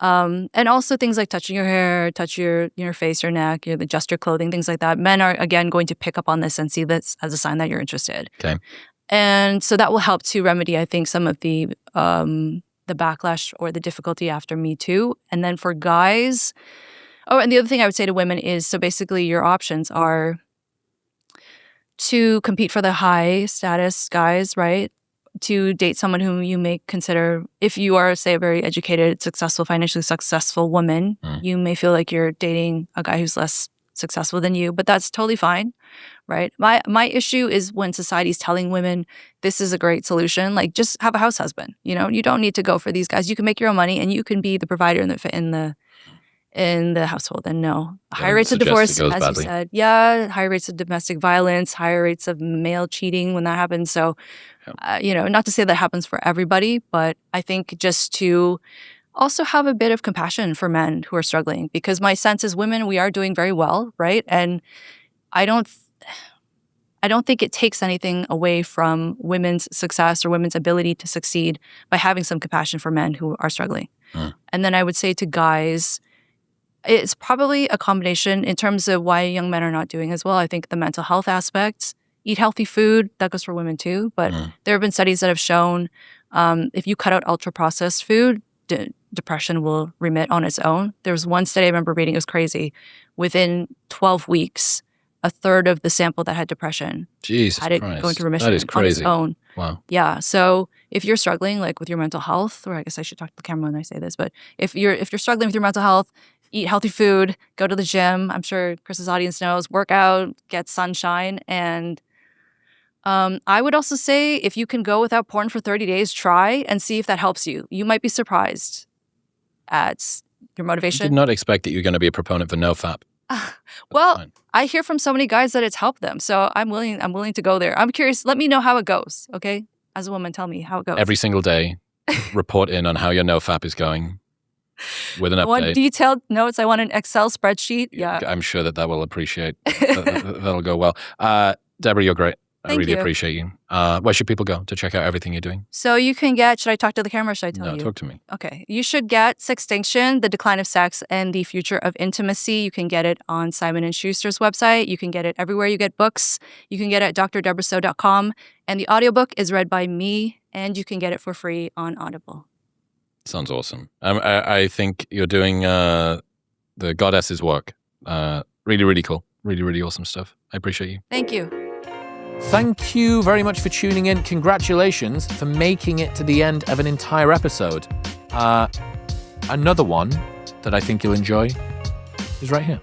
And also things like touching your hair, touch your face, your neck, adjust your clothing, things like that. Men are, again, going to pick up on this and see this as a sign that you're interested. Okay. And so that will help to remedy, I think, some of the backlash or the difficulty after Me Too. And then for guys... Oh, and the other thing I would say to women is, so basically your options are to compete for the high status guys, right? To date someone whom you may consider, if you are, say, a very educated, successful, financially successful woman, you may feel like you're dating a guy who's less successful than you, but that's totally fine, right? My issue is when society's telling women this is a great solution, like just have a house husband. You don't need to go for these guys. You can make your own money and you can be the provider in in the household. And no, high Don't rates of suggest it divorce, goes as badly. you said. Yeah, high rates of domestic violence, higher rates of male cheating when that happens. So, not to say that happens for everybody, but I think just to also have a bit of compassion for men who are struggling, because my sense is women, we are doing very well, right? And I don't think it takes anything away from women's success or women's ability to succeed by having some compassion for men who are struggling. And then I would say to guys, it's probably a combination in terms of why young men are not doing as well. I think the mental health aspects, eat healthy food, that goes for women too. But there have been studies that have shown if you cut out ultra-processed food, depression will remit on its own. There was one study I remember reading, it was crazy. Within 12 weeks, a third of the sample that had depression had it go into remission That is crazy. on its own. Wow. Yeah. So if you're struggling like with your mental health, or I guess I should talk to the camera when I say this, but if you're struggling with your mental health, eat healthy food, go to the gym. I'm sure Chris's audience knows, work out, get sunshine. And I would also say if you can go without porn for 30 days, try and see if that helps you. You might be surprised at your I motivation. did not expect that you're going to be a proponent for NoFap. Well, fine. I hear from so many guys that it's helped them. So I'm willing to go there. I'm curious. Let me know how it goes. Okay. As a woman, tell me how it goes. Every single day, report in on how your NoFap is going with an I want update. detailed notes. I want an Excel spreadsheet. Yeah. I'm sure that will appreciate. That'll go well. Deborah, you're great. I Thank really you. appreciate you. Where should people go to check out everything you're doing? So you can get, should I talk to the camera or should I tell No, you? talk to me. Okay. You should get Sextinction, The Decline of Sex and the Future of Intimacy. You can get it on Simon & Schuster's website. You can get it everywhere you get books. You can get it at drdebrasow.com. And the audiobook is read by me, and you can get it for free on Audible. Sounds awesome. I think you're doing the goddess's work. Really, really cool. Really, really awesome stuff. I appreciate you. Thank you. Thank you very much for tuning in. Congratulations for making it to the end of an entire episode. Another one that I think you'll enjoy is right here.